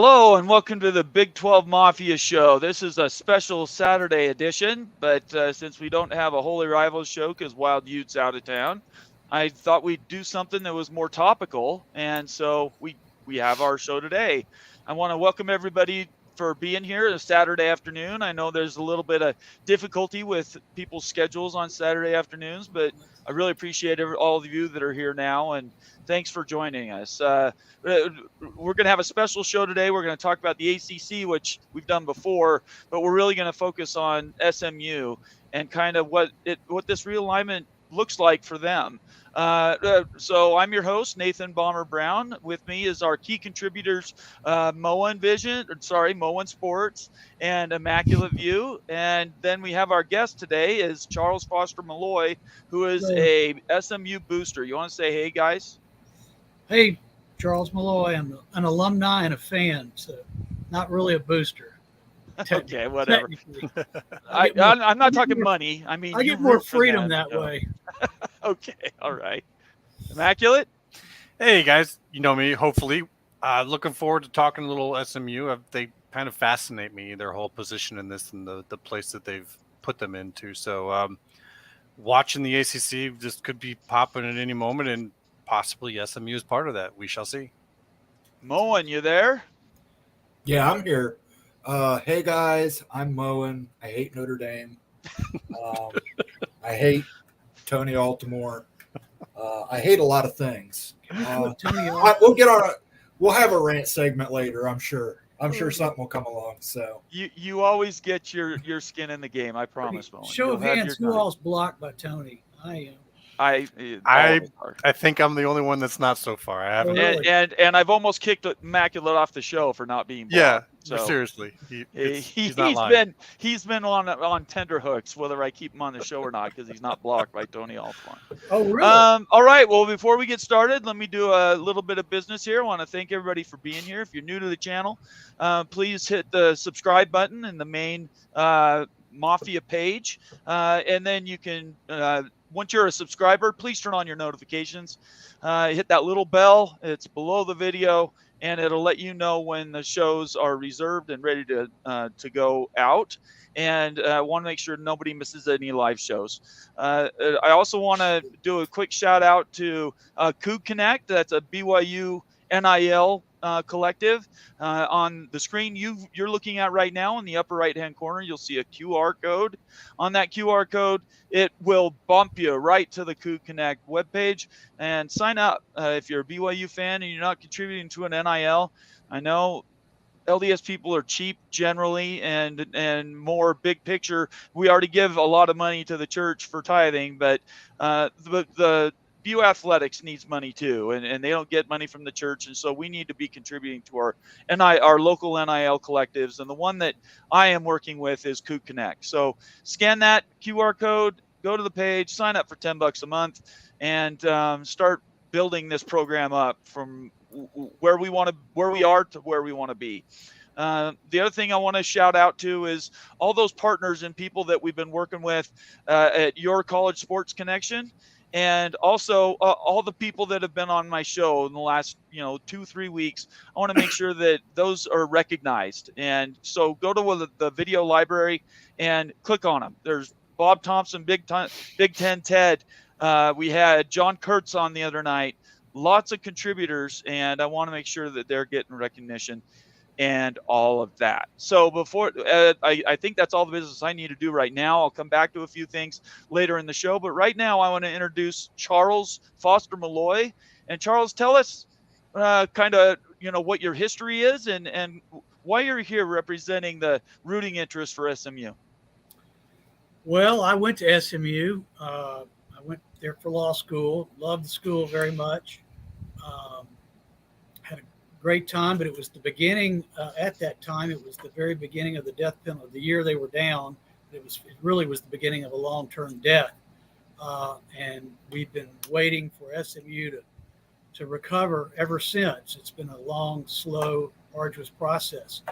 Hello and welcome to the Big 12 Mafia Show. This is a special Saturday edition, but since we don't have a Holy Rivals show because Wild Utes out of town, I thought we'd do something that was more topical, and so we have our show today. I want to welcome everybody for being here this Saturday afternoon. I know there's a little bit of difficulty with people's schedules on Saturday afternoons, but I really appreciate all of you that are here now, and thanks for joining us. We're going to have a special show today. We're going to talk about the ACC, which we've done before, but we're really going to focus on SMU and kind of what this realignment looks like for them. So I'm your host, Nathan Bomber Brown. With me is our key contributors, Moen Sports, and Immaculate View. And then we have our guest today is Charles Foster Malloy, who is a SMU booster. You want to say hey, guys? Hey, Charles Malloy. I'm an alumni and a fan, so not really a booster. Okay, whatever. I'm not talking money. I mean, I get more freedom that way. Okay, all right. Immaculate? Hey, guys. You know me, hopefully. Looking forward to talking a little SMU. They kind of fascinate me, their whole position in this and the place that they've put them into. So watching the ACC just could be popping at any moment, and possibly SMU is part of that. We shall see. Moen, you there? Yeah, I'm here. Hey guys, I'm Moen. I hate Notre Dame. I hate Tony Altimore. I hate a lot of things. We'll have a rant segment later. I'm sure something will come along. So you always get your skin in the game. I promise, Moen. Show of hands, who all's blocked by Tony? I am. I think I'm the only one that's not so far. I haven't. And I've almost kicked Immaculate off the show for not being blocked. Yeah, so seriously. He's been on tender hooks, whether I keep him on the show or not, because he's not blocked by Tony Altimore. Oh, really? All right. Well, before we get started, let me do a little bit of business here. I want to thank everybody for being here. If you're new to the channel, please hit the subscribe button in the main Mafia page, and then you can. Once you're a subscriber, please turn on your notifications. Hit that little bell. It's below the video, and it'll let you know when the shows are reserved and ready to go out. And I want to make sure nobody misses any live shows. I also want to do a quick shout out to Coug Connect. That's a BYU NIL collective. On the screen you're looking at right now in the upper right hand corner, you'll see a QR code. On that QR code, it will bump you right to the Coug Connect webpage and sign up. If you're a BYU fan and you're not contributing to an NIL, I know LDS people are cheap generally and more big picture. We already give a lot of money to the church for tithing, but the BU Athletics needs money too, and they don't get money from the church, and so we need to be contributing to our local NIL collectives, and the one that I am working with is Coug Connect. So scan that QR code, go to the page, sign up for $10 a month, and start building this program up from where we are to where we want to be. The other thing I want to shout out to is all those partners and people that we've been working with at Your College Sports Connection. And also all the people that have been on my show in the last 2-3 weeks. I want to make sure that those are recognized. And so go to the video library and click on them. There's Bob Thompson, Big Ten Ted. We had John Kurtz on the other night. Lots of contributors, and I want to make sure that they're getting recognition and all of that. So before I think that's all the business I need to do right now. I'll come back to a few things later in the show, but right now I want to introduce Charles Foster Malloy. And Charles, tell us kind of what your history is and why you're here representing the rooting interest for SMU. Well, I went to SMU. I went there for law school. Loved the school very much. Had a great time, but it was the beginning. At that time, it was the very beginning of the death penalty. The year they were down, it really was the beginning of a long-term death, and we've been waiting for SMU to recover ever since. It's been a long, slow, arduous process.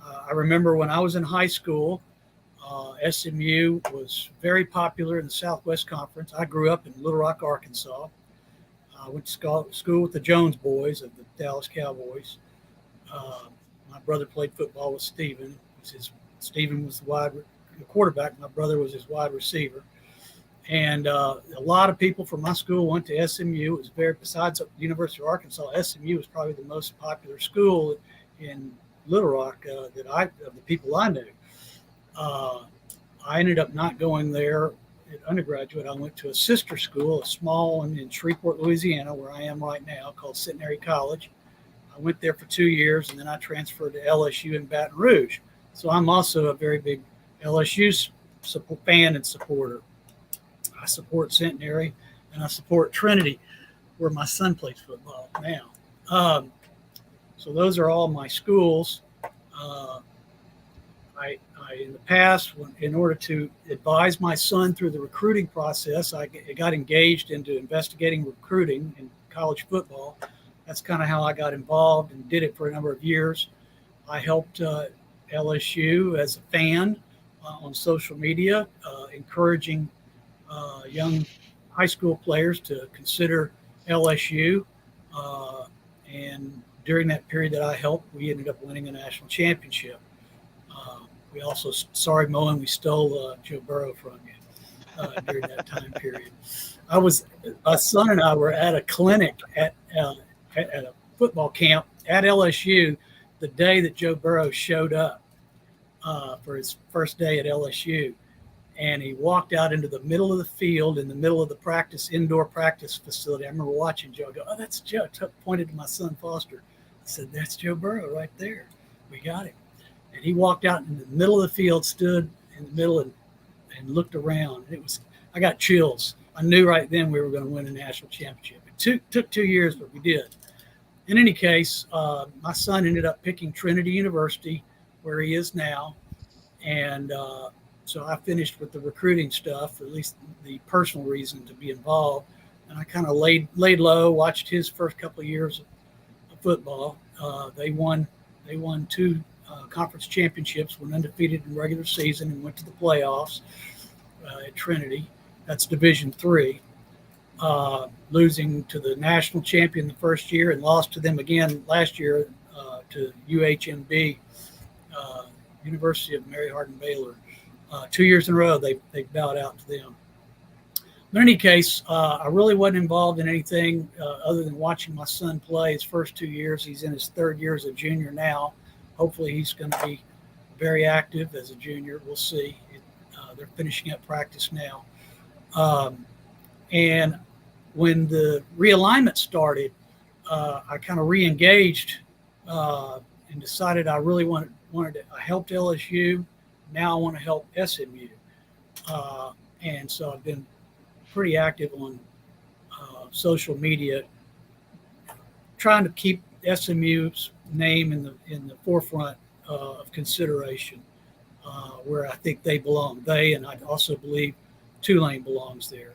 I remember when I was in high school, SMU was very popular in the Southwest Conference. I grew up in Little Rock, Arkansas. I went to school with the Jones boys of the Dallas Cowboys. My brother played football with Stephen. Stephen was the quarterback. My brother was his wide receiver. And a lot of people from my school went to SMU. It was besides the University of Arkansas, SMU was probably the most popular school in Little Rock of the people I knew. I ended up not going there at undergraduate. I went to a sister school, a small one in Shreveport, Louisiana, where I am right now, called Centenary College. I went there for 2 years, and then I transferred to LSU in Baton Rouge. So I'm also a very big LSU fan and supporter. I support Centenary, and I support Trinity, where my son plays football now. So those are all my schools. I in the past, in order to advise my son through the recruiting process, I got engaged into investigating recruiting in college football. That's kind of how I got involved and did it for a number of years. I helped LSU as a fan on social media, encouraging young high school players to consider LSU. And during that period that I helped, we ended up winning a national championship. We also, sorry, Moen, we stole Joe Burrow from you during that time period. My son and I were at a clinic at a football camp at LSU the day that Joe Burrow showed up for his first day at LSU. And he walked out into the middle of the field, in the middle of the indoor practice facility. I remember watching Joe. I go, "Oh, that's Joe." Pointed to my son Foster. I said, "That's Joe Burrow right there. We got him." And he walked out in the middle of the field, stood in the middle, and looked around. I got chills. I knew right then we were going to win a national championship. It took 2 years, but we did. In any case, my son ended up picking Trinity University, where he is now, and so I finished with the recruiting stuff, or at least the personal reason to be involved. And I kind of laid low, watched his first couple of years of football. They won 2 conference championships, went undefeated in regular season, and went to the playoffs at Trinity. That's Division III. Losing to the national champion the first year, and lost to them again last year to UHMB, University of Mary Hardin Baylor. 2 years in a row, they bowed out to them. But in any case, I really wasn't involved in anything other than watching my son play his first 2 years. He's in his third year as a junior now. Hopefully he's going to be very active as a junior. We'll see. They're finishing up practice now. And when the realignment started, I kind of re-engaged and decided I really wanted to. I helped LSU. Now I want to help SMU. And so I've been pretty active on social media, trying to keep SMU's name in the forefront of consideration, where I think they belong. And I also believe Tulane belongs there.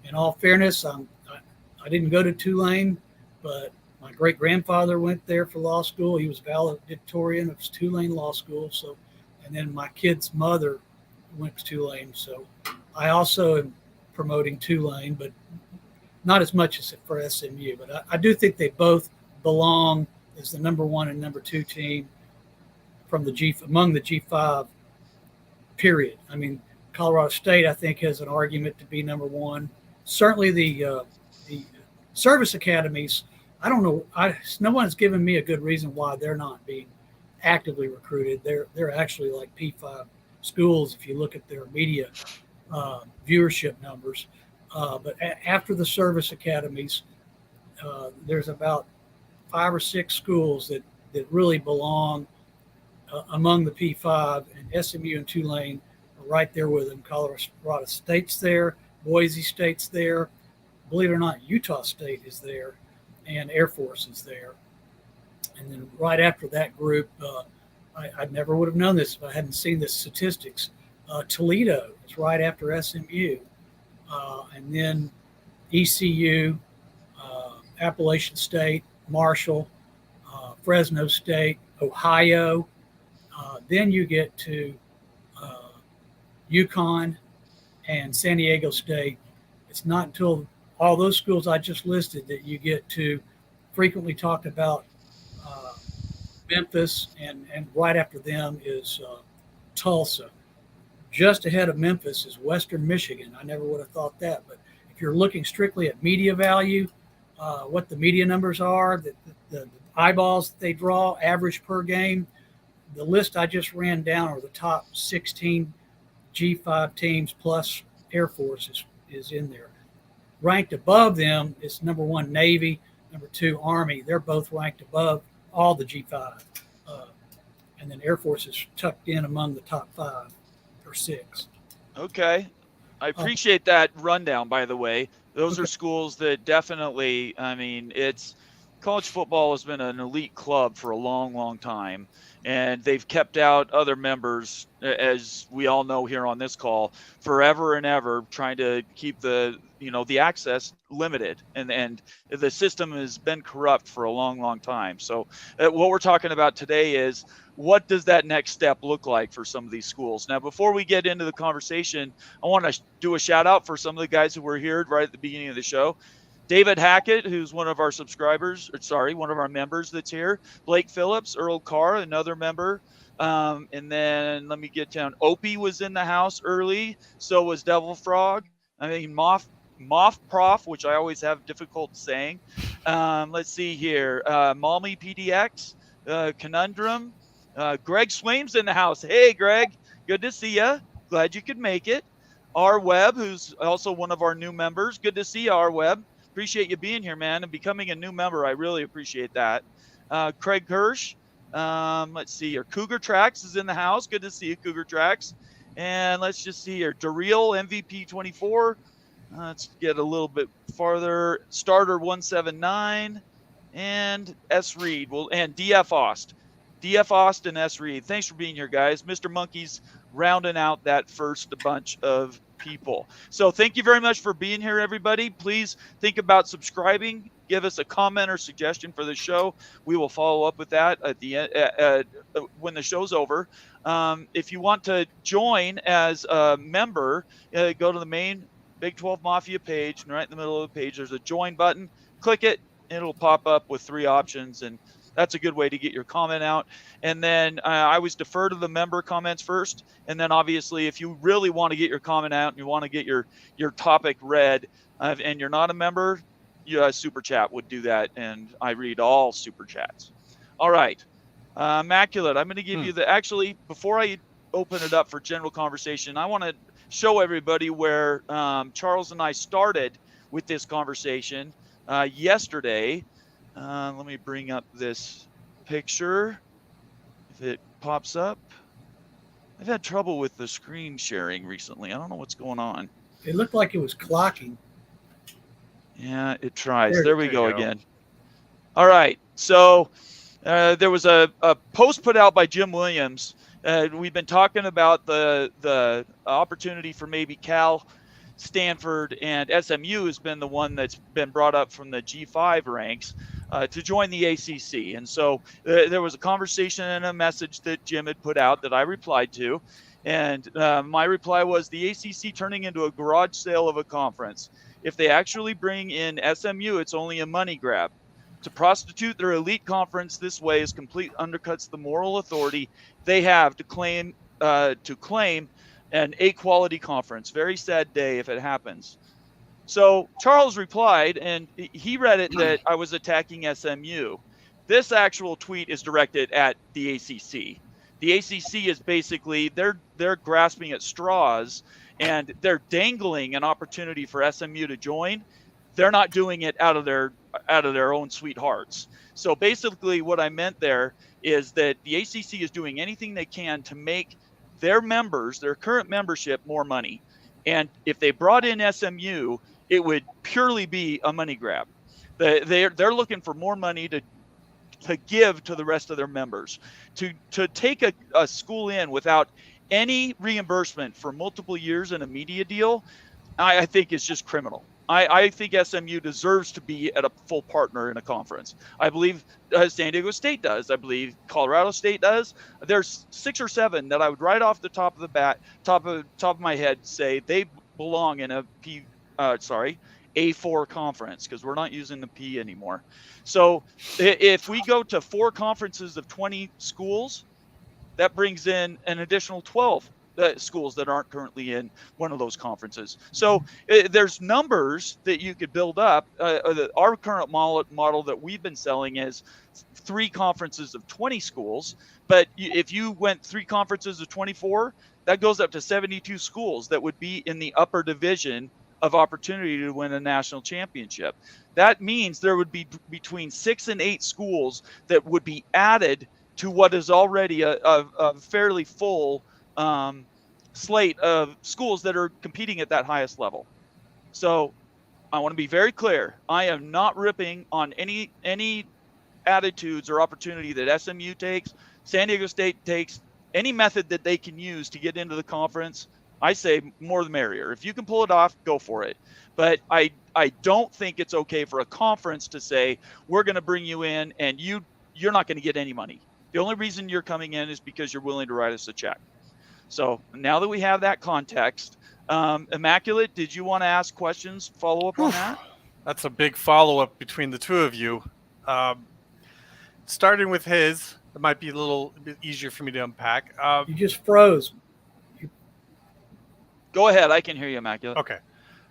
In all fairness, I didn't go to Tulane, but my great-grandfather went there for law school. He was valedictorian of Tulane Law School. So, and then my kid's mother went to Tulane. So I also am promoting Tulane, but not as much as for SMU. But I do think they both belong as the number 1 and number 2 team from among the G5, period. I mean, Colorado State, I think, has an argument to be number 1. Certainly the service academies, I don't know. No one's given me a good reason why they're not being actively recruited. They're actually like P5 schools if you look at their media viewership numbers. But after the service academies, there's about 5 or 6 schools that really belong among the P5, and SMU and Tulane are right there with them. Colorado State's there, Boise State's there. Believe it or not, Utah State is there, and Air Force is there. And then right after that group, I never would have known this if I hadn't seen the statistics. Toledo is right after SMU. And then ECU, Appalachian State, Marshall, Fresno State, Ohio. Then you get to UConn and San Diego State. It's not until all those schools I just listed that you get to frequently talked about Memphis, and right after them is Tulsa. Just ahead of Memphis is Western Michigan. I never would have thought that, but if you're looking strictly at media value, what the media numbers are, the eyeballs that they draw, average per game, the list I just ran down are the top 16 G5 teams plus Air Force is in there. Ranked above them is number 1 Navy, number 2 Army. They're both ranked above all the G5. And then Air Force is tucked in among the top 5 or 6. Okay. I appreciate that rundown, by the way. Those are schools that definitely, I mean, college football has been an elite club for a long, long time. And they've kept out other members, as we all know here on this call, forever and ever, trying to keep the access limited. And the system has been corrupt for a long, long time. So what we're talking about today is, what does that next step look like for some of these schools? Now, before we get into the conversation, I want to do a shout out for some of the guys who were here right at the beginning of the show. David Hackett, who's one of our one of our members that's here. Blake Phillips, Earl Carr, another member. And then let me get down. Opie was in the house early. So was Devil Frog. I mean, Moth Prof, which I always have difficult saying. Let's see here. Malmy PDX, Conundrum. Greg Swaim's in the house. Hey, Greg. Good to see you. Glad you could make it. R. Webb, who's also one of our new members. Good to see you, R. Webb. Appreciate you being here, man, and becoming a new member. I really appreciate that. Craig Hirsch. Let's see here. Cougar Tracks is in the house. Good to see you, Cougar Tracks. And let's just see here. Daryl, MVP 24. Let's get a little bit farther. Starter 179. And S. Reed. And DF Ost. DF Ost and S. Reed. Thanks for being here, guys. Mr. Monkey's rounding out that first bunch of people. So thank you very much for being here, everybody. Please think about subscribing. Give us a comment or suggestion for the show. We will follow up with that at the end when the show's over. If you want to join as a member, go to the main Big 12 Mafia page, and right in the middle of the page, there's a join button. Click it, and it'll pop up with 3 options, and that's a good way to get your comment out. And then I always defer to the member comments first. And then obviously, if you really want to get your comment out and you want to get your topic read and you're not a member, Super Chat would do that. And I read all Super Chats. All right. Immaculate, I'm going to give you actually, before I open it up for general conversation, I want to show everybody where Charles and I started with this conversation yesterday. Let me bring up this picture. If it pops up. I've had trouble with the screen sharing recently. I don't know what's going on. It looked like it was clocking. Yeah, it tries. There we go again. All right. So there was a post put out by Jim Williams. We've been talking about the opportunity for maybe Cal, Stanford, and SMU has been the one that's been brought up from the G5 ranks to join the ACC. And so there was a conversation and a message that Jim had put out that I replied to. And my reply was, the ACC turning into a garage sale of a conference. If they actually bring in SMU, it's only a money grab. To prostitute their elite conference this way is complete undercuts the moral authority they have to claim an A-quality conference. Very sad day if it happens. So Charles replied, and he read it that I was attacking SMU. This actual tweet is directed at the ACC. The ACC is basically, they're grasping at straws, and they're dangling an opportunity for SMU to join. They're not doing it out of their own sweethearts. So basically what I meant there is that the ACC is doing anything they can to make their members, their current membership, more money. And if they brought in SMU, it would purely be a money grab. They're looking for more money to give to the rest of their members. To take a school in without any reimbursement for multiple years in a media deal, I think is just criminal. I think SMU deserves to be at a full partner in a conference. I believe San Diego State does. I believe Colorado State does. There's 6 or 7 that I would right off the top of my head say they belong in a A4 conference, because we're not using the P anymore. So if we go to 4 conferences of 20 schools, that brings in an additional 12 schools that aren't currently in one of those conferences. So there's numbers that you could build up. Our current model that we've been selling is 3 conferences of 20 schools. But if you went 3 conferences of 24, that goes up to 72 schools that would be in the upper division of opportunity to win a national championship. That means there would be between 6 and 8 schools that would be added to what is already a fairly full slate of schools that are competing at that highest level. So I want to be very clear. I am not ripping on any attitudes or opportunity that SMU takes, San Diego State takes, any method that they can use to get into the conference. I say more the merrier. If you can pull it off, go for it. But I don't think it's okay for a conference to say, we're going to bring you in and you're not going to get any money. The only reason you're coming in is because you're willing to write us a check. So now that we have that context, Immaculate, did you want to ask questions, follow up on that? That's a big follow-up between the two of you. Starting with his, it might be a bit easier for me to unpack. You just froze. Go ahead. I can hear you, Immaculate. Okay.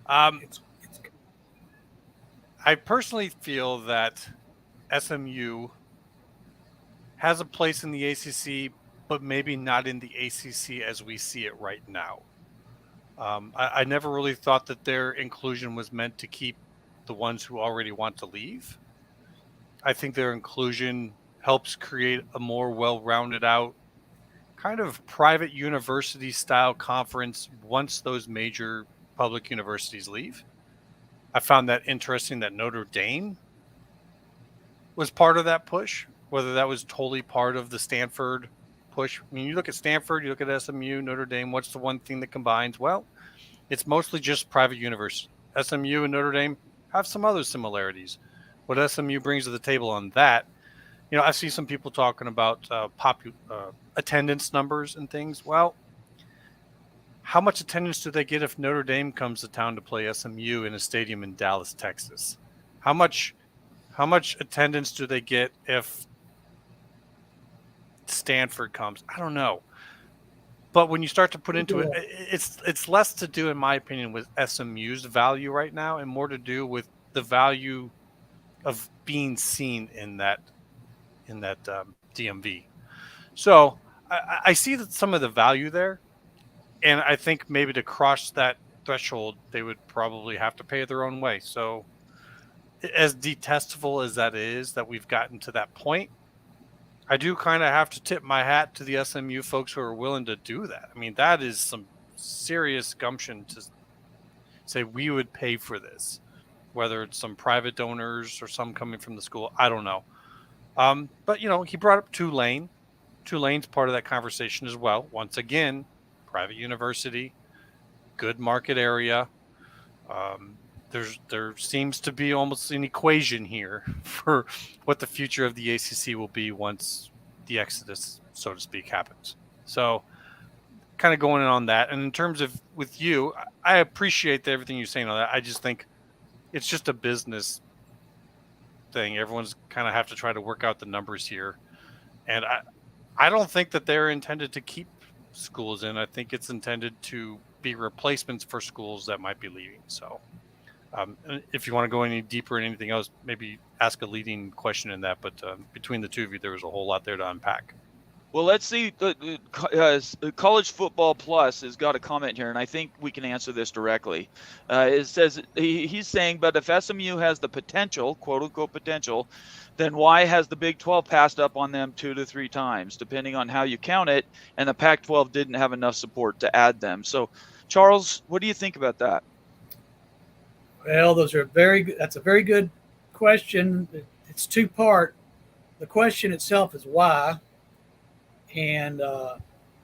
I personally feel that SMU has a place in the ACC, but maybe not in the ACC as we see it right now. I never really thought that their inclusion was meant to keep the ones who already want to leave. I think their inclusion helps create a more well-rounded out kind of private university style conference once those major public universities leave. I found that interesting that Notre Dame was part of that push, whether that was totally part of the Stanford push. I mean, you look at Stanford, you look at SMU, Notre Dame, what's the one thing that combines? Well, it's mostly just private university. SMU and Notre Dame have some other similarities. What SMU brings to the table on that, I see some people talking about attendance numbers and things. Well, how much attendance do they get if Notre Dame comes to town to play SMU in a stadium in Dallas, Texas? How much attendance do they get if Stanford comes? I don't know. But when you start to put into it, it's less to do, in my opinion, with SMU's value right now and more to do with the value of being seen in that DMV. So I see that some of the value there, and I think maybe to cross that threshold, they would probably have to pay their own way. So as detestable as that is, that we've gotten to that point, I do kind of have to tip my hat to the SMU folks who are willing to do that. I mean, that is some serious gumption to say we would pay for this, whether it's some private donors or some coming from the school. I don't know. But, he brought up Tulane. Tulane's part of that conversation as well. Once again, private university, good market area. There seems to be almost an equation here for what the future of the ACC will be once the exodus, so to speak, happens. So kind of going in on that. And in terms of with you, I appreciate everything you're saying on that. I just think it's just a business thing. Everyone's kind of have to try to work out the numbers here. And I don't think that they're intended to keep schools in. I think it's intended to be replacements for schools that might be leaving. So if you want to go any deeper in anything else, maybe ask a leading question in that. But between the two of you, there was a whole lot there to unpack. Well, let's see. College Football Plus has got a comment here, and I think we can answer this directly. It says he's saying, but if SMU has the potential, quote unquote potential, then why has the Big 12 passed up on them 2 to 3 times, depending on how you count it? And the Pac-12 didn't have enough support to add them. So, Charles, what do you think about that? Well, that's a very good question. It's 2-part. The question itself is why. And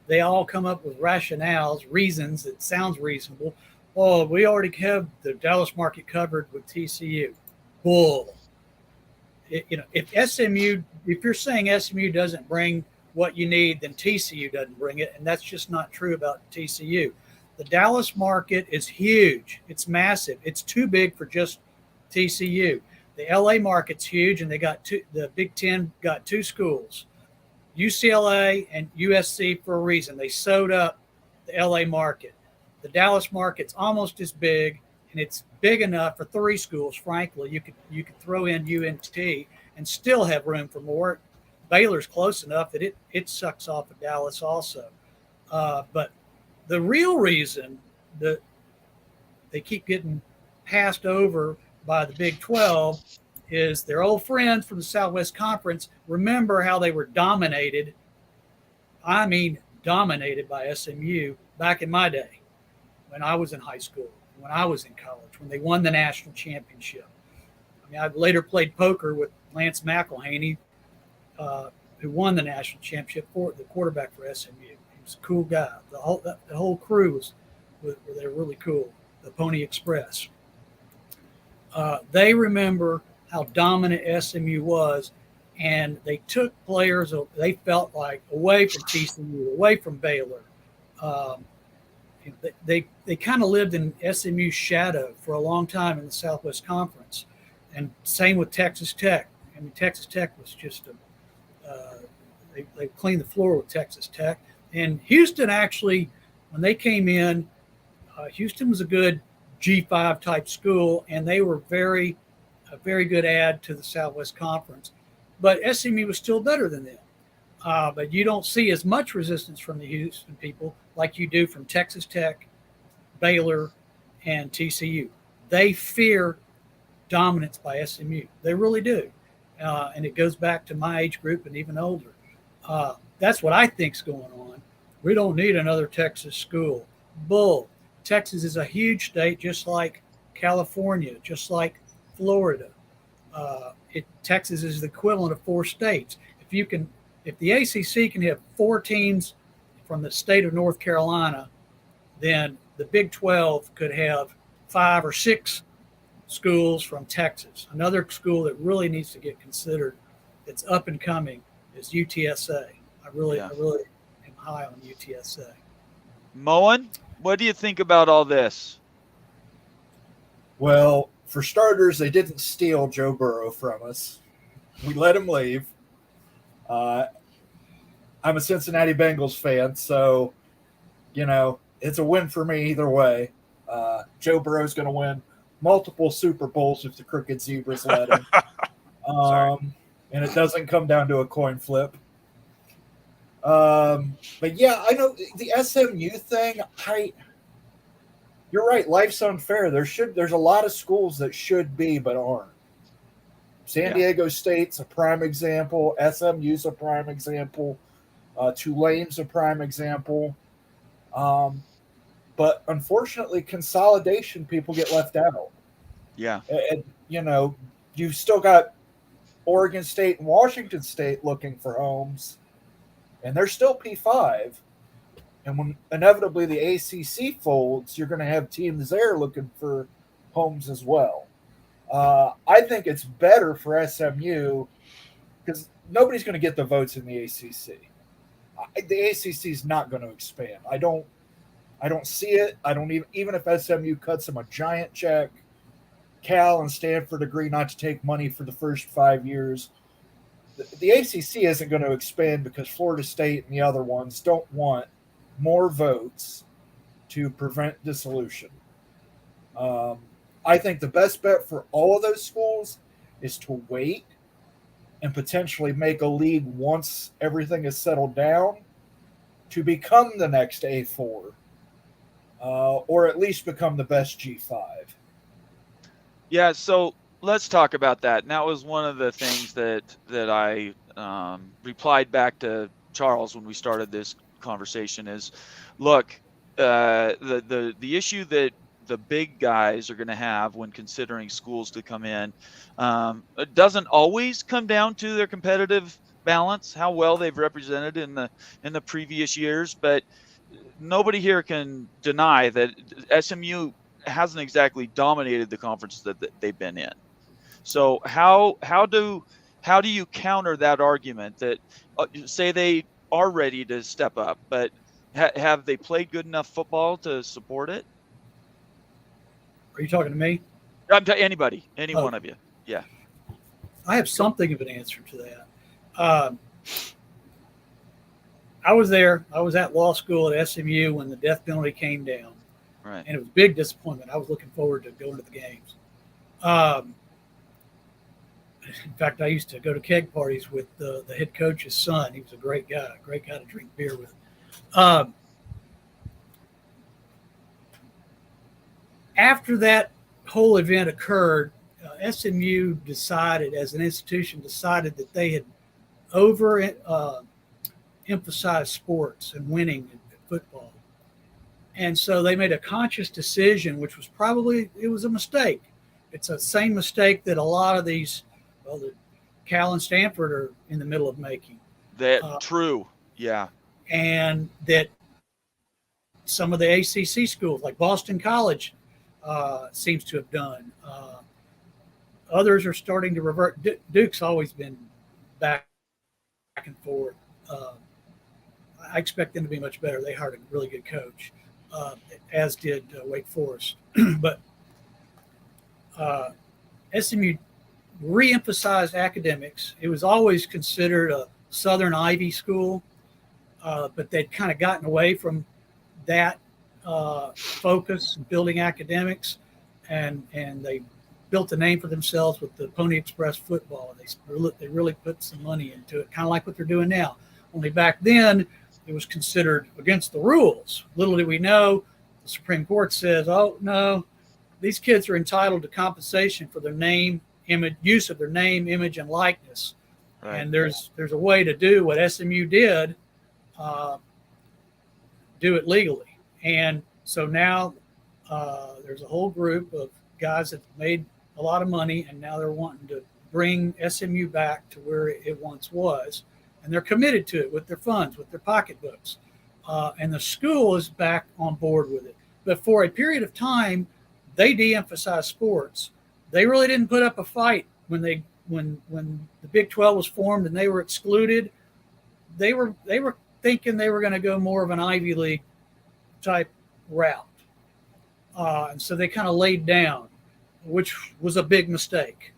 they all come up with rationales, reasons that sounds reasonable. Oh, we already have the Dallas market covered with TCU. Bull. If you're saying SMU doesn't bring what you need, then TCU doesn't bring it, and that's just not true about TCU. The Dallas market is huge. It's massive. It's too big for just TCU. The LA market's huge, and the Big Ten got 2 schools, UCLA and USC, for a reason. They sewed up the LA market. The Dallas market's almost as big, and it's big enough for 3 schools. Frankly, you could throw in UNT and still have room for more. Baylor's close enough that it sucks off of Dallas also. But the real reason that they keep getting passed over by the Big 12 is their old friends from the Southwest Conference remember how they were dominated. I mean, dominated by SMU back in my day when I was in high school, when I was in college, when they won the national championship. I mean, I later played poker with Lance McElhaney, who won the national championship for the quarterback for SMU. He was a cool guy. The whole crew they were really cool. The Pony Express. They remember how dominant SMU was, and they took players they felt like away from TCU, away from Baylor. They kind of lived in SMU's shadow for a long time in the Southwest Conference, and same with Texas Tech. I mean, Texas Tech was just they cleaned the floor with Texas Tech. And Houston, actually, when they came in, Houston was a good G5 type school, and they were a very good add to the Southwest Conference. But SMU was still better than them. But you don't see as much resistance from the Houston people like you do from Texas Tech, Baylor, and TCU. They fear dominance by SMU. They really do. And it goes back to my age group and even older. That's what I think's going on. We don't need another Texas school. Bull. Texas is a huge state, just like California, just like Florida. Texas is the equivalent of 4 states. If the ACC can have 4 teams from the state of North Carolina, then the Big 12 could have 5 or 6 schools from Texas. Another school that really needs to get considered, that's up and coming, is UTSA. I really am high on UTSA. Moen, what do you think about all this? Well, for starters, they didn't steal Joe Burrow from us. We let him leave. I'm a Cincinnati Bengals fan, so, it's a win for me either way. Joe Burrow's going to win multiple Super Bowls if the Crooked Zebras let him. And it doesn't come down to a coin flip. But yeah, I know the SMU thing. You're right. Life's unfair. There's a lot of schools that should be but aren't. San Diego State's a prime example. SMU's a prime example. Tulane's a prime example. But unfortunately, consolidation, people get left out. Yeah. And, you've still got Oregon State and Washington State looking for homes, and they're still P5. And when inevitably the ACC folds, you're going to have teams there looking for homes as well. I think it's better for SMU because nobody's going to get the votes in the ACC. The ACC is not going to expand. I don't see it. I don't even if SMU cuts them a giant check. Cal and Stanford agree not to take money for the first 5 years. The ACC isn't going to expand because Florida State and the other ones don't want more votes to prevent dissolution. I think the best bet for all of those schools is to wait and potentially make a league once everything is settled down to become the next A4, or at least become the best G5. Yeah, so let's talk about that. And that was one of the things that I replied back to Charles when we started this conversation is, look, the issue that the big guys are going to have when considering schools to come in, it doesn't always come down to their competitive balance, how well they've represented in the previous years, but nobody here can deny that SMU hasn't exactly dominated the conference that they've been in. So how do you counter that argument that say they are ready to step up, but Have they played good enough football to support it? Are you talking to me? Anybody, any Oh. one of you. Yeah. I have something of an answer to that. I was there. I was at law school at SMU when the death penalty came down, Right. and it was a big disappointment. I was looking forward to going to the games. In fact, I used to go to keg parties with the head coach's son. He was a great guy to drink beer with. After that whole event occurred, SMU decided, as an institution, that they had emphasized sports and winning in football. And so they made a conscious decision, which was it was a mistake. It's the same mistake that a lot of these, the Cal and Stanford are in the middle of making. True. Yeah. And that some of the ACC schools, like Boston College, seems to have done. Others are starting to revert. Duke's always been back and forth. I expect them to be much better. They hired a really good coach, as did Wake Forest. But SMU re-emphasized academics. It was always considered a Southern Ivy school, but they'd kind of gotten away from that focus, building academics, and they built a name for themselves with the Pony Express football. They really put some money into it, kind of like what they're doing now. Only back then, it was considered against the rules. Little did we know, the Supreme Court says, oh, no, these kids are entitled to compensation for their use of their name, image, and likeness. Right. And there's a way to do what SMU did, do it legally. And so now there's a whole group of guys that made a lot of money, and now they're wanting to bring SMU back to where it once was. And they're committed to it with their funds, with their pocketbooks. And the school is back on board with it. But for a period of time, they de-emphasized sports. They really didn't put up a fight when the Big 12 was formed and they were excluded. They were thinking they were going to go more of an Ivy League type route. And so they kind of laid down, which was a big mistake.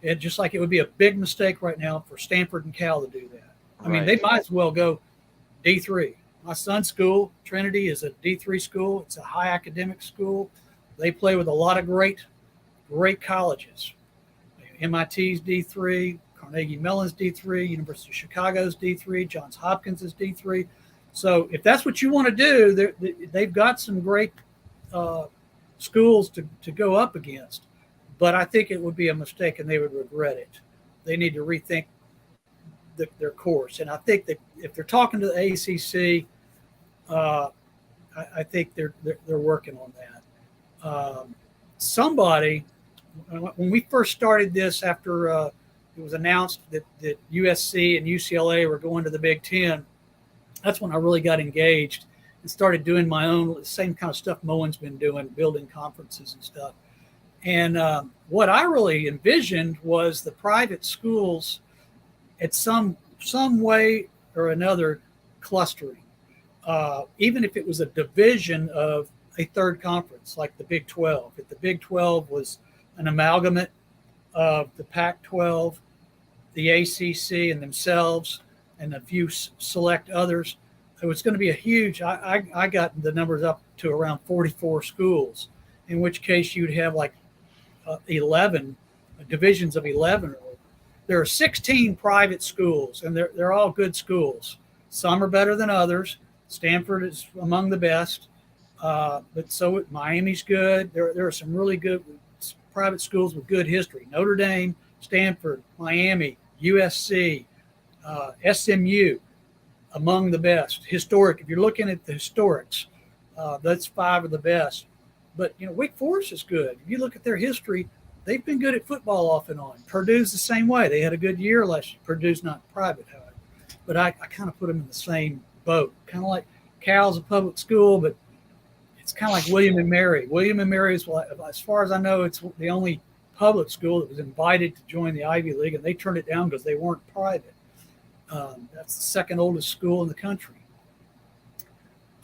And just like it would be a big mistake right now for Stanford and Cal to do that. I mean, they might as well go D3. My son's school, Trinity, is a D3 school. It's a high academic school. They play with a lot of great colleges. MIT's D3, Carnegie Mellon's D3, University of Chicago's D3, Johns Hopkins is D3. So if that's what you want to do, they've got some great schools to go up against. But I think it would be a mistake and they would regret it. They need to rethink their course. And I think that if they're talking to the ACC, I think they're working on that. Somebody, when we first started this, after it was announced that USC and UCLA were going to the Big Ten, that's when I really got engaged and started doing my own same kind of stuff Moen's been doing, building conferences and stuff. And what I really envisioned was the private schools at some way or another clustering, even if it was a division of a third conference like the Big 12. If the Big 12 was an amalgamate of the Pac-12, the ACC and themselves, and a few select others, it was going to be a huge, I got the numbers up to around 44 schools, in which case you'd have like 11 divisions of 11. There are 16 private schools, and they're all good schools. Some are better than others. Stanford is among the best, but so Miami's good. There are some really good private schools with good history. Notre Dame, Stanford, Miami, USC, SMU, among the best. Historic, if you're looking at the historics, that's 5 of the best. But, Wake Forest is good. If you look at their history, they've been good at football off and on. Purdue's the same way. They had a good year last year. Purdue's not private, however. But I kind of put them in the same boat. Kind of like Cal's a public school, but it's kind of like William and Mary. William and Mary is, as far as I know, it's the only public school that was invited to join the Ivy League, and they turned it down because they weren't private. That's the second oldest school in the country.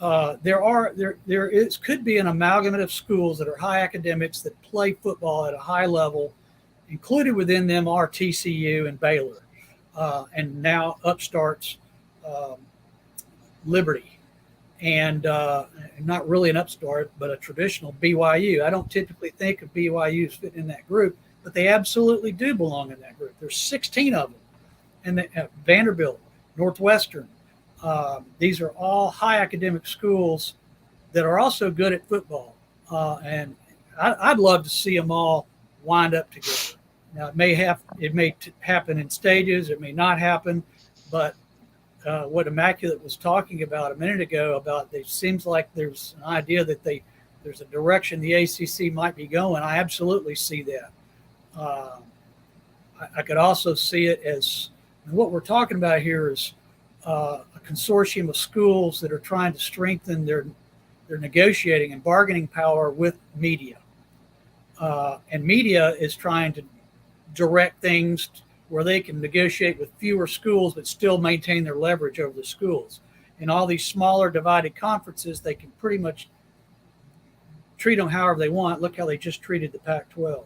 could be an amalgamate of schools that are high academics that play football at a high level. Included within them are TCU and Baylor, and now upstarts Liberty, and not really an upstart, but a traditional BYU. I don't typically think of BYU as fitting in that group, but they absolutely do belong in that group. There's 16 of them, and Vanderbilt, Northwestern. These are all high academic schools that are also good at football, and I'd love to see them all wind up together. Now it may happen in stages, it may not happen, but what Immaculate was talking about a minute ago about it seems like there's an idea that there's a direction the ACC might be going. I absolutely see that. I could also see it as what we're talking about here is a consortium of schools that are trying to strengthen their negotiating and bargaining power with media. And media is trying to direct things where they can negotiate with fewer schools but still maintain their leverage over the schools. In all these smaller divided conferences, they can pretty much treat them however they want. Look how they just treated the Pac-12.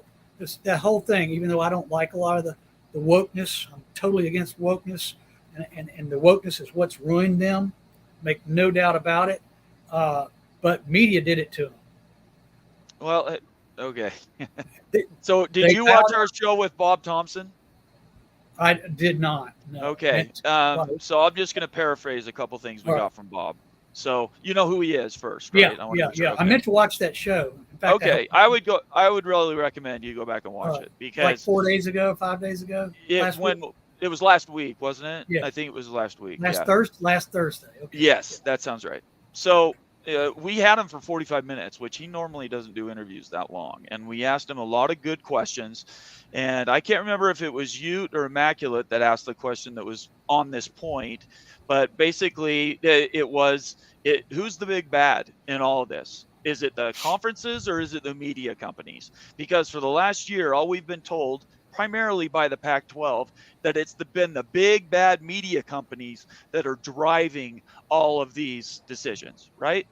That whole thing, even though I don't like a lot of the wokeness, I'm totally against wokeness, and the wokeness is what's ruined them, make no doubt about it. But media did it to them. Well, okay. So did you watch our show with Bob Thompson? I did not. No. Okay. So I'm just going to paraphrase a couple things we got from Bob. So you know who he is first, right? Yeah. Okay. I meant to watch that show. In fact, okay. I would really recommend you go back and watch it because like 4 days ago, 5 days ago. It was last week, wasn't it? Yeah. I think it was last week. Last Thursday. Okay. Yes, that sounds right. So we had him for 45 minutes, which he normally doesn't do interviews that long. And we asked him a lot of good questions. And I can't remember if it was Ute or Immaculate that asked the question that was on this point. But basically, it was who's the big bad in all of this? Is it the conferences or is it the media companies? Because for the last year, all we've been told, primarily by the Pac-12, that it's been the big bad media companies that are driving all of these decisions, right?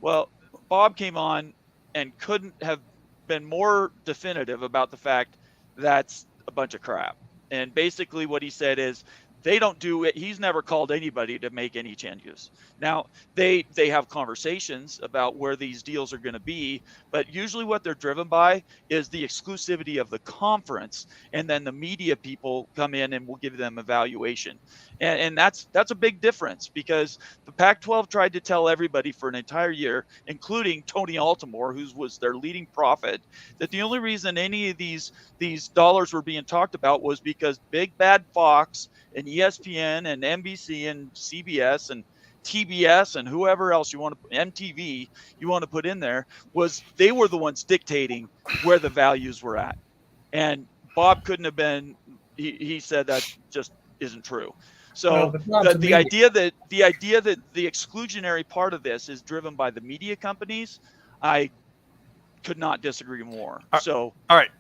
Well, Bob came on and couldn't have been more definitive about the fact that's a bunch of crap. And basically what he said is they don't do it. He's never called anybody to make any changes. Now, they have conversations about where these deals are going to be, but usually what they're driven by is the exclusivity of the conference, and then the media people come in and will give them evaluation. And that's a big difference because the Pac-12 tried to tell everybody for an entire year, including Tony Altimore, who was their leading prophet, that the only reason any of these dollars were being talked about was because big bad Fox and ESPN and NBC and CBS and TBS and whoever else you want to, MTV, you want to put in there, they were the ones dictating where the values were at. And Bob couldn't have been, he said that just isn't true. So the idea that the exclusionary part of this is driven by the media companies, I could not disagree more. So all right,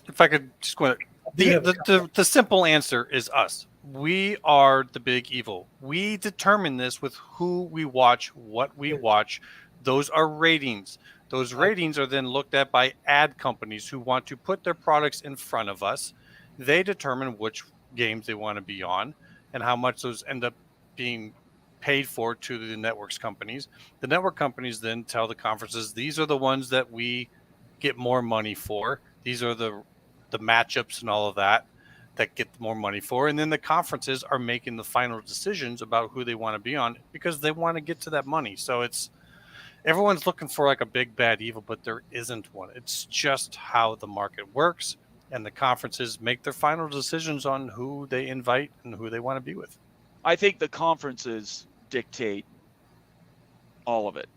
if I could just go, the simple answer is us. We are the big evil. We determine this with who we watch, what we watch. Those are ratings. Those ratings are then looked at by ad companies who want to put their products in front of us. They determine which games they want to be on and how much those end up being paid for to the networks companies. The network companies then tell the conferences, these are the ones that we get more money for. These are the matchups and all of that get more money for. And then the conferences are making the final decisions about who they want to be on because they want to get to that money. So everyone's looking for like a big bad evil, but there isn't one. It's just how the market works. And the conferences make their final decisions on who they invite and who they want to be with. I think the conferences dictate all of it.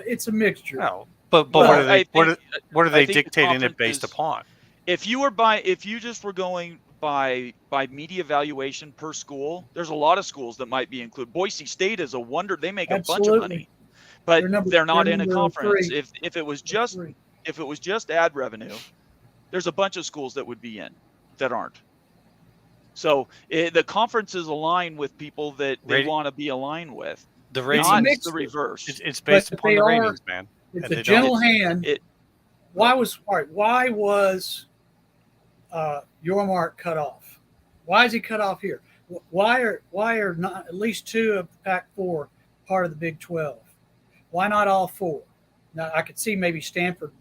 It's a mixture. No, but what are they dictating it based upon? If you just were going by media valuation per school, there's a lot of schools that might be included. Boise State is a wonder. They make a bunch of money, but they're not in a conference. If it was just ad revenue, there's a bunch of schools that would be in that aren't. So the conferences align with people that they want to be aligned with. The It's a ratings. Not mixture. the reverse. It's based But upon they the are- ratings, man. It's And a they gentle don't- hand. it- Why was Yormark cut off? Why is he cut off here? Why are not at least 2 of the Pac-4 part of the Big 12? Why not all 4? Now I could see maybe Stanford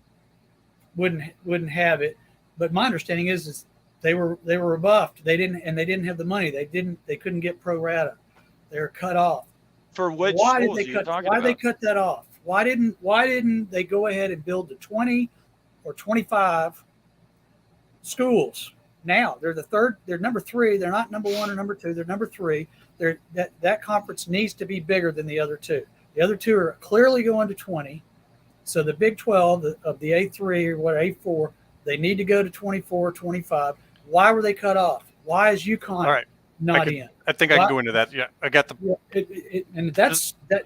wouldn't have it, but my understanding is they were rebuffed. They didn't have the money. They couldn't get pro rata. They were cut off. For which Why did schools they are you cut? talking Why about? they cut that off? Why didn't they go ahead and build the 20 or 25 schools? Now they're number 3. They're not number 1 or number 2. They're number 3. That conference needs to be bigger than the other 2. The other 2 are clearly going to 20. So the Big 12 of the A3 or what A4, they need to go to 24, 25. Why were they cut off? Why is UConn All right. not in? I think I Why- can go into that. Yeah, I got the. And that's that.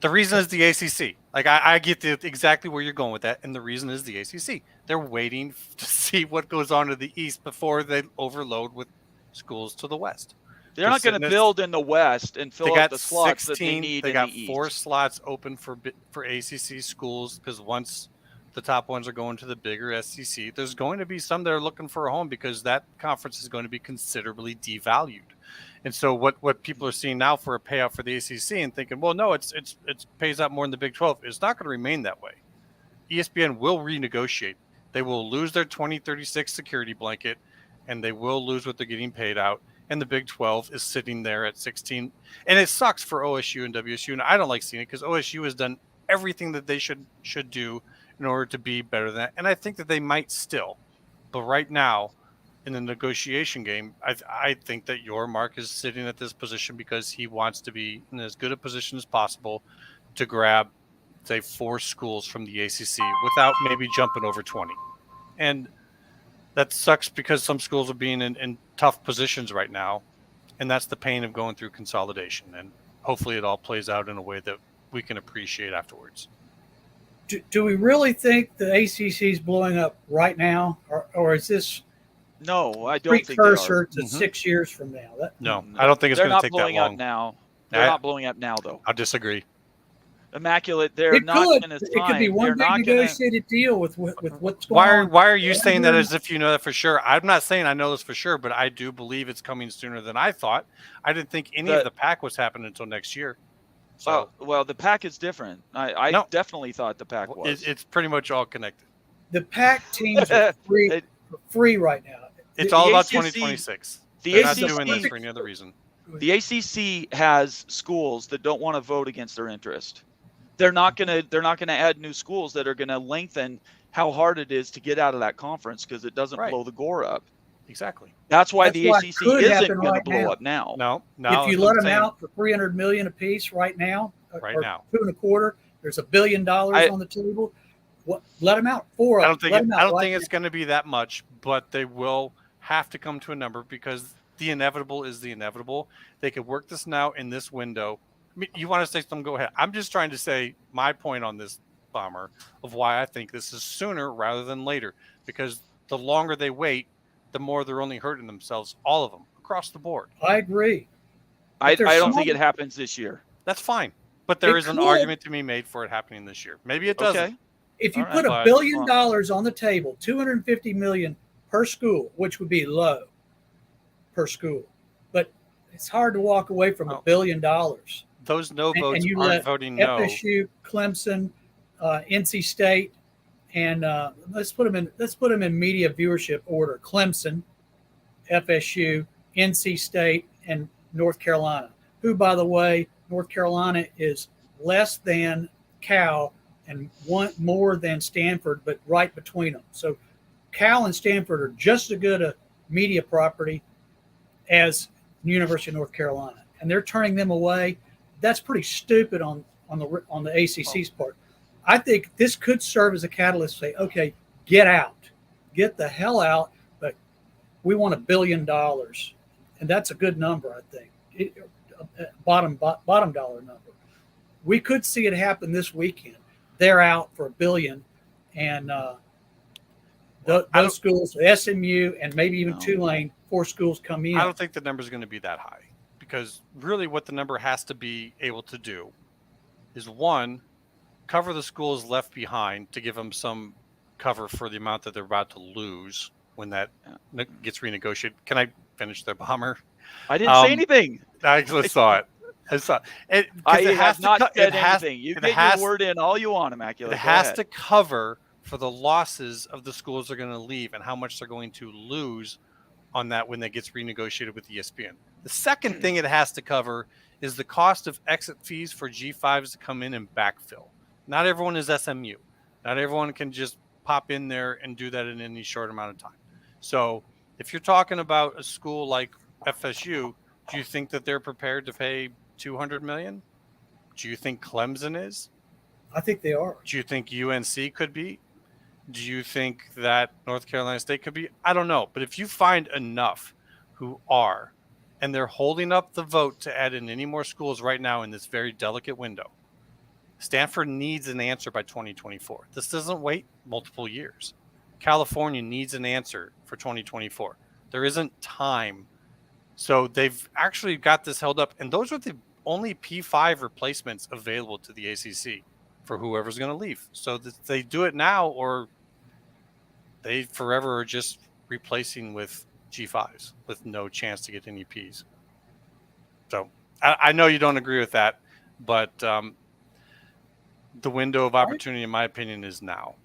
The reason is the ACC. Like I get exactly where you're going with that, and the reason is the ACC. They're waiting to see what goes on to the East before they overload with schools to the West. They're not going to sitting at- build in the West and They fill got up the slots that they 16. need They in got the 4 East. slots open for ACC schools because once the top ones are going to the bigger SEC, there's going to be some that are looking for a home because that conference is going to be considerably devalued. And so what people are seeing now for a payout for the ACC and thinking, well, no, it pays out more than the Big 12. It's not going to remain that way. ESPN will renegotiate. They will lose their 2036 security blanket, and they will lose what they're getting paid out. And the Big 12 is sitting there at 16. And it sucks for OSU and WSU. And I don't like seeing it because OSU has done everything that they should do in order to be better than that. And I think that they might still. But right now, in the negotiation game, I think that Yormark is sitting at this position because he wants to be in as good a position as possible to grab, say, 4 schools from the ACC without maybe jumping over 20. And that sucks because some schools are being in tough positions right now. And that's the pain of going through consolidation. And hopefully it all plays out in a way that we can appreciate afterwards. Do we really think the ACC is blowing up right now, or is this No, I don't think they are. precursor to Mhm. 6 years from now? No, I don't think it's They're going to not take that blowing up long. now. They're I- not blowing up now, though. I'll disagree. Immaculate. They're It not could. going to It could sign. be one They're big not going to. negotiated deal with what's going on. Why are you Yeah, saying that they're as if you know that for sure? I'm not saying I know this for sure, but I do believe it's coming sooner than I thought. I didn't think any of the pack was happening until next year. So Well, the pack is different. I No. definitely thought the pack was. it's pretty much all connected. The PAC teams are free right now. It's The all about ACC 2026. the They're not ACC doing this for any other reason. The ACC has schools that don't want to vote against their interest. They're not gonna add new schools that are gonna lengthen how hard it is to get out of that conference because it doesn't Right. blow the gore up. Exactly. That's why That's the what ACC could isn't happen going to right blow now. up now. No. If you I'm let them saying- out for $300 million apiece right now, Right or now. 2.25, there's $1 billion I- on the table. Let them out for. I don't think let them out I don't right think it's going to be that much, but they will have to come to a number because the inevitable is the inevitable. They could work this now in this window. I mean, you want to say something? Go ahead. I'm just trying to say my point on this, Bomber, of why I think this is sooner rather than later. Because the longer they wait, the more they're only hurting themselves, all of them across the board. now. I agree. I there's don't think some- it happens this year. That's fine, but there It is an could. argument to be made for it happening this year. Maybe it doesn't. Okay. If you All put right. $1 billion on the table, $250 million per school, which would be low per school, but it's hard to walk away from Oh. $1 billion. Those no And votes you aren't let voting no. FSU, Clemson, NC State, and let's put them in media viewership order: Clemson, FSU, NC State, and North Carolina. Who, by the way, North Carolina is less than Cal and one more than Stanford, but right between them. So Cal and Stanford are just as good a media property as the University of North Carolina, and they're turning them away. That's pretty stupid on the ACC's part. I think this could serve as a catalyst to say, okay, get out, get the hell out, but we want $1 billion, and that's a good number, I think. Bottom dollar number. We could see it happen this weekend. They're out for $1 billion, and those schools, SMU and maybe even No. Tulane, 4 schools come in. I don't think the number is going to be that high because really what the number has to be able to do is, one, cover the schools left behind to give them some cover for the amount that they're about to lose when that gets renegotiated. Can I finish the bomber? I didn't say anything. I just saw it. I saw it. I It has have not to, said it has, anything. You it get has, your word in all you want, Immaculate. it Go has ahead. to cover for the losses of the schools they're going to leave and how much they're going to lose on that when that gets renegotiated with ESPN. The second thing it has to cover is the cost of exit fees for G5s to come in and backfill. Not everyone is SMU. Not everyone can just pop in there and do that in any short amount of time. So if you're talking about a school like FSU, do you think that they're prepared to pay $200 million? Do you think Clemson is? I think they are. Do you think UNC could be? Do you think that North Carolina State could be? I don't know. But if you find enough who are, and they're holding up the vote to add in any more schools right now in this very delicate window, Stanford needs an answer by 2024. This doesn't wait multiple years. California needs an answer for 2024. There isn't time. So they've actually got this held up. And those are the only P5 replacements available to the ACC for whoever's going to leave. So they do it now, or they forever are just replacing with G5s with no chance to get any Ps. So I know you don't agree with that, but the window of opportunity, in my opinion, is now.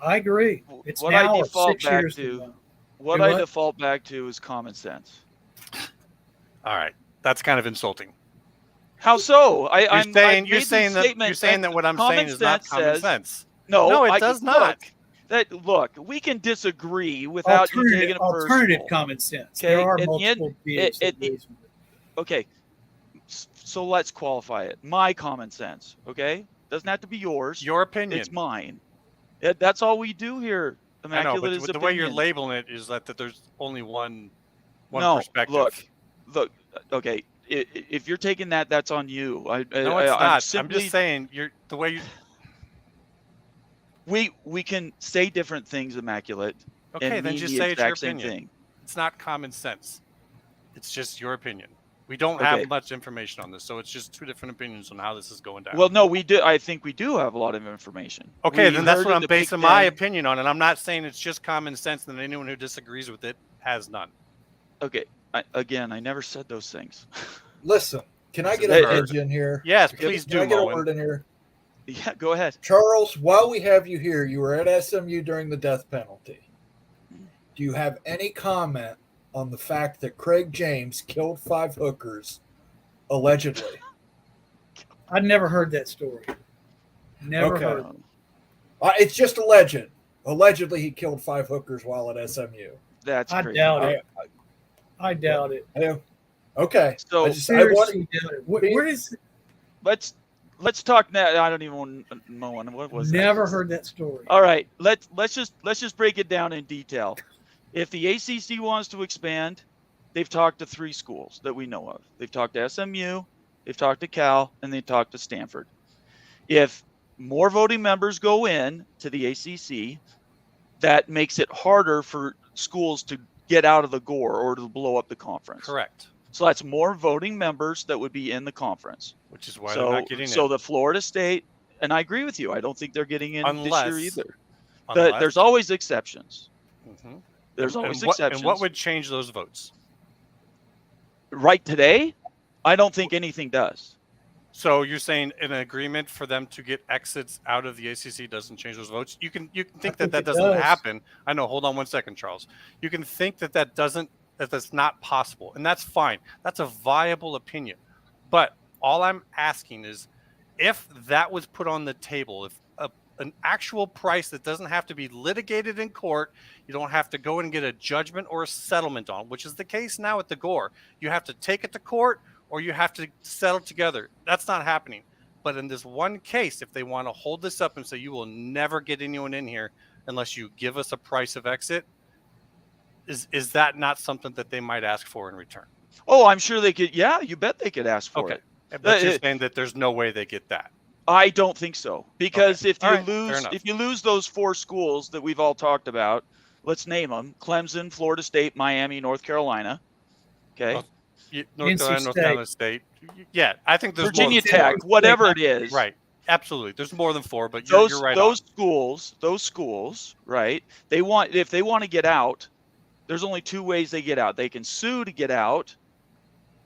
I agree. It's What now I or default 6 back years to- from now. What Do I what? default back to is common sense. All right, that's kind of insulting. How so? You're saying that what I'm saying is not common sense. No, it does not. Look, we can disagree without you taking it Alternative personal. common sense. Okay, There are at the end- multiple views. at that the- reason. Okay, so let's qualify it. My common sense. Okay, doesn't have to be yours. Your opinion. It's mine. That's all we do here. I know, Immaculate but is the way you're opinion. labeling it is that there's only one No, perspective. Look. Okay, if you're taking that, that's on you. No, it's not. I'm just saying the way you. We can say different things, Immaculate. Okay, and then mean just the say it's your exact same opinion. thing. It's not common sense. It's just your opinion. We don't Okay. have much information on this, so it's just two different opinions on how this is going down. Well, no, we do. I think we do have a lot of information. Okay, We then that's heard what in I'm the Big basing my Ten- opinion on, and I'm not saying it's just common sense, and anyone who disagrees with it has none. Okay, I never said those things. Listen, can I get Hey, a word in here? Yes, Can- please can do, I get a Moen. word in here? Yeah, go ahead. Charles, while we have you here, you were at SMU during the death penalty. Do you have any comment on the fact that Craig James killed 5 hookers allegedly? I'd never heard that story. Never Okay. heard. It's just alleged. Allegedly, he killed 5 hookers while at SMU. That's I crazy. doubt it. I doubt it. Okay. So I want, Seriously, doubt it. Where is? let's talk now. I don't even know what was. Never that? heard that story. All right, let's just break it down in detail. If the ACC wants to expand, they've talked to 3 schools that we know of. They've talked to SMU, they've talked to Cal, and they talked to Stanford. If more voting members go in to the ACC, that makes it harder for schools to get out of the gore or to blow up the conference. Correct. So that's more voting members that would be in the conference. Which is why they're not getting So in. the Florida State, and I agree with you. I don't think they're getting in this year Unless- either. Unless- There's always exceptions. Mhm. There's And always what- exceptions. And what would change those votes? Right today, I don't think anything does. So you're saying an agreement for them to get exits out of the ACC doesn't change those votes? You can think think that it doesn't does. happen. I know. Hold on one second, Charles. You can think that that's not possible, and that's fine. That's a viable opinion. But all I'm asking is, if that was put on the table, if an actual price that doesn't have to be litigated in court, you don't have to go and get a judgment or a settlement on, which is the case now at the Gore. You have to take it to court or you have to settle together. That's not happening. But in this one case, if they want to hold this up and say you will never get anyone in here unless you give us a price of exit, is that not something that they might ask for in return? Oh, I'm sure they could. Yeah, you bet they could ask for Okay. it. But you're saying that there's no way they get that. I don't think so, because Okay. if you All right, fair lose enough. those 4 schools that we've all talked about, let's name them: Clemson, Florida State, Miami, North Carolina. Okay, Oh. North NC Carolina, North State. Carolina State. Yeah, I think there's Virginia more than Tech, four. whatever it is. Right. Absolutely. There's more than four, but you're Those right those on. schools, right? If they want to get out, there's only two ways they get out. They can sue to get out,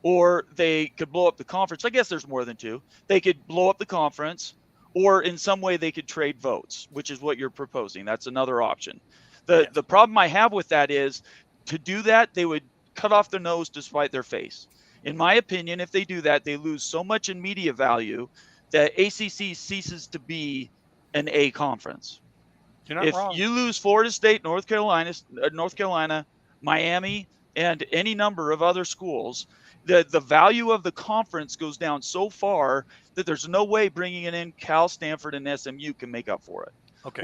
or they could blow up the conference. I guess there's more than two. They could blow up the conference, or in some way they could trade votes, which is what you're proposing. That's another option. The problem I have with that is, to do that, they would cut off their nose to spite their face. In my opinion, if they do that, they lose so much in media value that ACC ceases to be an A conference. You're not If wrong. you lose Florida State, North Carolina, Miami, and any number of other schools, the value of the conference goes down so far that there's no way bringing it in Cal, Stanford, and SMU can make up for it. Okay.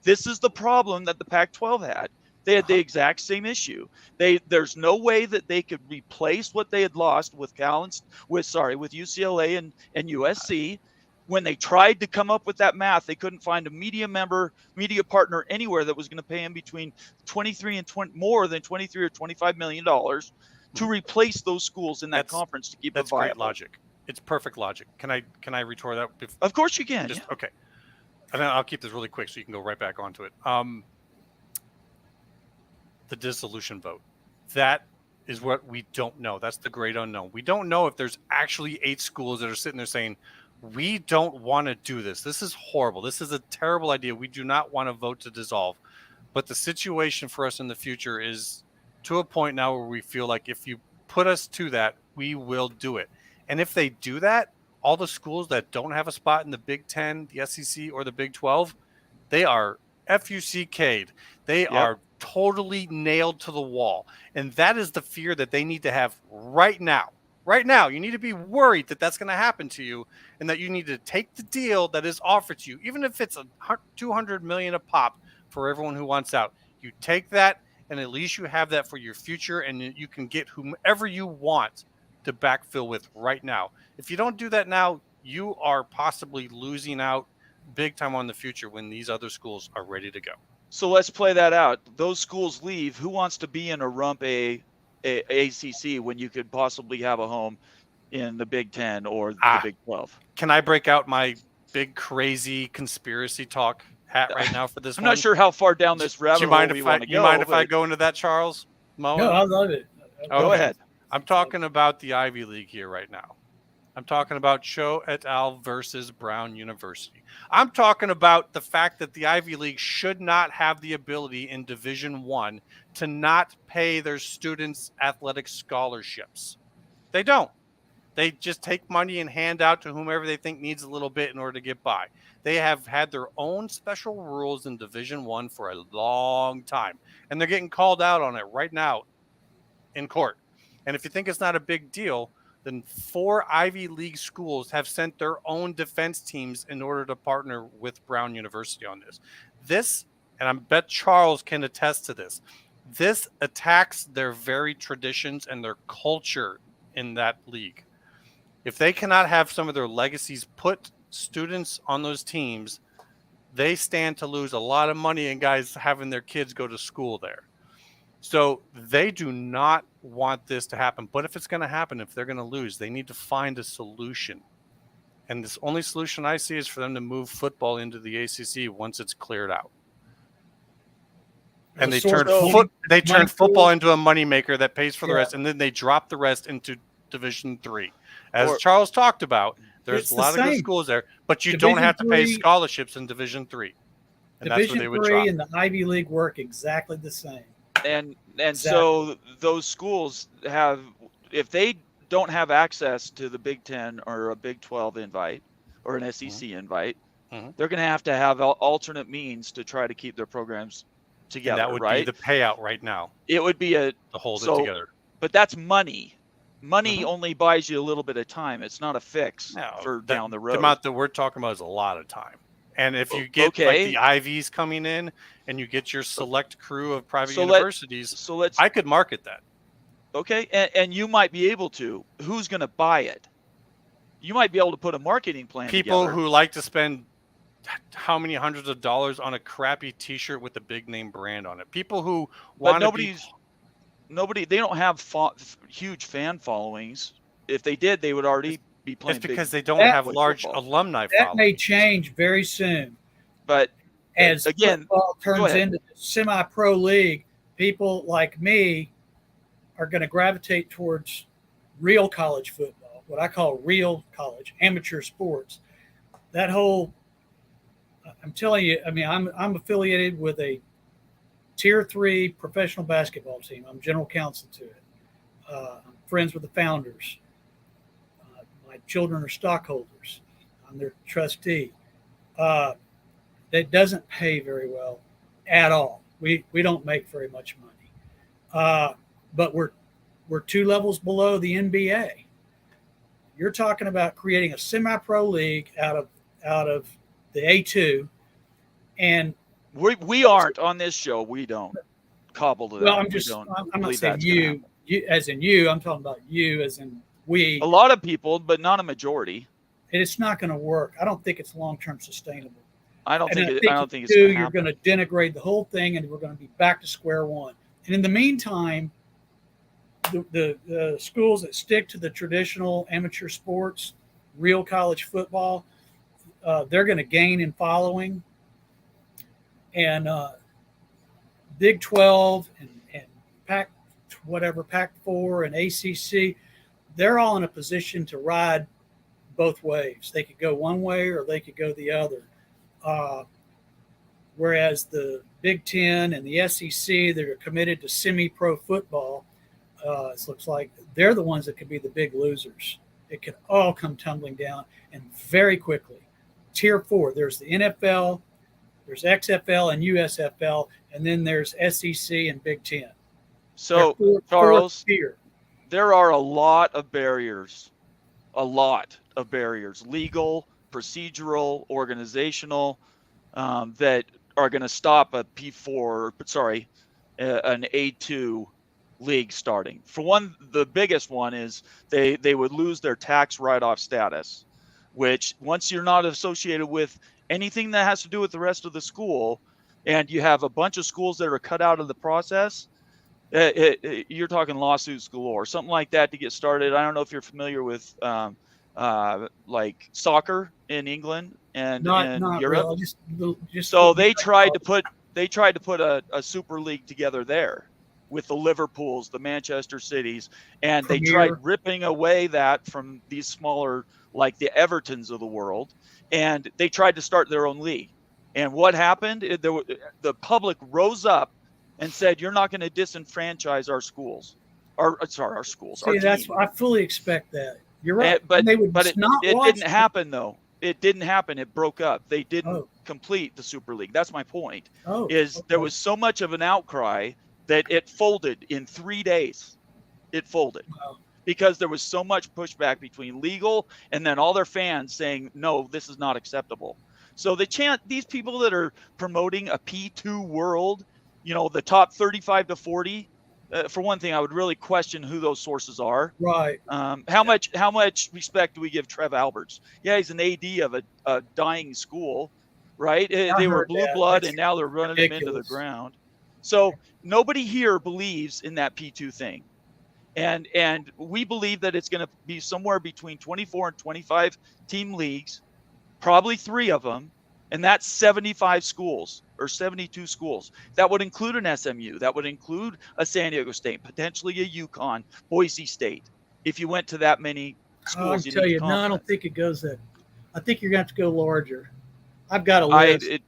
This is the problem that the Pac-12 had. They had the exact same issue. There's no way that they could replace what they had lost with with UCLA and USC. When they tried to come up with that math, they couldn't find a media partner anywhere that was going to pay them between more than 23 or 25 million dollars to replace those schools in that conference to keep it viable. That's great logic. It's perfect logic. Can I retort that? Of course you can. Yeah. Okay. And then I'll keep this really quick so you can go right back onto it. The dissolution vote. That is what we don't know. That's the great unknown. We don't know if there's actually 8 schools that are sitting there saying, we don't want to do this. This is horrible. This is a terrible idea. We do not want to vote to dissolve. But the situation for us in the future is to a point now where we feel like if you put us to that, we will do it. And if they do that, all the schools that don't have a spot in the Big 10, the SEC, or the Big 12, they are FUCK'd. They are totally nailed to the wall. And that is the fear that they need to have right now. Right now, you need to be worried that that's going to happen to you, and that you need to take the deal that is offered to you, even if it's $200 million a pop for everyone who wants out. You take that, and at least you have that for your future, and you can get whomever you want to backfill with right now. If you don't do that now, you are possibly losing out big time on the future when these other schools are ready to go. So let's play that out. Those schools leave. Who wants to be in a rump ACC when you could possibly have a home in the Big 10 or the Big 12? Can I break out my big crazy conspiracy talk hat right now for this I'm one? not sure how far down this rabbit hole we want to go. You mind if I go into that, Charles? No, I love it. Go ahead. I'm talking about the Ivy League here right now. I'm talking about Cho et al. Versus Brown University. I'm talking about the fact that the Ivy League should not have the ability in Division I to not pay their students athletic scholarships. They don't. They just take money and hand out to whomever they think needs a little bit in order to get by. They have had their own special rules in Division I for a long time, and they're getting called out on it right now in court. And if you think it's not a big deal, then 4 Ivy League schools have sent their own defense teams in order to partner with Brown University on this. This, and I bet Charles can attest to this, this attacks their very traditions and their culture in that league. If they cannot have some of their legacies put students on those teams, they stand to lose a lot of money in guys having their kids go to school there. So they do not want this to happen. But if it's going to happen, if they're going to lose, they need to find a solution. And this only solution I see is for them to move football into the ACC once it's cleared out. And they turn football into a moneymaker that pays for the rest, and then they drop the rest into Division III. As Charles talked about, there's a lot of good schools there, but you don't have to pay scholarships in Division III. And that's where they would drop. Division III and the Ivy League work exactly the same. And so those schools have, if they don't have access to the Big 10 or a Big 12 invite or an SEC invite, they're going to have alternate means to try to keep their programs together. And that would be the payout right now. It would be to hold it together. But that's money. Money only buys you a little bit of time. It's not a fix for down the road. The amount that we're talking about is a lot of time. And if you get like the Ivies coming in and you get your select crew of private universities, I could market that. Okay. And you might be able to. Who's going to buy it? You might be able to put a marketing plan People together. Who like to spend how many hundreds of dollars on a crappy T-shirt with a big name brand on it. People who want to they don't have huge fan followings. If they did, they would already be playing. It's because big they don't That- have large football. alumni That following. may change very soon But as again, football go turns ahead. into the semi-pro league. People like me are going to gravitate towards real college football, what I call real college, amateur sports. That whole, I'm telling you, I mean, I'm affiliated with a Tier 3 professional basketball team. I'm general counsel to it. I'm friends with the founders. My children are stockholders. I'm their trustee. That doesn't pay very well at all. We don't make very much money. But we're 2 levels below the NBA. You're talking about creating a semi-pro league out of the A2, and we aren't on this show. We don't cobble to that. well, I'm not believe saying that's gonna happen. you as in you. I'm talking about you as in we. A lot of people, but not a majority. And it's not going to work. I don't think it's long-term sustainable. I don't think if it's you going do, to you're happen. going to denigrate the whole thing, and we're going to be back to square one. And in the meantime, the schools that stick to the traditional amateur sports, real college football, they're going to gain in following. And Big 12 and Pac-4 and ACC, they're all in a position to ride both waves. They could go one way or they could go the other. Whereas the Big 10 and the SEC that are committed to semi-pro football, it looks like they're the ones that could be the big losers. It could all come tumbling down, and very quickly. Tier 4, there's the NFL, there's XFL and USFL, and then there's SEC and Big 10. So, Fourth Charles, tier. there are a lot of barriers, legal, procedural, organizational, that are going to stop an A2 league starting. For one, the biggest one is they would lose their tax write-off status, which once you're not associated with anything that has to do with the rest of the school, and you have a bunch of schools that are cut out of the process, you're talking lawsuits galore, something like that to get started. I don't know if you're familiar with like soccer in England and Not Europe. really. Just So they tried to put a super league together there with the Liverpools, the Manchester Cities, and they Premier. tried ripping away that from these smaller, like the Evertons of the world, and they tried to start their own league. And what happened? The public rose up and said, "You're not going to disenfranchise our schools, our schools." See, that's I fully expect that. You're right. But And they would it not watch didn't happen though. It didn't happen. It broke up. They didn't Oh. complete the Super League. That's my point. Oh, Is there okay. was so much of an outcry that it folded in 3 days. It folded Wow. because there was so much pushback between legal and then all their fans saying, no, this is not acceptable. So these people that are promoting a P2 world, the top 35 to 40, for one thing, I would really question who those sources are. Right. How much respect do we give Trev Alberts? Yeah, he's an AD of a dying school, right? They were heard blue that. blood, That's and now they're running him into the ridiculous. ground. So nobody here believes in that P2 thing, and we believe that it's going to be somewhere between 24 and 25 team leagues, probably 3 of them, and that's 75 schools or 72 schools. That would include an SMU. That would include a San Diego State, potentially a UConn, Boise State. If you went to that many I'll schools, tell need you, a no, I don't conference. think it goes that. I think you're going to have to go larger. I've got a list.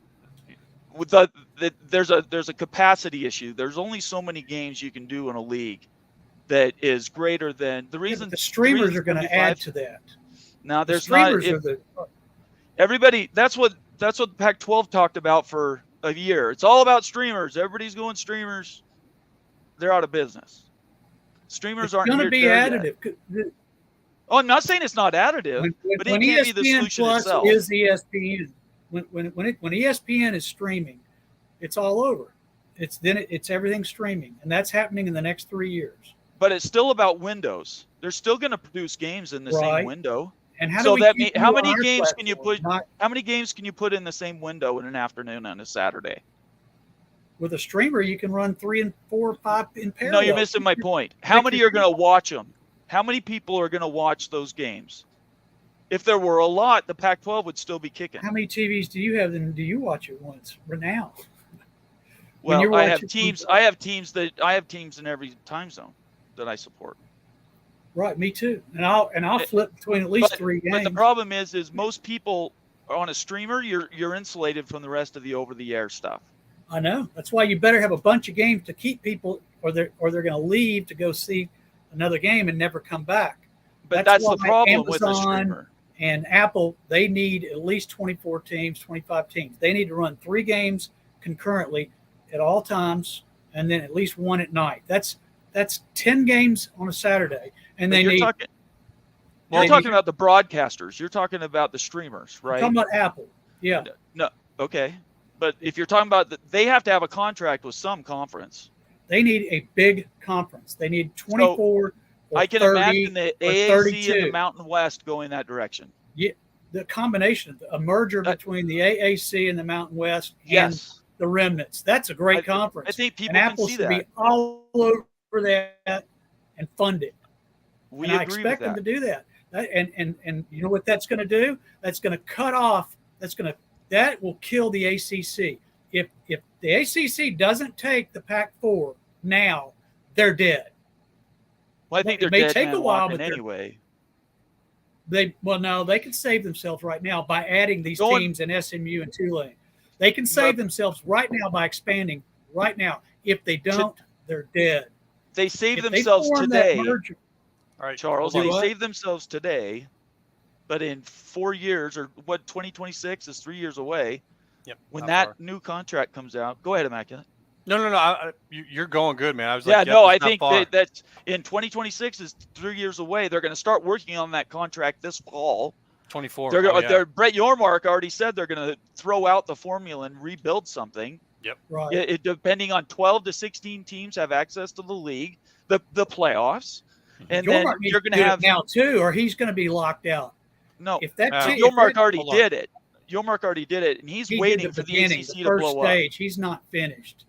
There's a capacity issue. There's only so many games you can do in a league that is greater than the Yeah, reason. but the streamers reason are going to 35 add to that. Now The there's not. streamers are the Everybody, that's what Pac-12 talked about for a year. It's all about streamers. Everybody's going streamers. They're out of business. Streamers it's aren't going to here be there yet. additive. Oh, I'm not saying it's not additive, but it When can't be the ESPN solution Plus itself. is ESPN. When ESPN is streaming, it's all over. It's everything streaming, and that's happening in the next 3 years. But it's still about windows. They're still going to produce games in the Right. same window. And how So do we that keep mean- how you on many our games can you platform? put- How many games can you put in the same window in an afternoon on a Saturday? With a streamer, you can run 3 and 4 or 5 in No, parallel. you're missing my point. How many are going to watch them? How many people are going to watch those games? If there were a lot, the Pac-12 would still be kicking. How many TVs do you have, and do you watch it once? Now. Well, I have teams. I have teams in every time zone that I support. Right, me too. And I'll flip between at least 3 games. But the problem is most people on a streamer, you're insulated from the rest of the over-the-air stuff. I know. That's why you better have a bunch of games to keep people, or they're going to leave to go see another game and never come back. But that's the problem Amazon with a streamer. And Apple, they need at least 24 teams, 25 teams. They need to run 3 games concurrently at all times, and then at least 1 at night. That's 10 games on a Saturday, and But you're talking about the broadcasters. You're talking about the streamers, right? I'm talking about Apple. Yeah. No, okay. But if you're talking about they have to have a contract with some conference. They need a big conference. They need 24 or I can 30 imagine the or AAC 32. and the Mountain West going that direction. Yeah, the combination, a merger between the AAC and the Mountain West and Yes. the remnants. That's a great conference. I think people and can Apple see should that. be all over that and fund it. We and I agree expect with them that. to do that. And you know what that's going to do? That's going to cut off. That will kill the ACC. If the ACC doesn't take the Pac-4 now, they're dead. Well, I think they're It may dead take man a while, walking but they're- anyway. No, they can save themselves right now by adding these Going- teams in SMU and Tulane. They can save themselves right now by expanding right now. If they don't, they're dead. They save If they themselves form that today, merger- All right, Charles. hold They on. save themselves today, but in 4 years, or what, 2026 is 3 years away. Yep, When not that far. new contract comes out, go ahead, Immaculate. No. You're going good, man. I was Yeah, like, no, it's I not think far. that's in 2026 is 3 years away. They're going to start working on that contract this fall. 24. They're, Oh, yeah. they're Brett Yormark already said they're going to throw out the formula and rebuild something. right. Depending on 12 to 16 teams have access to the league, the playoffs, and then Yormark needs you're to going to do it have now too, or he's going to be locked out. no. If that Uh, team, Yormark already hold on. did it. Yormark already did it, and he's he waiting did for the beginning, ACC the to first blow up. stage. He's not finished.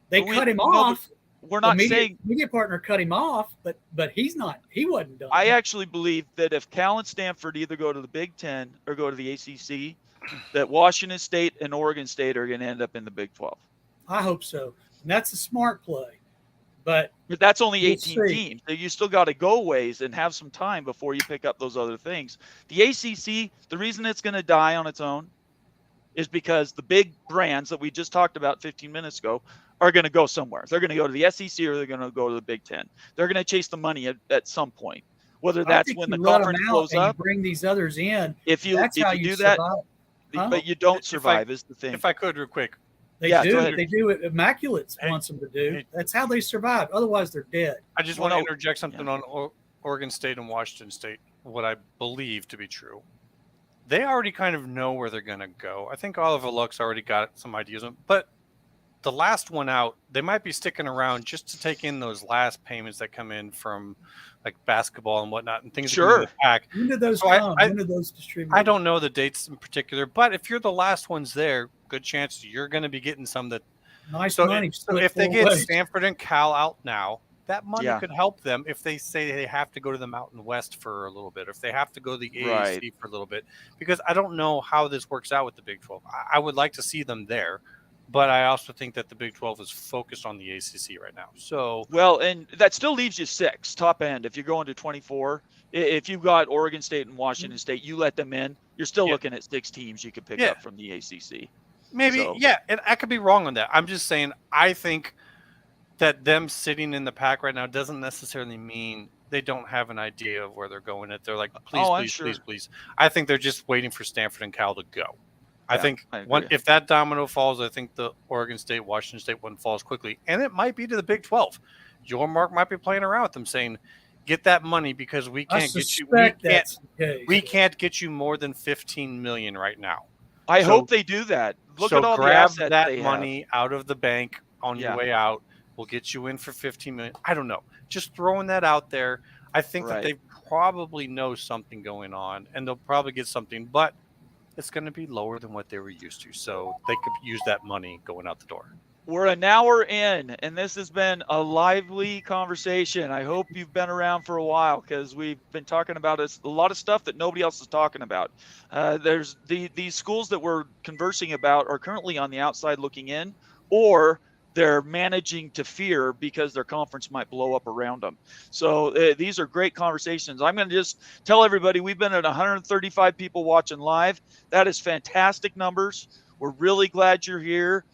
They But cut him no, off. We're not the saying. media partner cut him off, but he's not. He wasn't done. I actually believe that if Cal and Stanford either go to the Big Ten or go to the ACC, that Washington State and Oregon State are going to end up in the Big 12. I hope so. And that's a smart play. But But that's only We'll 18 see. teams. So you still got to go ways and have some time before you pick up those other things. The ACC, the reason it's going to die on its own is because the big brands that we just talked about 15 minutes ago are going to go somewhere. They're going to go to the SEC or they're going to go to the Big Ten. They're going to chase the money at some point, whether I that's think when the you let 'em conference out blows and you up. bring these others in. If you That's how you do that, survive. Huh? but you don't If I- survive is the thing. If I could, real quick, They Yeah, go do. ahead. They do it. Immaculate Hey, wants them to do. hey. That's how they survive. Otherwise, they're dead. I just Well, want to no, interject something yeah. on Oregon State and Washington State, what I believe to be true. They already kind of know where they're going to go. I think Oliver Luck's already got some ideas, but the last one out, they might be sticking around just to take in those last payments that come in from like basketball and whatnot and things that come in Sure. the pack. When did those So I- come? I- When did those distribute? I don't know the dates in particular, but if you're the last ones there, good chance you're going to be getting some that. Nice So, money. so split if they 4 get ways. Stanford and Cal out now, that money Yeah. could help them if they say they have to go to the Mountain West for a little bit, or if they have to go to the AAC Right. for a little bit, because I don't know how this works out with the Big 12. I would like to see them there, but I also think that the Big 12 is focused on the ACC right now. So Well, and that still leaves you 6 top end. If you're going to 24, if you've got Oregon State and Washington State, you let them in. You're still Yeah. looking at 6 teams you could pick Yeah. up from the ACC. maybe, So- yeah, and I could be wrong on that. I'm just saying I think that them sitting in the pack right now doesn't necessarily mean they don't have an idea of where they're going. That they're like, please, Oh, I'm please, sure. please, please. I think they're just waiting for Stanford and Cal to go. I Yeah, think I agree. if that domino falls, I think the Oregon State, Washington State one falls quickly, and it might be to the Big 12. Yormark might be playing around with them, saying, "Get that money because we I can't get you. suspect that's the case. We can't get you more than 15 million right now. I So- hope they do that. Look so at all the grab assets that they have. money out of the bank on Yeah. your way out. We'll get you in for 15 million. I don't know. Just throwing that out there. I think that Right. they probably know something going on, and they'll probably get something, but it's going to be lower than what they were used to. So they could use that money going out the door. We're an hour in, and this has been a lively conversation. I hope you've been around for a while because we've been talking about a lot of stuff that nobody else is talking about. There's these schools that we're conversing about are currently on the outside looking in, or they're managing to fear because their conference might blow up around them. So these are great conversations. I'm going to just tell everybody we've been at 135 people watching live. That is fantastic numbers. We're really glad you're here.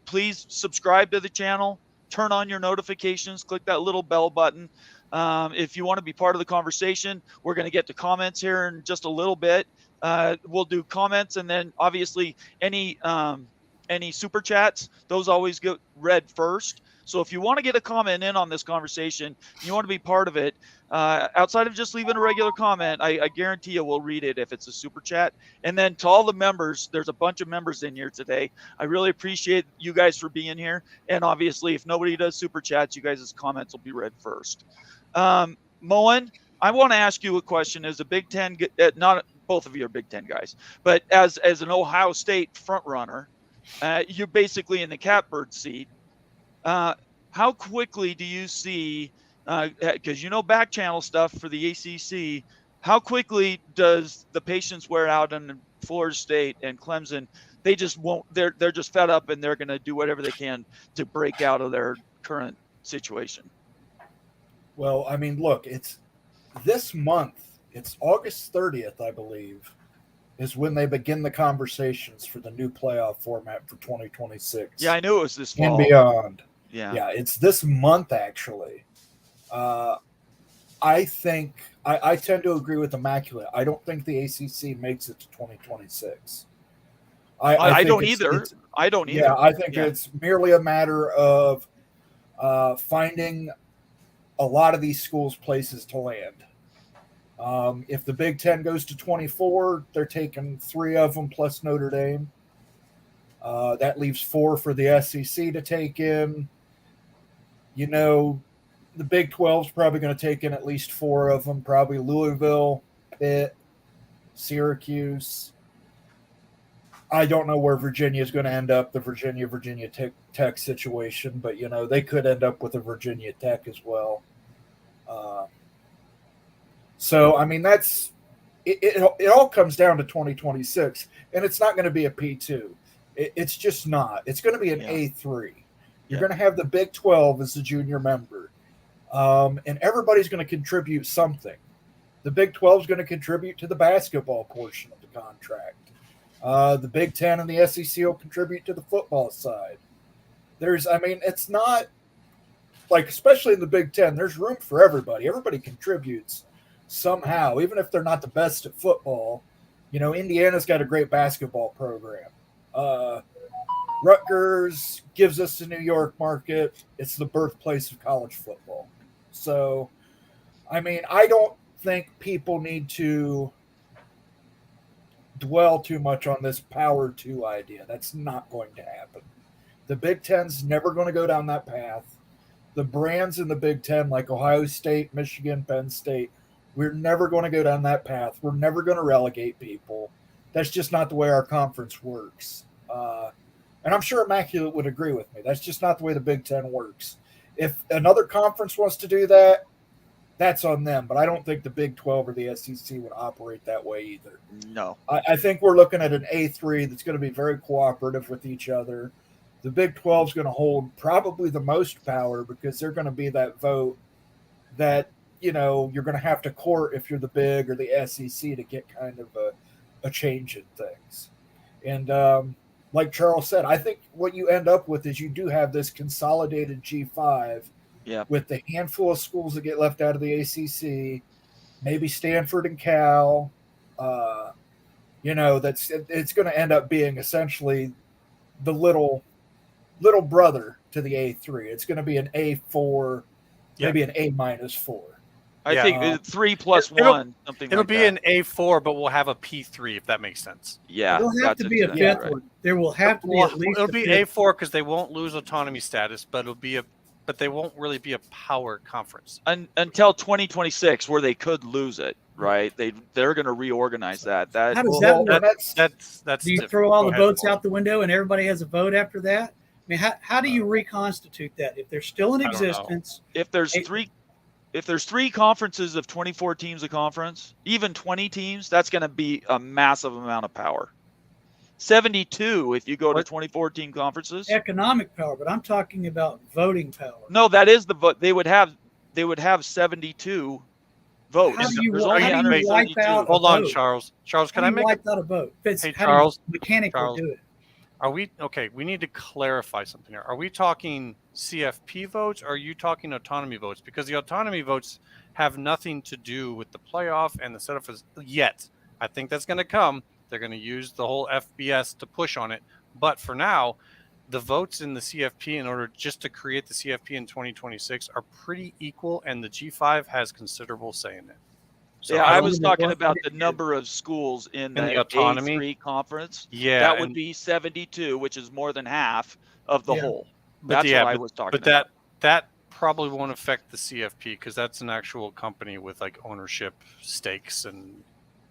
Please subscribe to the channel, turn on your notifications, click that little bell button. If you want to be part of the conversation, we're going to get to comments here in just a little bit. We'll do comments, and then obviously any super chats, those always get read first. So if you want to get a comment in on this conversation, you want to be part of it, outside of just leaving a regular comment, I guarantee you we'll read it if it's a super chat. And then to all the members, there's a bunch of members in here today. I really appreciate you guys for being here. And obviously, if nobody does super chats, you guys' comments will be read first. Moen, I want to ask you a question. As a Big Ten, not both of you are Big Ten guys, but as an Ohio State front runner, you're basically in the catbird seat. How quickly do you see, because back channel stuff for the ACC, how quickly does the patience wear out in Florida State and Clemson? They just won't, they're just fed up, and they're going to do whatever they can to break out of their current situation. Well, I mean, look, it's this month, it's August 30th, I believe, is when they begin the conversations for the new playoff format for 2026. Yeah, I knew it was this fall. And beyond. Yeah, it's this month, actually. I think I tend to agree with Immaculate. I don't think the ACC makes it to 2026 I don't either. I don't either. Yeah, I think it's merely a matter of finding a lot of these schools places to land. If the Big Ten goes to 24, they're taking 3 of them plus Notre Dame. That leaves 4 for the SEC to take in. The Big 12 is probably going to take in at least 4 of them, probably Louisville, Pitt, Syracuse. I don't know where Virginia is going to end up, the Virginia Tech situation, but, they could end up with a Virginia Tech as well. So, I mean, that's it all comes down to 2026, and it's not going to be a P2. It's just not. It's going to be an A3. You're going to have the Big 12 as the junior member, and everybody's going to contribute something. The Big 12 is going to contribute to the basketball portion of the contract. The Big 10 and the SEC will contribute to the football side. It's not like, especially in the Big 10, there's room for everybody. Everybody contributes somehow, even if they're not the best at football. Indiana's got a great basketball program. Rutgers gives us the New York market. It's the birthplace of college football. So, I don't think people need to dwell too much on this Power 2 idea. That's not going to happen. The Big Ten's never going to go down that path. The brands in the Big Ten, like Ohio State, Michigan, Penn State, we're never going to go down that path. We're never going to relegate people. That's just not the way our conference works. And I'm sure Immaculate would agree with me. That's just not the way the Big Ten works. If another conference wants to do that, that's on them. But I don't think the Big 12 or the SEC would operate that way either. No. I think we're looking at an A3 that's going to be very cooperative with each other. The Big 12 is going to hold probably the most power because they're going to be that vote that, you're going to have to court if you're the Big or the SEC to get kind of a change in things. And like Charles said, I think what you end up with is you do have this consolidated G5 with the handful of schools that get left out of the ACC, maybe Stanford and Cal. It's going to end up being essentially the little brother to the A3. It's going to be an A4, maybe an A-4. I think 3 plus 1, something it'll like that. be an A4, but we'll have a P3 if that makes sense. Yeah, There'll have to be a fifth one. There will have to be at least. It'll be A4 because they won't lose autonomy status, but they won't really be a power conference until 2026, where they could lose it. Right? They're going to reorganize that. How does that work? That's. Do you throw all the votes out the window and everybody has a vote after that? mean, how do you reconstitute that if they're still in I don't know. existence? If there's Hey. three conferences of 24 teams a conference, even 20 teams, that's going to be a massive amount of power. 72 if you go to What? 24 team conferences. Economic power, but I'm talking about voting power. No, that is the vote. They would have 72 votes. How do you, There's how only do you 132. wipe out Hold a on, vote? Charles. Charles, can How I do you make wipe out a vote? Hey, How Charles. do you mechanically Charles. do it? Are we okay? We need to clarify something here. Are we talking CFP votes or are you talking autonomy votes? Because the autonomy votes have nothing to do with the playoff and the setup yet. I think that's going to come. They're going to use the whole FBS to push on it. But for now, the votes in the CFP in order just to create the CFP in 2026 are pretty equal, and the G5 has considerable say in it. So Yeah, I I don't was know talking what about it the is. number of schools in the the autonomy? A3 conference. Yeah, That would and- be 72, which is more than half of the Yeah. whole. But That's yeah, what I but- was talking But about. that probably won't affect the CFP because that's an actual company with like ownership stakes, and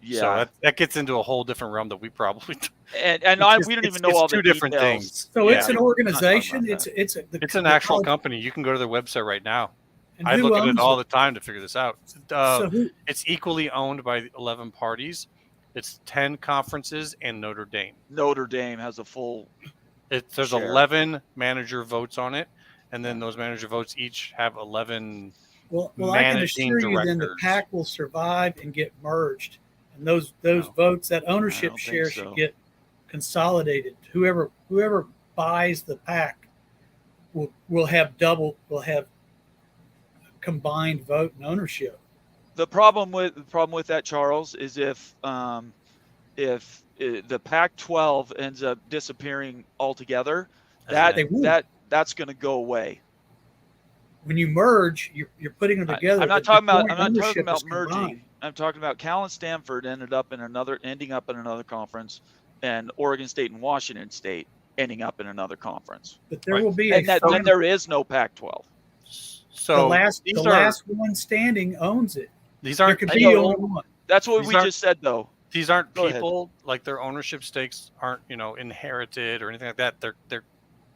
Yeah. so that gets into a whole different realm that we probably and It's we don't just- even know it's all two the different details. things. So Yeah. it's an We're not talking organization. about It's It's an actual company. You can go to their website right now. And I who look at it owns all the time to figure this out. So who? It's equally owned by 11 parties. It's 10 conferences and Notre Dame. Notre Dame has a full. There's Share. 11 manager votes on it, and then those manager votes each have 11. Well, I can managing assure you, then the directors. pack will survive and get merged, and those No. votes, that I ownership don't think share so. should get consolidated. Whoever buys the pack will have combined vote and ownership. The problem with that, Charles, is if the Pac-12 ends up disappearing altogether, They won't. that's going to go away. When you merge, you're putting them together. I'm not the talking about. joint I'm not talking ownership about is merging. combined. I'm talking about Cal and Stanford ending up in another conference, and Oregon State and Washington State ending up in another conference. But there Right. will be And a then final. there is no Pac-12. So the last these are last one standing owns it. these There aren't could I be know. only one. That's what These we aren't- just said, though. these aren't Go ahead. people like their ownership stakes aren't inherited or anything like that.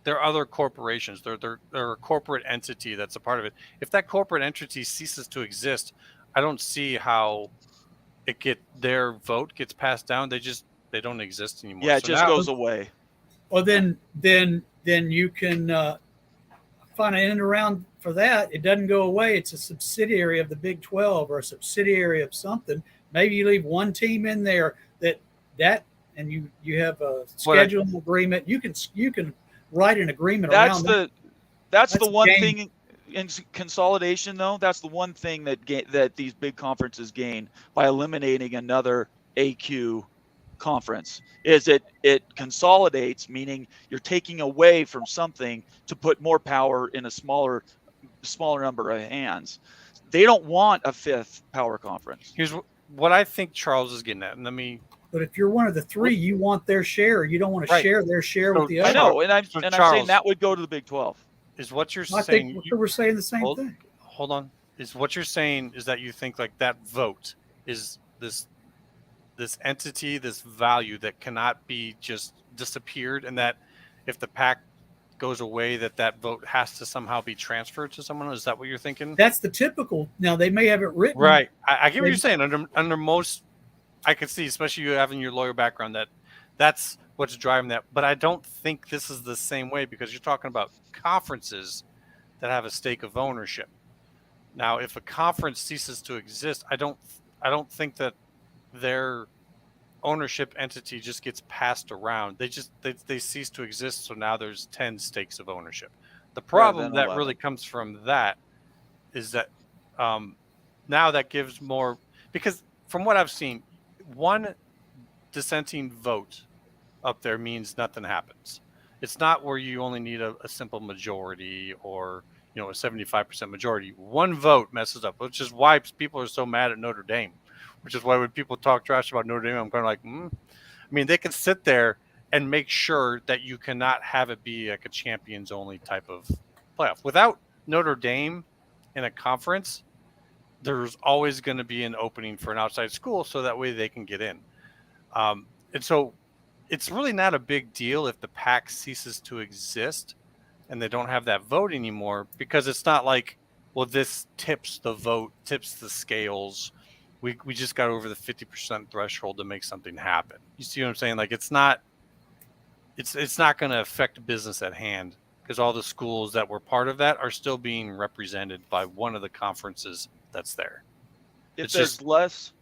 They're other corporations. They're a corporate entity that's a part of it. If that corporate entity ceases to exist, I don't see how their vote gets passed down. They don't exist anymore. Yeah, it So just now- goes away. Well, then you can find an end around for that. It doesn't go away. It's a subsidiary of the Big 12 or a subsidiary of something. Maybe you leave one team in there and you have a scheduling agreement. You can write an agreement That's around that. that's the That's one game. thing in consolidation, though. That's the one thing that these big conferences gain by eliminating another AQ conference is it consolidates, meaning you're taking away from something to put more power in a smaller number of hands. They don't want a fifth power conference. Here's what I think Charles is getting at, and let me. But if you're one of the three, you want their share. You don't want to Right. share their share So with the I other. know, and I'm Charles- saying that would go to the Big 12. Is what you're I saying? think we're saying the same hold, thing. hold on. Is what you're saying is that you think like that vote is this entity, this value that cannot be just disappeared, and that if the pack goes away, that vote has to somehow be transferred to someone? Is that what you're thinking? That's the typical. Now they may have it written Right. I get what you're saying. Under most, I can see, especially you having your lawyer background, that's what's driving that. But I don't think this is the same way because you're talking about conferences that have a stake of ownership. Now, if a conference ceases to exist, I don't think that their ownership entity just gets passed around. They cease to exist. So now there's 10 stakes of ownership. The problem than that 11. really comes from that is that now that gives more, because from what I've seen, one dissenting vote up there means nothing happens. It's not where you only need a simple majority or a 75% majority. One vote messes up, which is why people are so mad at Notre Dame, which is why when people talk trash about Notre Dame, I'm kind of like, I mean, they can sit there and make sure that you cannot have it be like a champions only type of playoff. Without Notre Dame in a conference, there's always going to be an opening for an outside school so that way they can get in. And so it's really not a big deal if the pack ceases to exist. and they don't have that vote anymore, because it's not like, well, this tips the vote, tips the scales. We just got over the 50% threshold to make something happen. You see what I'm saying? Like, it's not going to affect business at hand, because all the schools that were part of that are still being represented by one of the conferences that's there. If It's there's just- less,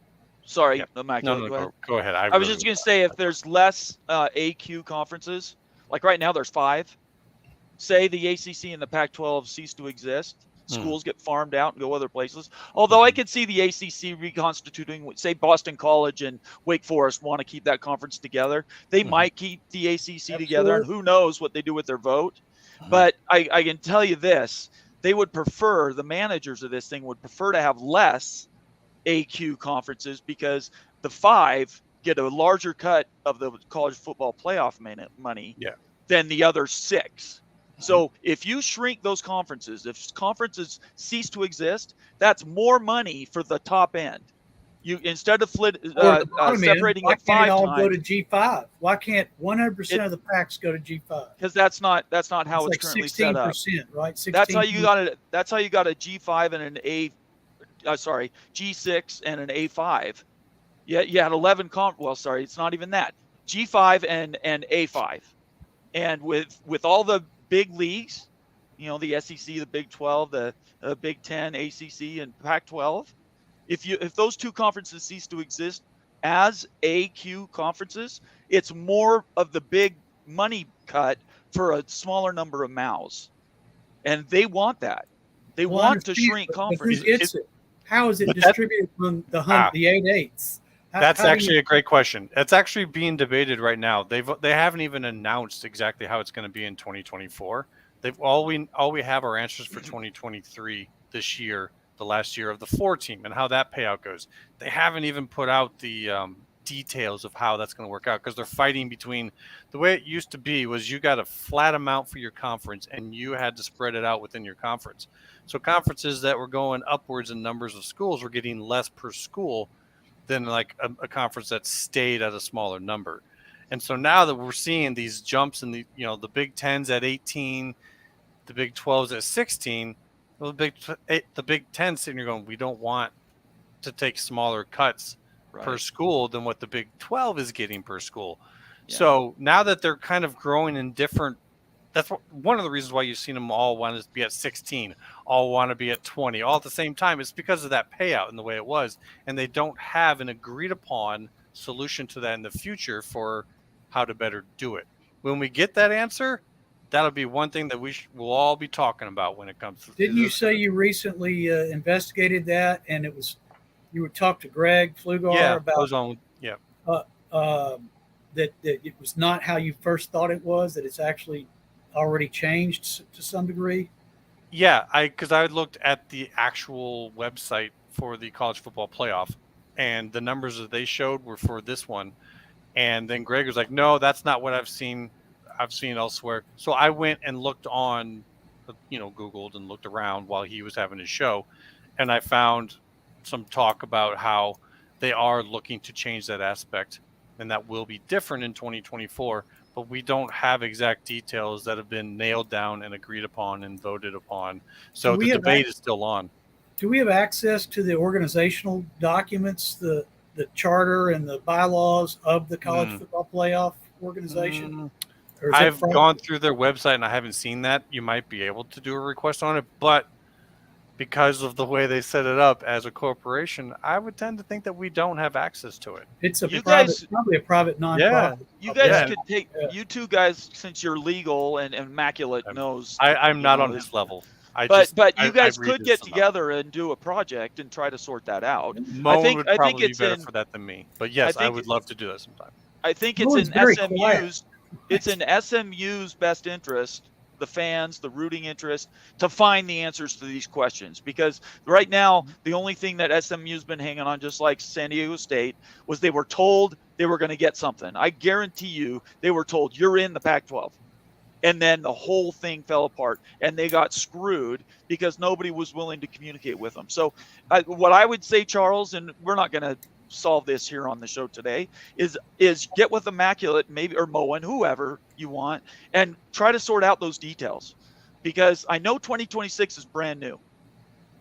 sorry, Yeah. Immaculate, No, go ahead. go ahead. I was just going to say, if there's less AQ conferences, like right now there's 5, say the ACC and the Pac-12 cease to exist, schools get farmed out and go other places. Although I could see the ACC reconstituting, say Boston College and Wake Forest want to keep that conference together. They might keep the ACC together, and who knows what they do with their vote. But I can tell you this, they would prefer, the managers of this thing would prefer to have less AQ conferences, because the 5 get a larger cut of the college football playoff money than the other 6. So if you shrink those conferences, if conferences cease to exist, that's more money for the top end. You, instead of separating why it can't 5 it all times, go to G5? Why can't 100% of the packs go to G5? because that's not how it's like currently set up. 16%, right? 16%. That's how you got it. That's how you got a G5 and an G6 and an A5. Yeah, you had 11 it's not even that. G5 and A5, and with all the big leagues, the SEC, the Big 12, the Big 10, ACC, and Pac-12. If those 2 conferences cease to exist as AQ conferences, it's more of the big money cut for a smaller number of mouths, and they want that. They want to shrink conferences. Who gets it? How is it distributed among the 8/8? That's actually a great question. It's actually being debated right now. They haven't even announced exactly how it's going to be in 2024. All we have are answers for 2023 this year, the last year of the 4 team, and how that payout goes. They haven't even put out the details of how that's going to work out, because they're fighting between, the way it used to be was you got a flat amount for your conference and you had to spread it out within your conference. So conferences that were going upwards in numbers of schools were getting less per school than like a conference that stayed at a smaller number. And so now that we're seeing these jumps in the Big 10s at 18, the Big 12s at 16, well, the Big 10 sitting here going, we don't want to take smaller cuts per school than what the Big 12 is getting per school. Yeah. So now that they're kind of growing in different, that's one of the reasons why you've seen them all want to be at 16, all want to be at 20, all at the same time. It's because of that payout and the way it was. And they don't have an agreed upon solution to that in the future for how to better do it. When we get that answer, that'll be one thing that we'll all be talking about when it comes to. Didn't you say you recently investigated that, and you would talk to Greg Flugar about that it was not how you first thought it was, that it's actually already changed to some degree? Yeah, because I looked at the actual website for the college football playoff, and the numbers that they showed were for this one. And then Greg was like, no, that's not what I've seen. I've seen elsewhere. So I went and looked on, Googled and looked around while he was having his show. And I found some talk about how they are looking to change that aspect, and that will be different in 2024. But we don't have exact details that have been nailed down and agreed upon and voted upon. So the debate is still on. Do we have access to the organizational documents, the charter and the bylaws of the college football playoff organization? I've gone through their website and I haven't seen that. You might be able to do a request on it, but because of the way they set it up as a corporation, I would tend to think that we don't have access to it. It's probably a private nonprofit. Yeah. You guys could take, you two guys, since you're legal and Immaculate knows. I'm not on his level. But you guys could get together and do a project and try to sort that out. Mo would probably be better for that than me. But yes, I would love to do that sometime. I think it's in SMU's. It's in SMU's best interest, the fans, the rooting interest, to find the answers to these questions. Because right now, the only thing that SMU's been hanging on, just like San Diego State, was they were told they were going to get something. I guarantee you, they were told, you're in the Pac-12. And then the whole thing fell apart, and they got screwed because nobody was willing to communicate with them. So what I would say, Charles, and we're not going to solve this here on the show today, is get with Immaculate, maybe, or Moen, whoever you want, and try to sort out those details. because I know 2026 is brand new,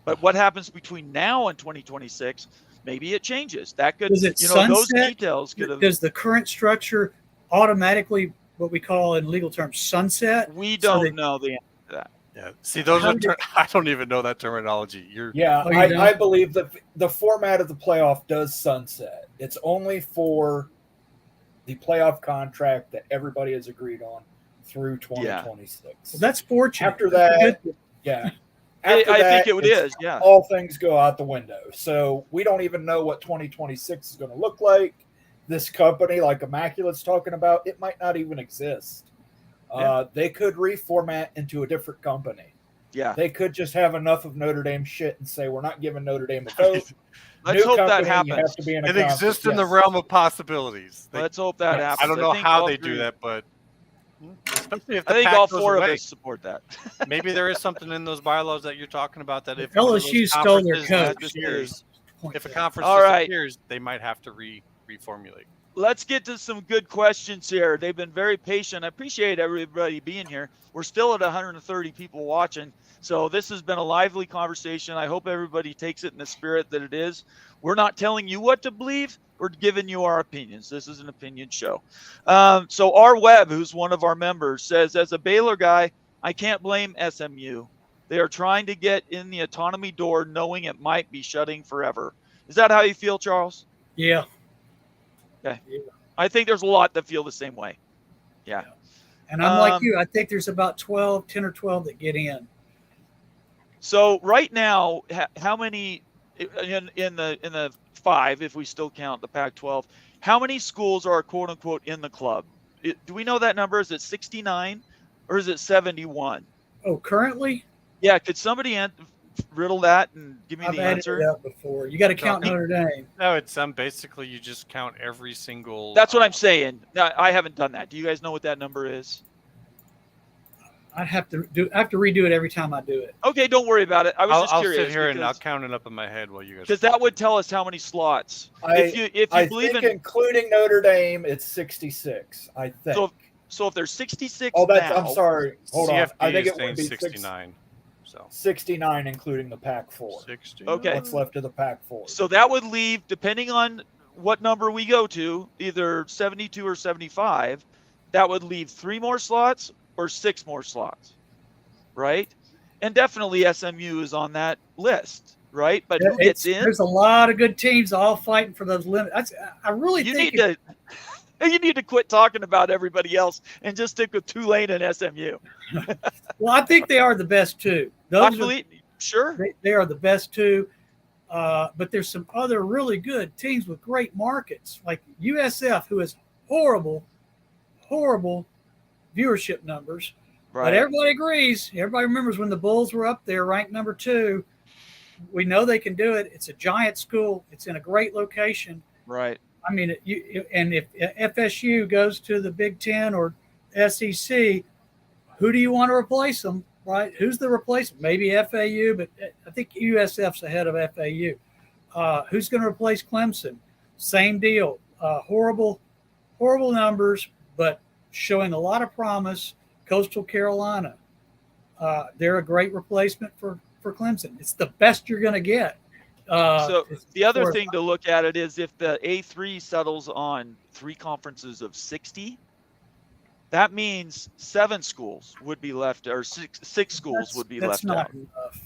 but what happens between now and 2026? Maybe it changes. That could, Does it those sunset? details could have. Does the current structure automatically, what we call in legal terms, sunset? We So don't that- know the answer to that. Yeah. See, those How are. did- I don't even know that terminology. You're. Yeah, Oh, you I don't? believe that the format of the playoff does sunset. It's only for the playoff contract that everybody has agreed on through 2026. Well, that's fortunate. After That's that, good. yeah. I After that, think it it's- is. Yeah. all things go out the window. So we don't even know what 2026 is going to look like. This company, like Immaculate's talking about, it might not even exist. They could reformat into a different company. Yeah. They could just have enough of Notre Dame shit and say, we're not giving Notre Dame a vote. Let's hope that You happens. have to be in a It conference. exists in the Yes. realm of possibilities. Let's hope that Yes. happens. I don't know think how all they three- do that, but especially if I the think pack all goes four of away. us support that. Maybe there is something in those bylaws that you're talking about that if one of LSU those stole their conferences coach. disappears, Point if a that. conference All right. disappears, they might have to reformulate. Let's get to some good questions here. They've been very patient. I appreciate everybody being here. We're still at 130 people watching. So this has been a lively conversation. I hope everybody takes it in the spirit that it is. We're not telling you what to believe. We're giving you our opinions. This is an opinion show. So R. Webb, who's one of our members, says, as a Baylor guy, I can't blame SMU. They are trying to get in the autonomy door knowing it might be shutting forever. Is that how you feel, Charles? Yeah. I think there's a lot that feel the same way. Yeah. And I'm like Um, you. I think there's about 10 or 12 that get in. So right now, how many in the 5, if we still count the Pac-12, how many schools are quote unquote in the club? Do we know that number? Is it 69 or is it 71? Oh, currently? Yeah, could somebody riddle that and give me I've the added answer? it up before. You got to count Okay. Notre Dame. No, it's basically you just count every single. That's what I'm saying. No, I haven't done that. Do you guys know what that number is? I have to redo it every time I do it. Okay, don't worry about it. I was just I'll curious sit here and I'll because count it up in my head while you guys. because that would tell us how many slots. If you I believe think in including Notre Dame, it's 66. I think. so if there's 66 Oh, that's. now, I'm sorry. Hold on. CFP I think is it saying would be 69. So 69, including the Pac-4. 60. Okay. What's left of the Pac-4? So that would leave, depending on what number we go to, either 72 or 75, that would leave 3 more slots or 6 more slots, right? And definitely SMU is on that list, right? But who gets in? There's a lot of good teams all fighting for those limits. I really You think need you need to quit talking about everybody else and just stick with Tulane and SMU. well, I think they are the best two. I Those believe, sure. they are the best two. But there's some other really good teams with great markets, like USF, who has horrible viewership numbers. But Right. everybody agrees. Everybody remembers when the Bulls were up there, ranked number 2. We know they can do it. It's a giant school. It's in a great location. Right. I mean, and if FSU goes to the Big Ten or SEC, who do you want to replace them, right? Who's the replacement? Maybe FAU, but I think USF's ahead of FAU. Who's going to replace Clemson? Same deal. Horrible numbers, but showing a lot of promise. Coastal Carolina, they're a great replacement for Clemson. It's the best you're going to get. So the other for- thing to look at it is if the A3 settles on 3 conferences of 60, that means 7 schools would be left, or six schools would be that's left not out. enough.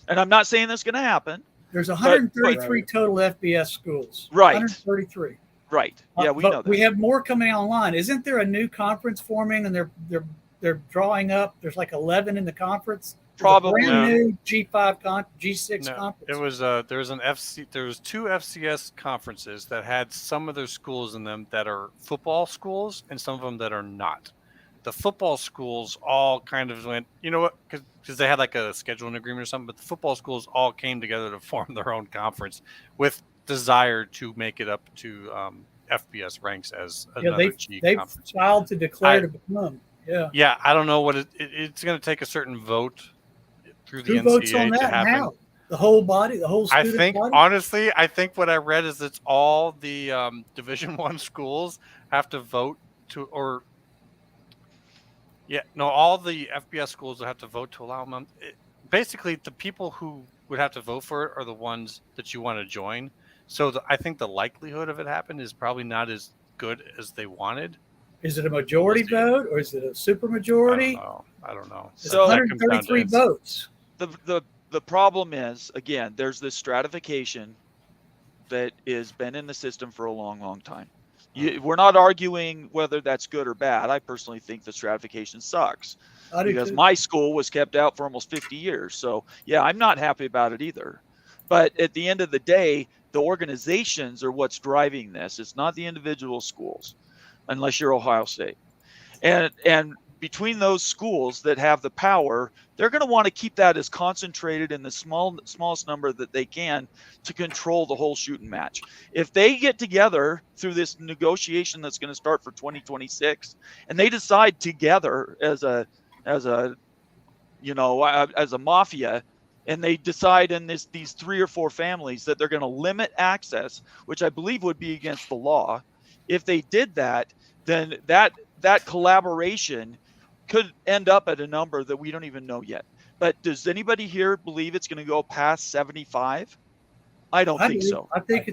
And I'm not saying that's going to happen. There's 133 Right. total FBS schools. Right. 133. Right. Yeah, we But know that. we have more coming online. Isn't there a new conference forming, and they're drawing up? There's like 11 in the conference. There's a Probably. brand No. new G5 G6 No, conference. it was there was 2 FCS conferences that had some of their schools in them that are football schools and some of them that are not. The football schools all kind of went, you know what, because they had like a scheduling agreement or something, but the football schools all came together to form their own conference with desire to make it up to FBS ranks as another G they've conference. filed to declare to become. Yeah. Yeah, I don't know what it's going to take a certain vote through the Who votes on NCAA to that? happen. How? The whole body, the whole I student think body? honestly, I think what I read is it's all the Division I schools have to vote to, or Yeah, no, all the FBS schools will have to vote to allow them. Basically, the people who would have to vote for it are the ones that you want to join. So I think the likelihood of it happening is probably not as good as they wanted. Is it a majority We'll see. vote or is it a super I don't majority? know. I don't know. It's So- That comes down to 133 ins- votes. The problem is, again, there's this stratification that has been in the system for a long time. We're not arguing whether that's good or bad. I personally think the stratification sucks I do because too. my school was kept out for almost 50 years. So yeah, I'm not happy about it either. But at the end of the day, the organizations are what's driving this. It's not the individual schools, unless you're Ohio State. And between those schools that have the power, they're going to want to keep that as concentrated in the smallest number that they can to control the whole shooting match. If they get together through this negotiation that's going to start for 2026, and they decide together as a mafia, and they decide in these 3 or 4 families that they're going to limit access, which I believe would be against the law. If they did that, then that collaboration could end up at a number that we don't even know yet. But does anybody here believe it's going to go past 75? I don't think so. I think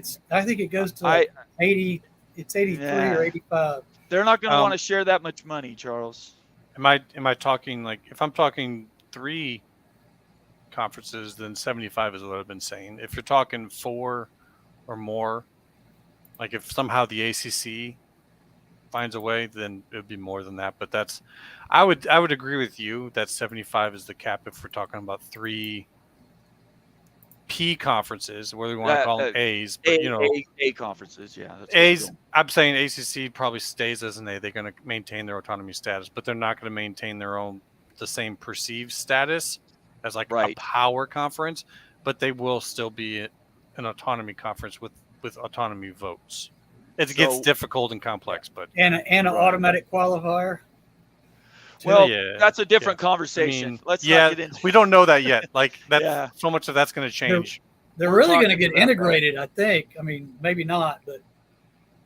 it goes to like 80. It's 83 Yeah. or 85. They're not going to want to share that much money, Charles. Am I talking like if I'm talking 3 conferences, then 75 is what I've been saying. If you're talking 4 or more, like if somehow the ACC finds a way, then it would be more than that. But I would agree with you that 75 is the cap if we're talking about 3 P conferences, whether we want to call them A's, but A conferences, yeah. That's A's. I'm saying ACC probably stays as an A. They're going to maintain their autonomy status, but they're not going to maintain the same perceived status as like a power conference. But they will still be an autonomy conference with autonomy votes. It gets difficult and complex, but an automatic qualifier. Well, that's a different conversation. I mean, Let's not get into we don't know that yet. Like that, so much of that's going to change. They're really going to get integrated, I think. I mean, maybe not, but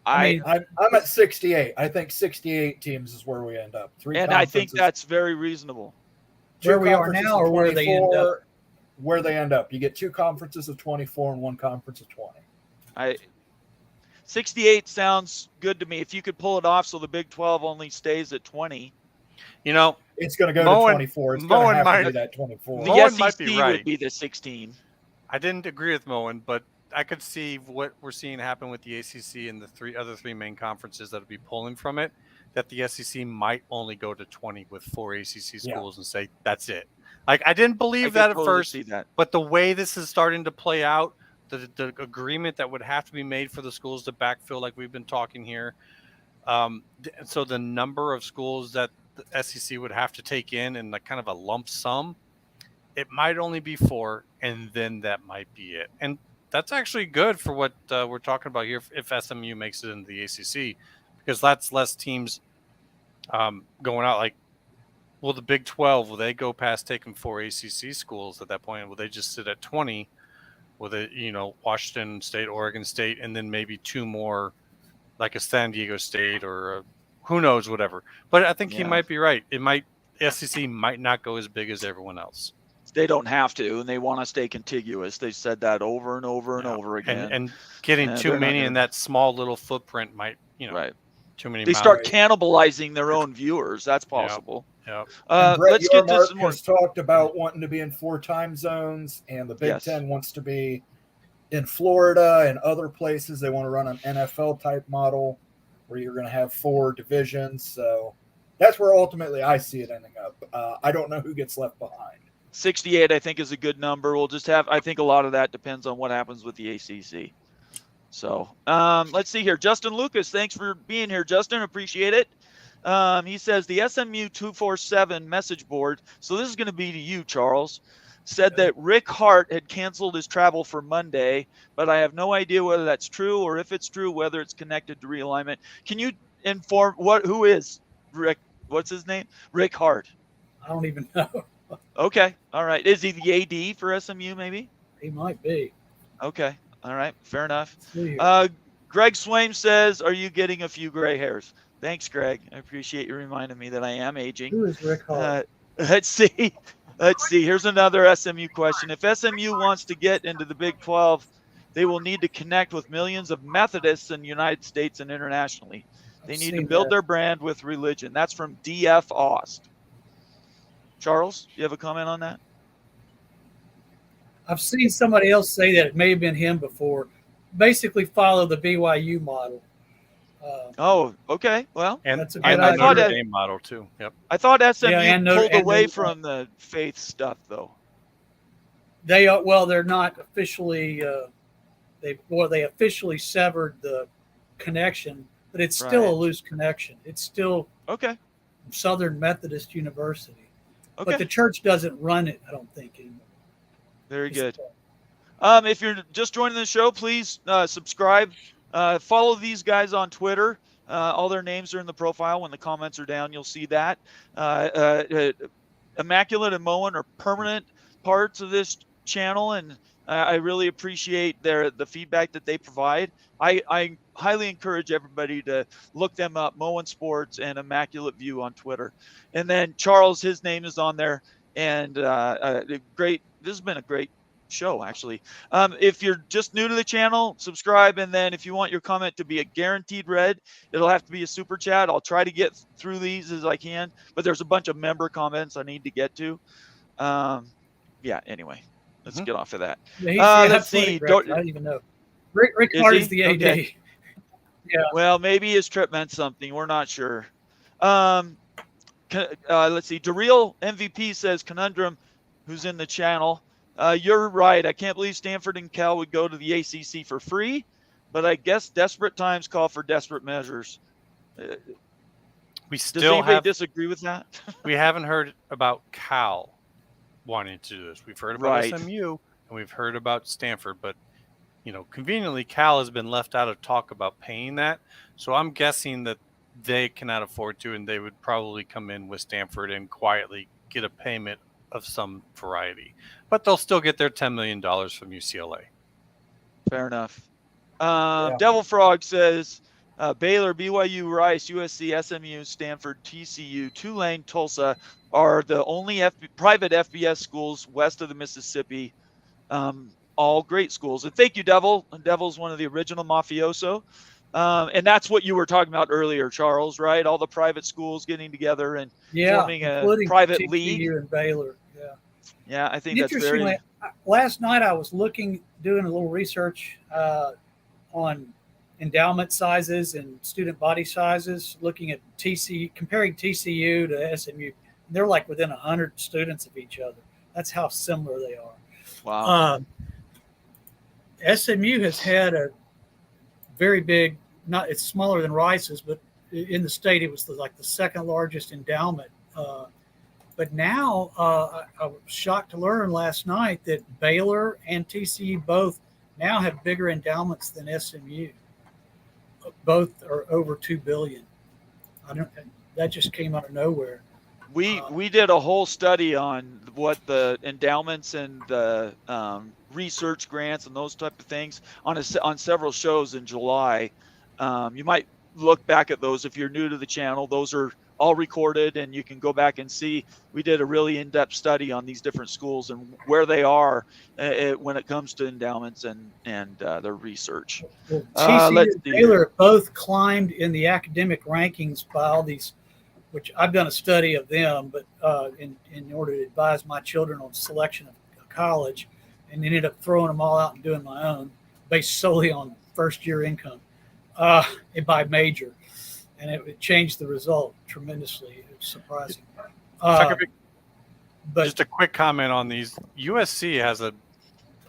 I'm at 68. I think 68 teams is where we end up. 3 and I think that's very reasonable. Where we are now, or where they end up. Where they end up, you get 2 conferences of 24 and 1 conference of 20. 68 sounds good to me. If you could pull it off so the Big 12 only stays at 20. It's going to go to 24. It's going to have to be that 24. The SEC would be the 16. I didn't agree with Moen, but I could see what we're seeing happen with the ACC and the other three main conferences that will be pulling from it, that the SEC might only go to 20 with 4 ACC schools and say, that's it. Like, I didn't believe that at first, but the way this is starting to play out, the agreement that would have to be made for the schools to backfill, like we've been talking here. So the number of schools that the SEC would have to take in like kind of a lump sum, it might only be 4, and then that might be it. And that's actually good for what we're talking about here if SMU makes it into the ACC, because that's less teams going out. Like, will the Big 12, will they go past taking 4 ACC schools at that point? Will they just sit at 20? Will they, Washington State, Oregon State, and then maybe 2 more, like a San Diego State or who knows, whatever. But I think he might be right. SEC might not go as big as everyone else. They don't have to, and they want to stay contiguous. They said that over and over and over again. And getting too many in that small little footprint might, too many. They start cannibalizing their own viewers. That's possible. Yeah. Let's get to some more. Has talked about wanting to be in 4 time zones, and the Big Ten wants to be in Florida and other places. They want to run an NFL type model where you're going to have 4 divisions. So that's where ultimately I see it ending up. I don't know who gets left behind. 68, I think, is a good number. We'll just have, I think a lot of that depends on what happens with the ACC. So let's see here. Justin Lucas, thanks for being here, Justin. Appreciate it. He says the SMU 247 message board, so this is going to be to you, Charles, said that Rick Hart had canceled his travel for Monday, but I have no idea whether that's true or if it's true, whether it's connected to realignment. Can you inform who is Rick? What's his name? Rick Hart. I don't even know. Okay. All right. Is he the AD for SMU maybe? He might be. Okay. All right. Fair enough. Greg Swaim says, are you getting a few gray hairs? Thanks, Greg. I appreciate you reminding me that I am aging. Who is Rick Hall? Let's see. Here's another SMU question. If SMU wants to get into the Big 12, they will need to connect with millions of Methodists in the United States and internationally. They I've need to seen build that. their brand with religion. That's from DF Ost. Charles, you have a comment on that? I've seen somebody else say that. It may have been him before. Basically, follow the BYU model. Oh, okay. Well, And, That's a and good the idea. Notre Dame model too. Yep. I thought SMU and pulled away Notre- from the faith stuff, though. They are, well, they're not officially. They officially severed the connection, but it's still Right. a loose connection. It's still Okay. Southern Methodist University, Okay. but the church doesn't run it. I don't think anymore. Very It's- good. If you're just joining the show, please subscribe. Follow these guys on Twitter. All their names are in the profile. When the comments are down, you'll see that. Immaculate and Moen are permanent parts of this channel, and I really appreciate the feedback that they provide. I highly encourage everybody to look them up, Moen Sports and Immaculate View on Twitter. And then Charles, his name is on there. And great. This has been a great show, actually. If you're just new to the channel, subscribe, and then if you want your comment to be a guaranteed read, it'll have to be a super chat. I'll try to get through these as I can, but there's a bunch of member comments I need to get to. Yeah, anyway, let's get off of that. Yeah, he's Let's the see. athletic director. I don't even know. Rick Is Hart he? is the AD. Okay. Yeah. Well, maybe his trip meant something. We're not sure. Let's see. DeReal MVP says, Conundrum, who's in the channel, you're right. I can't believe Stanford and Cal would go to the ACC for free, but I guess desperate times call for desperate measures. We Does still anybody have disagree with that? we haven't heard about Cal wanting to do this. We've heard about Right. SMU and we've heard about Stanford, but conveniently Cal has been left out of talk about paying that. So I'm guessing that they cannot afford to, and they would probably come in with Stanford and quietly get a payment of some variety. But they'll still get their $10 million from UCLA. Fair enough. Devil Frog says, Baylor, BYU, Rice, USC, SMU, Stanford, TCU, Tulane, Tulsa are the only private FBS schools west of the Mississippi. All great schools. And thank you, Devil. Devil's one of the original mafioso. And that's what you were talking about earlier, Charles, right? All the private schools getting together and forming a including private TCU league. and Baylor. Yeah. Yeah, I think that's Interestingly, very... last night I was doing a little research on endowment sizes and student body sizes, looking at comparing TCU to SMU. They're like within 100 students of each other. That's how similar they are. Wow. SMU has had a very big, it's smaller than Rice's, but in the state it was like the second largest endowment. But now I was shocked to learn last night that Baylor and TCU both now have bigger endowments than SMU. Both are over $2 billion. That just came out of nowhere. We did a whole study on what the endowments and the research grants and those type of things on several shows in July. You might look back at those if you're new to the channel. Those are all recorded, and you can go back and see. We did a really in-depth study on these different schools and where they are when it comes to endowments and their research. Well, TCU let's and see Baylor both climbed in the academic rankings by all these, which I've done a study of them, but in order to advise my children on selection of college, and ended up throwing them all out and doing my own based solely on first-year income by major. And it changed the result tremendously. It was surprising. But just a quick comment on these. USC has an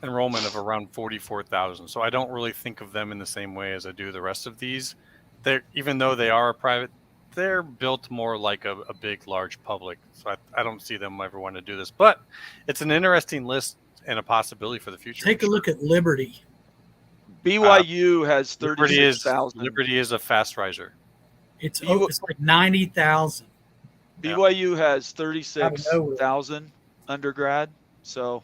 enrollment of around 44,000. So I don't really think of them in the same way as I do the rest of these. Even though they are a private, they're built more like a big, large public. So I don't see them ever want to do this. But it's an interesting list and a possibility for the future. take a look at Liberty. BYU has Liberty 36,000. Liberty is a fast riser. It's like 90,000. BYU has Out of 36,000 undergrad. So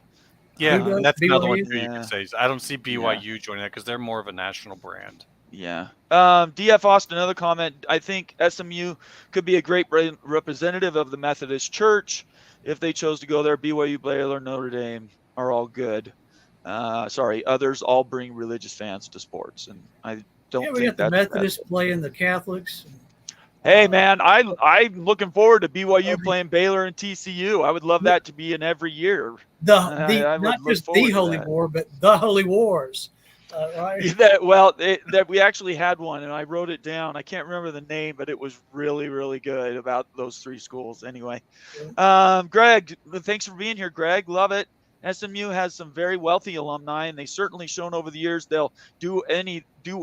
Yeah, Who does? and that's another one BYU? too you Yeah. could say. I don't see BYU joining that because they're more of a national brand. Yeah. DF Austin, another comment. I think SMU could be a great representative of the Methodist Church if they chose to go there. BYU, Baylor, Notre Dame are all good. Sorry, others all bring religious fans to sports, and I don't Yeah, we think got the that's Methodists playing the Catholics. Hey man, I'm looking forward to BYU Every- playing Baylor and TCU. I would love that to be in every year. I would Not look just forward the to Holy that. War, but the Holy Wars. Right? That we actually had one, and I wrote it down. I can't remember the name, but it was really, really good about those three schools. Anyway, Greg, thanks for being here, Greg. Love it. SMU has some very wealthy alumni, and they certainly shown over the years they'll do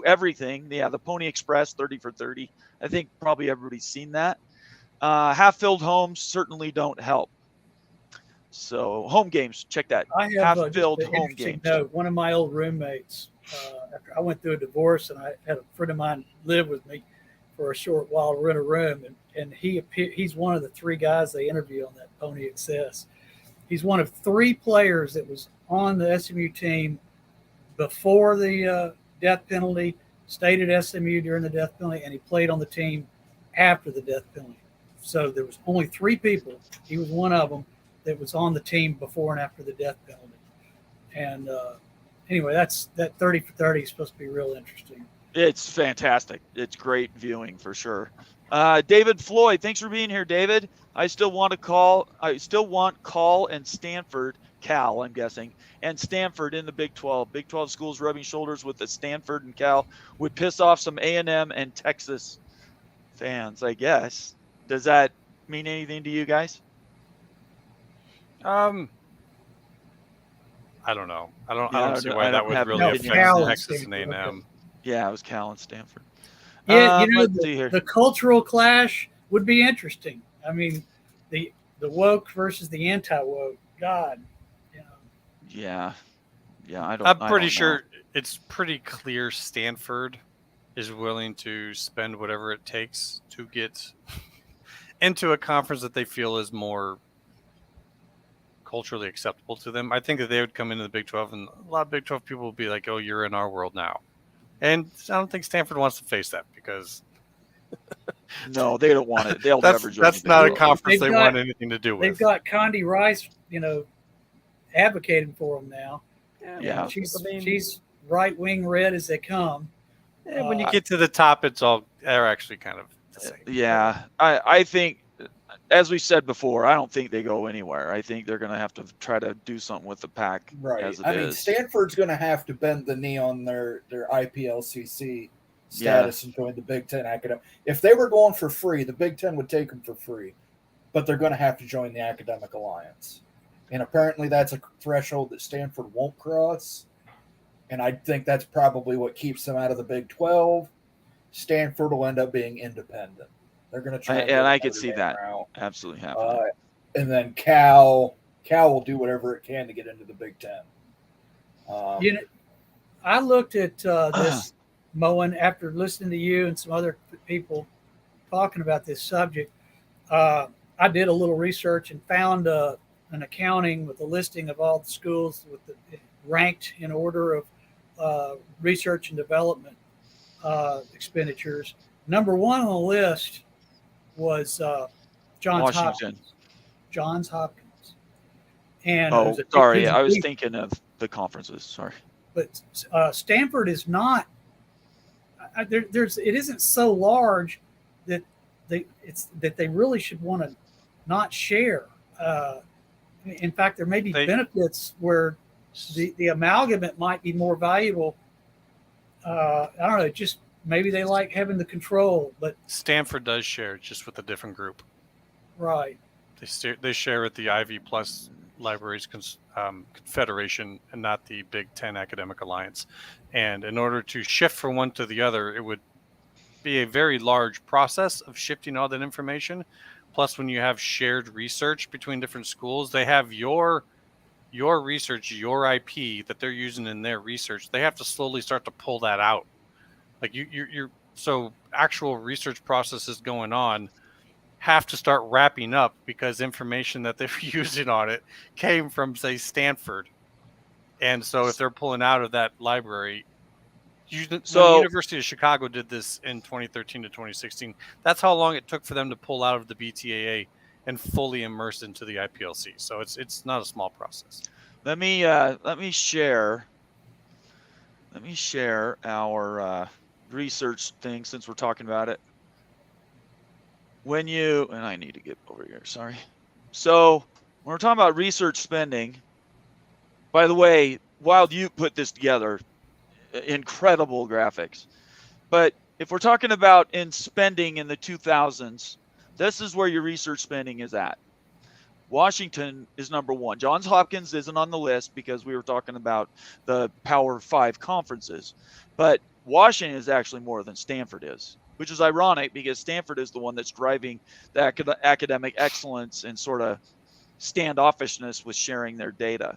everything. Yeah, the Pony Express, 30 for 30. I think probably everybody's seen that. Half-filled homes certainly don't help. So home games, check that. I have Half-filled just an home interesting games. note. One of my old roommates, after I went through a divorce, and I had a friend of mine live with me for a short while, rent a room, and he's one of the three guys they interview on that Pony Excess. He's one of three players that was on the SMU team before the death penalty, stayed at SMU during the death penalty, and he played on the team after the death penalty. So there was only three people. He was one of them that was on the team before and after the death penalty. And anyway, that 30 for 30 is supposed to be real interesting. It's fantastic. It's great viewing for sure. David Floyd, thanks for being here, David. I still want Call and Stanford, Cal, I'm guessing, and Stanford in the Big 12. Big 12 schools rubbing shoulders with the Stanford and Cal would piss off some A&M and Texas fans, I guess. Does that mean anything to you guys? I don't know. I don't see why that would have really an affect opinion on that. Texas and A&M. Yeah, it was Cal and Stanford. Yeah, Let's see here. the cultural clash would be interesting. I mean, the woke versus the anti-woke. God, you know. Yeah. I'm pretty sure it's pretty clear Stanford is willing to spend whatever it takes to get into a conference that they feel is more culturally acceptable to them. I think that they would come into the Big 12 and a lot of Big 12 people would be like, oh, you're in our world now. And I don't think Stanford wants to face that because no, they don't want it. They'll never join. That's not a conference they want anything to do with. They've got Condi Rice, advocating for them now. Yeah. She's right wing red as they come. And when you get to the top, they're actually kind of the same. Yeah, I think, as we said before, I don't think they go anywhere. I think they're going to have to try to do something with the pack. Right. As it I mean, is. Stanford's going to have to bend the knee on their IPLCC status and join the Big Ten academic. If they were going for free, the Big Ten would take them for free, but they're going to have to join the Academic Alliance. And apparently that's a threshold that Stanford won't cross. And I think that's probably what keeps them out of the Big 12. Stanford will end up being independent. They're going to try. And I could see that absolutely happening. And then Cal will do whatever it can to get into the Big Ten. I looked at this, Moen, after listening to you and some other people talking about this subject. I did a little research and found an accounting with a listing of all the schools with ranked in order of research and development expenditures. Number one on the list was Johns Hopkins. Johns Hopkins. And sorry, I was thinking of the conferences. Sorry, but Stanford is not. It isn't so large that they really should want to not share. In fact, there may be benefits where the amalgamate might be more valuable. I don't know. Just maybe they like having the control, but Stanford does share just with a different group. Right. They share with the Ivy Plus Libraries Confederation and not the Big Ten Academic Alliance. And in order to shift from one to the other, it would be a very large process of shifting all that information. Plus, when you have shared research between different schools, they have your research, your IP that they're using in their research. They have to slowly start to pull that out. Like so actual research processes going on have to start wrapping up because information that they're using on it came from, say, Stanford. And so if they're pulling out of that library, When So- the University of Chicago did this in 2013 to 2016, that's how long it took for them to pull out of the BTAA and fully immerse into the IPLC. So it's not a small process. Let me share our research thing since we're talking about it. And I need to get over here, sorry. So when we're talking about research spending, by the way, Wild Ute put this together, incredible graphics. But if we're talking about in spending in the 2000s, this is where your research spending is at. Washington is number one. Johns Hopkins isn't on the list because we were talking about the Power 5 conferences. But Washington is actually more than Stanford is, which is ironic because Stanford is the one that's driving the academic excellence and sort of standoffishness with sharing their data.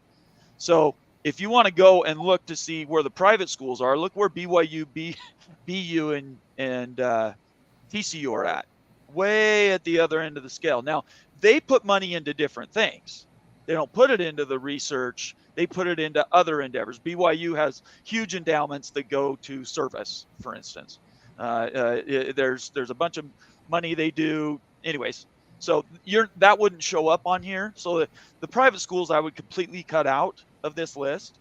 So if you want to go and look to see where the private schools are, look where BYU, BU, and TCU are at, way at the other end of the scale. Now, they put money into different things. They don't put it into the research. They put it into other endeavors. BYU has huge endowments that go to service, for instance. There's a bunch of money they do. Anyways, so that wouldn't show up on here. So the private schools I would completely cut out of this list.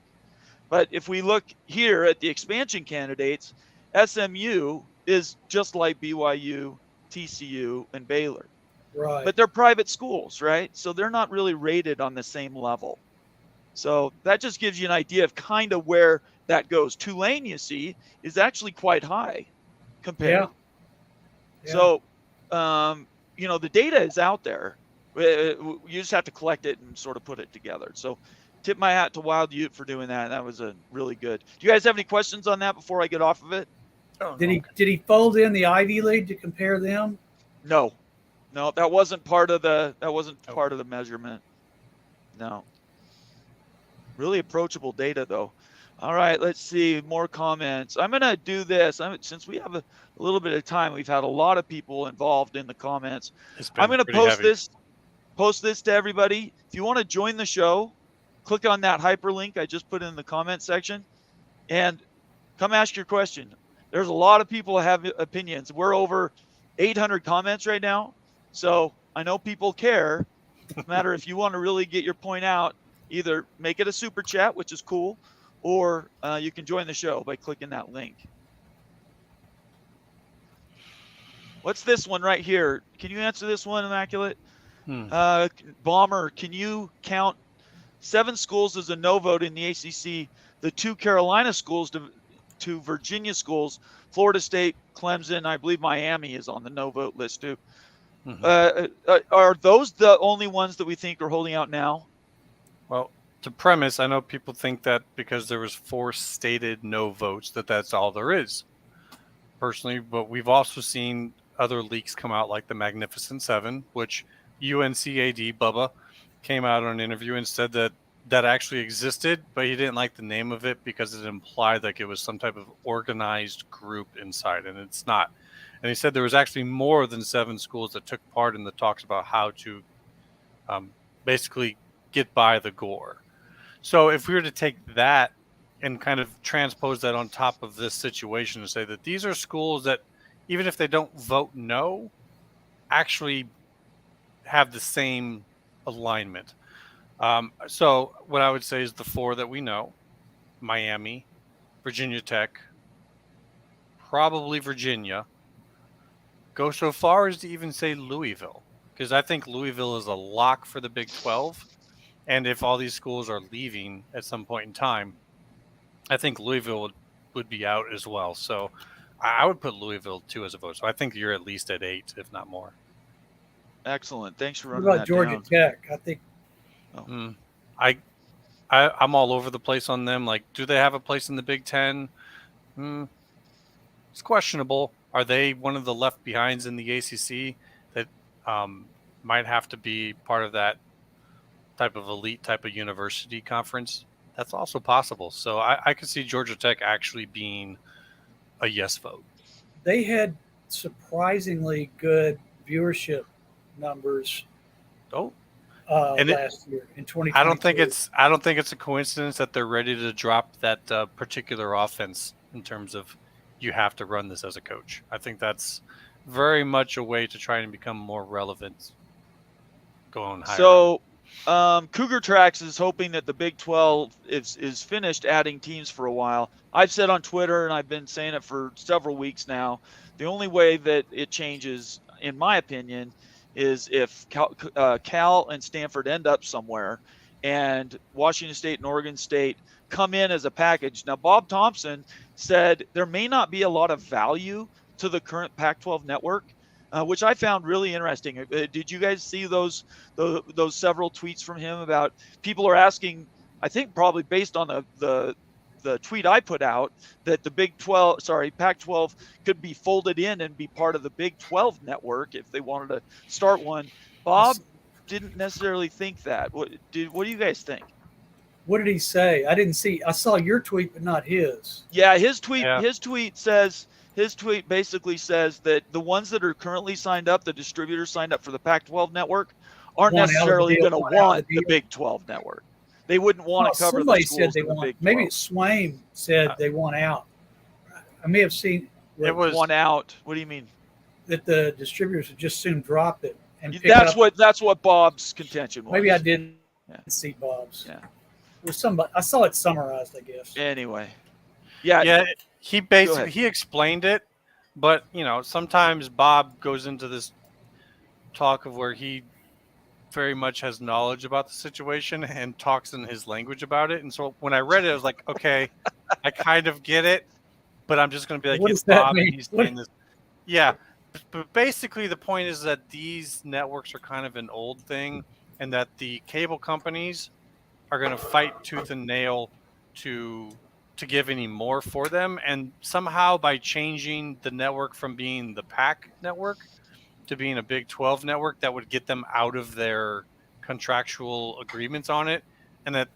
But if we look here at the expansion candidates, SMU is just like BYU, TCU, and Baylor. Right. But they're private schools, right? So they're not really rated on the same level. So that just gives you an idea of kind of where that goes. Tulane, you see, is actually quite high compared. Yeah. So, the data is out there. You just have to collect it and sort of put it together. So tip my hat to Wild Ute for doing that. That was a really good. Do you guys have any questions on that before I get off of it? Did he fold in the Ivy League to compare them? No, that wasn't part of the measurement. No. Really approachable data though. All right, let's see more comments. I'm gonna do this. Since we have a little bit of time, we've had a lot of people involved in the comments. I'm gonna post this to everybody. If you want to join the show, click on that hyperlink I just put in the comment section, and come ask your question. There's a lot of people that have opinions. We're over 800 comments right now, so I know people care. No matter if you want to really get your point out, either make it a super chat, which is cool, or you can join the show by clicking that link. What's this one right here? Can you answer this one, Immaculate? Bomber, can you count 7 schools as a no vote in the ACC, the 2 Carolina schools to Virginia schools, Florida State, Clemson, I believe Miami is on the no vote list too. Are those the only ones that we think are holding out now? Well, to premise, I know people think that because there was 4 stated no votes, that's all there is. Personally, but we've also seen other leaks come out like the Magnificent Seven, which UNCAD Bubba came out on an interview and said that actually existed, but he didn't like the name of it because it implied like it was some type of organized group inside, and it's not. And he said there was actually more than 7 schools that took part in the talks about how to basically get by the Gore. So if we were to take that and kind of transpose that on top of this situation and say that these are schools that, even if they don't vote no, actually have the same alignment. So what I would say is the 4 that we know: Miami, Virginia Tech, probably Virginia. Go so far as to even say Louisville, because I think Louisville is a lock for the Big 12. And if all these schools are leaving at some point in time, I think Louisville would be out as well. So I would put Louisville 2 as a vote. So I think you're at least at 8, if not more. Excellent. Thanks for What running about that Georgia down. Tech? I think I'm all over the place on them. Like, do they have a place in the Big Ten? It's questionable. Are they one of the left behinds in the ACC that might have to be part of that type of elite type of university conference? That's also possible. So I could see Georgia Tech actually being a yes vote. they had surprisingly good viewership numbers last year in 2020. I don't think it's a coincidence that they're ready to drop that particular offense in terms of you have to run this as a coach. I think that's very much a way to try and become more relevant going higher. So Cougar Tracks is hoping that the Big 12 is finished adding teams for a while. I've said on Twitter, and I've been saying it for several weeks now, the only way that it changes, in my opinion, is if Cal and Stanford end up somewhere and Washington State and Oregon State come in as a package. Now, Bob Thompson said there may not be a lot of value to the current Pac-12 network, which I found really interesting. Did you guys see those several tweets from him about people are asking, I think probably based on the tweet I put out, that the Pac-12 could be folded in and be part of the Big 12 network if they wanted to start one. Bob didn't necessarily think that. What do you guys think? What did he say? I didn't see. I saw your tweet, but not his. Yeah, his tweet basically says that the ones that are currently signed up, the distributors signed up for the Pac-12 network, aren't necessarily going to want the Big 12 network. They wouldn't want to cover the schools said they in the want. Big 12. Maybe Swaim said they want out. I may have seen It was one out. What do you mean? that the distributors would just soon drop it and pick That's up. that's what Bob's contention was. Maybe I didn't Yeah. see Bob's. Yeah. It was somebody. I saw it summarized, I guess. Anyway. Yeah. Yeah, he Go basically ahead. he explained it, but sometimes Bob goes into this talk of where he very much has knowledge about the situation and talks in his language about it. And so when I read it, I was like, okay, I kind of get it, but I'm just going to be like, What it's does that Bob. mean? He's saying this. Yeah, but basically the point is that these networks are kind of an old thing, and that the cable companies are going to fight tooth and nail to give any more for them. And somehow by changing the network from being the PAC network to being a Big 12 network, that would get them out of their contractual agreements on it, and that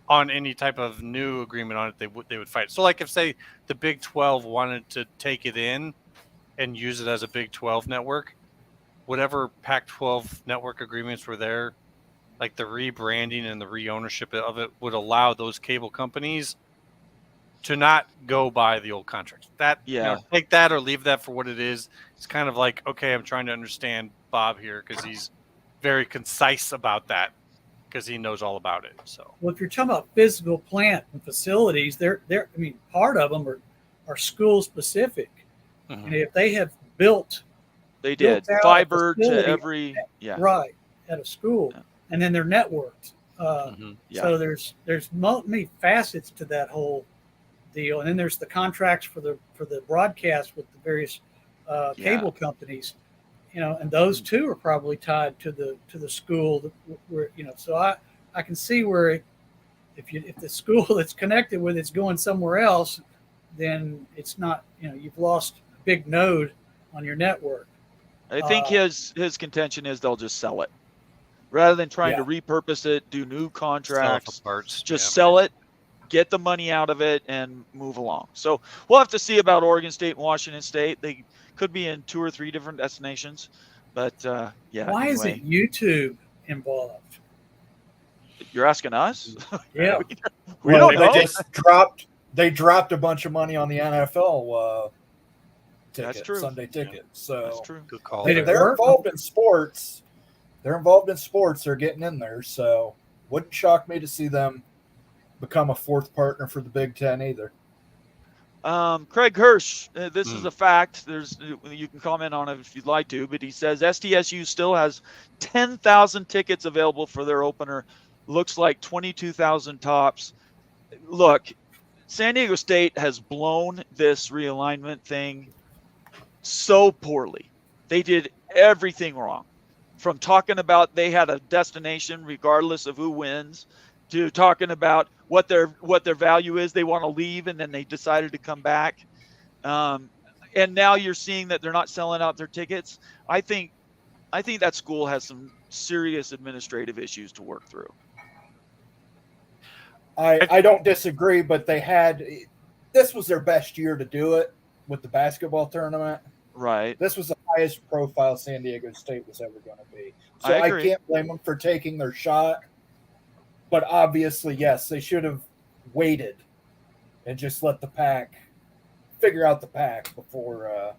on any type of new agreement on it, they would fight. So like if, say, the Big 12 wanted to take it in and use it as a Big 12 network, whatever Pac-12 network agreements were there, like the rebranding and the re-ownership of it would allow those cable companies to not go by the old contracts. That take that or leave that for what it is. It's kind of like, okay, I'm trying to understand Bob here because he's very concise about that because he knows all about it. So, well, if you're talking about physical plant and facilities, they're I mean, part of them are school specific, and if they have built fiber to every right at a school, and then they're networked. So there's many facets to that whole deal, and then there's the contracts for the broadcast with the various cable companies, and those too are probably tied to the school. Where so I can see where if the school that's connected with it's going somewhere else, then it's not you've lost a big node on your network. I think his contention is they'll just sell it rather than trying to repurpose it, do new contracts, sell it. Get the money out of it and move along. So we'll have to see about Oregon State and Washington State. They could be in 2 or 3 different destinations, but Why isn't YouTube involved? You're asking us? Yeah, we don't know. They dropped a bunch of money on the NFL ticket, That's true. Sunday ticket. So that's true. Good call. They're involved in sports. They're getting in there. So wouldn't shock me to see them become a 4th partner for the Big Ten either. Craig Hirsch, this is a fact. You can comment on it if you'd like to, but he says SDSU still has 10,000 tickets available for their opener. Looks like 22,000 tops. Look, San Diego State has blown this realignment thing so poorly. They did everything wrong, from talking about they had a destination regardless of who wins, to talking about what their value is. They want to leave, and then they decided to come back. And now you're seeing that they're not selling out their tickets. I think that school has some serious administrative issues to work through. I don't disagree, but this was their best year to do it with the basketball tournament. Right. This was the highest profile San Diego State was ever going to be. So I I can't blame them for taking their shot. But obviously, yes, they should have waited and just let the PAC figure out the pack before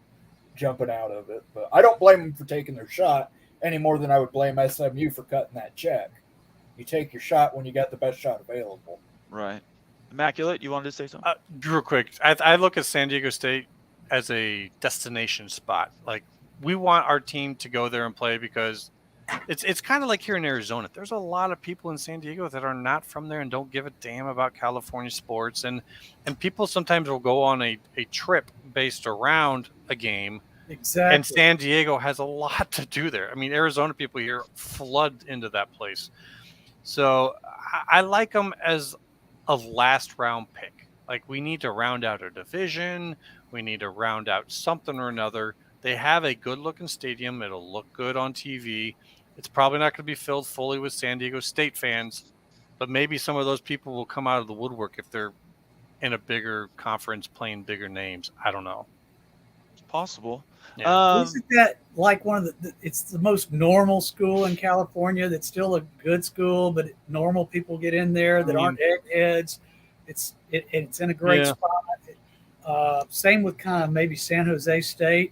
jumping out of it. But I don't blame them for taking their shot any more than I would blame SMU for cutting that check. You take your shot when you got the best shot available. Right. Immaculate, you wanted to say something? Real quick, I look at San Diego State as a destination spot. Like, we want our team to go there and play because it's kind of like here in Arizona. There's a lot of people in San Diego that are not from there and don't give a damn about California sports. And people sometimes will go on a trip based around a game. Exactly. And San Diego has a lot to do there. I mean, Arizona people here flood into that place. So I like them as a last round pick. Like, we need to round out a division. We need to round out something or another. They have a good looking stadium. It'll look good on TV. It's probably not going to be filled fully with San Diego State fans, but maybe some of those people will come out of the woodwork if they're in a bigger conference playing bigger names. I don't know. It's possible. Yeah. Isn't that like one of it's the most normal school in California that's still a good school, but normal people get in there that aren't eggheads. It's in a great spot. Same with kind of maybe San Jose State,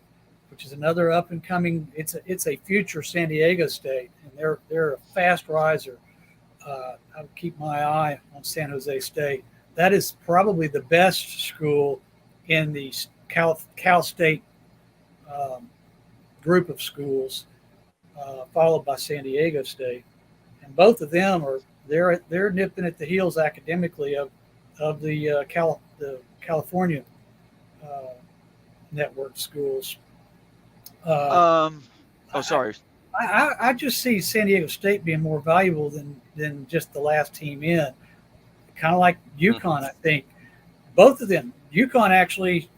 which is another up and coming. It's a future San Diego State, and they're a fast riser. I would keep my eye on San Jose State. That is probably the best school in the Cal State group of schools, followed by San Diego State, and both of them they're nipping at the heels academically of the California network schools. Sorry. I just see San Diego State being more valuable than just the last team in. Kind of like UConn, I think. Both of them. UConn actually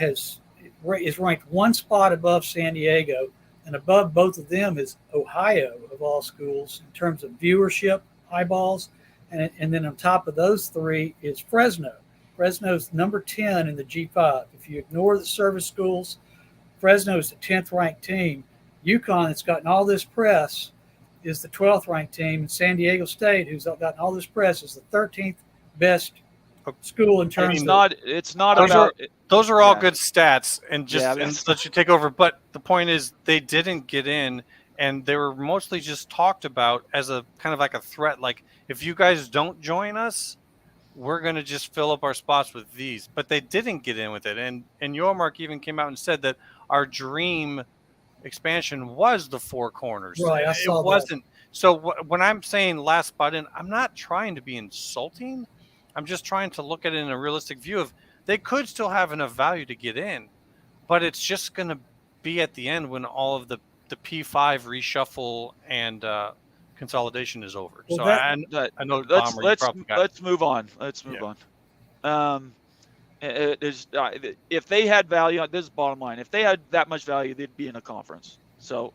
is ranked one spot above San Diego, and above both of them is Ohio, of all schools, in terms of viewership, eyeballs. And then on top of those three is Fresno. Fresno's number 10 in the G5. If you ignore the service schools, Fresno's the 10th ranked team. UConn, that's gotten all this press, is the 12th ranked team. And San Diego State, who's gotten all this press, is the 13th best school in terms of. It's not about. Those are all good stats, and let you take over. But the point is, they didn't get in, and they were mostly just talked about as a kind of like a threat. Like, if you guys don't join us, we're going to just fill up our spots with these. But they didn't get in with it. And Yormark even came out and said that our dream expansion was the Four Corners. Right, I saw it wasn't. So when I'm saying last spot in, I'm not trying to be insulting. I'm just trying to look at it in a realistic view of they could still have enough value to get in, but it's just going to be at the end when all of the P5 reshuffle and consolidation is over. Well, so that, I know. Let's move on. Let's move on. If they had value, this is bottom line. If they had that much value, they'd be in a conference. So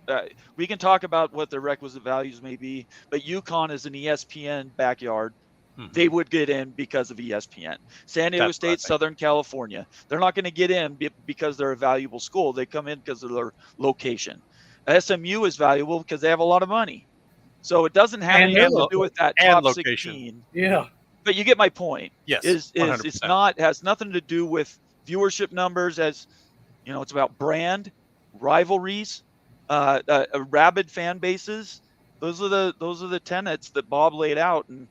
we can talk about what their requisite values may be, but UConn is an ESPN backyard. Mm-hmm. They would get in because of ESPN. San Diego State, Southern California. They're not going to get in because they're a valuable school. They come in because of their location. SMU is valuable because they have a lot of money. So it doesn't have anything to do with that top location. 16. Yeah. But you get my point. Yes. Has nothing to do with viewership numbers, as you know, it's about brand, rivalries, rabid fan bases. Those are the tenets that Bob laid out, and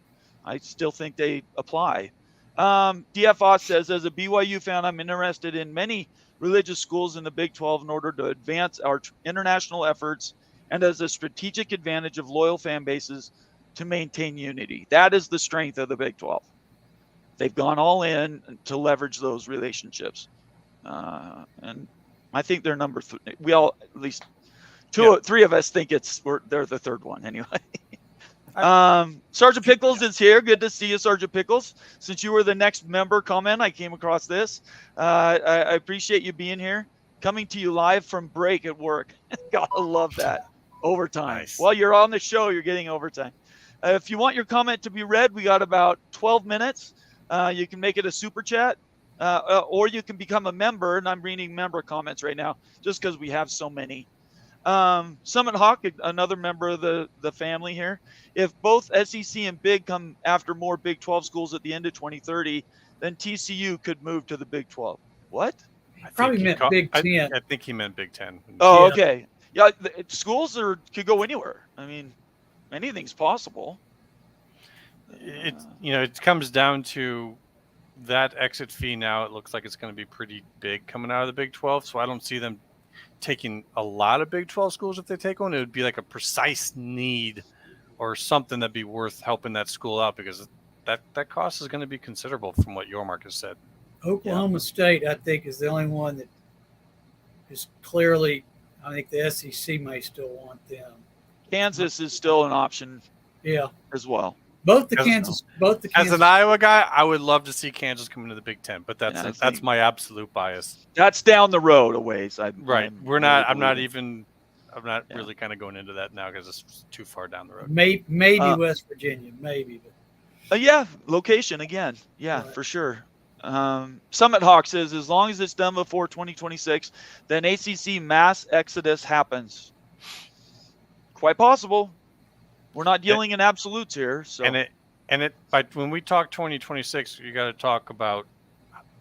I still think they apply. DFOS says, as a BYU fan, I'm interested in many religious schools in the Big 12 in order to advance our international efforts and as a strategic advantage of loyal fan bases to maintain unity. That is the strength of the Big 12. They've gone all in to leverage those relationships. And I think they're number three. We all, at least three of us think they're the third one anyway. Sergeant Pickles is here. Good to see you, Sergeant Pickles. Since you were the next member comment, I came across this. I appreciate you being here. Coming to you live from break at work. Gotta love that. Overtime. Nice. While you're on the show, you're getting overtime. If you want your comment to be read, we got about 12 minutes. You can make it a super chat, or you can become a member, and I'm reading member comments right now just because we have so many. Summit Hawk, another member of the family here. If both SEC and Big come after more Big 12 schools at the end of 2030, then TCU could move to the Big 12. What? I Probably think he meant ca- Big I- Ten. I think he meant Big Ten. Oh, Yeah. okay. Yeah, schools could go anywhere. I mean, anything's possible. It's it comes down to that exit fee. Now it looks like it's going to be pretty big coming out of the Big 12. So I don't see them taking a lot of Big 12 schools. If they take one, it would be like a precise need or something that'd be worth helping that school out, because that cost is going to be considerable from what Yormark has said. Oklahoma State, I think, is the only one that is clearly. I think the SEC may still want them. Kansas is still an option Yeah, as well. both the As- Kansas. As an Iowa guy, I would love to see Kansas come into the Big Ten, but Yeah, I that's think- my absolute bias. That's down the road a ways. Right. I'm I'm not believing. Yeah. really kind of going into that now because it's too far down the road. maybe Uh, West Virginia, maybe. But Yeah, location again. Yeah, Right. for sure. Summit Hawk says as long as it's done before 2026, then ACC mass exodus happens. Quite possible. We're not dealing in absolutes here. So But when we talk 2026, you got to talk about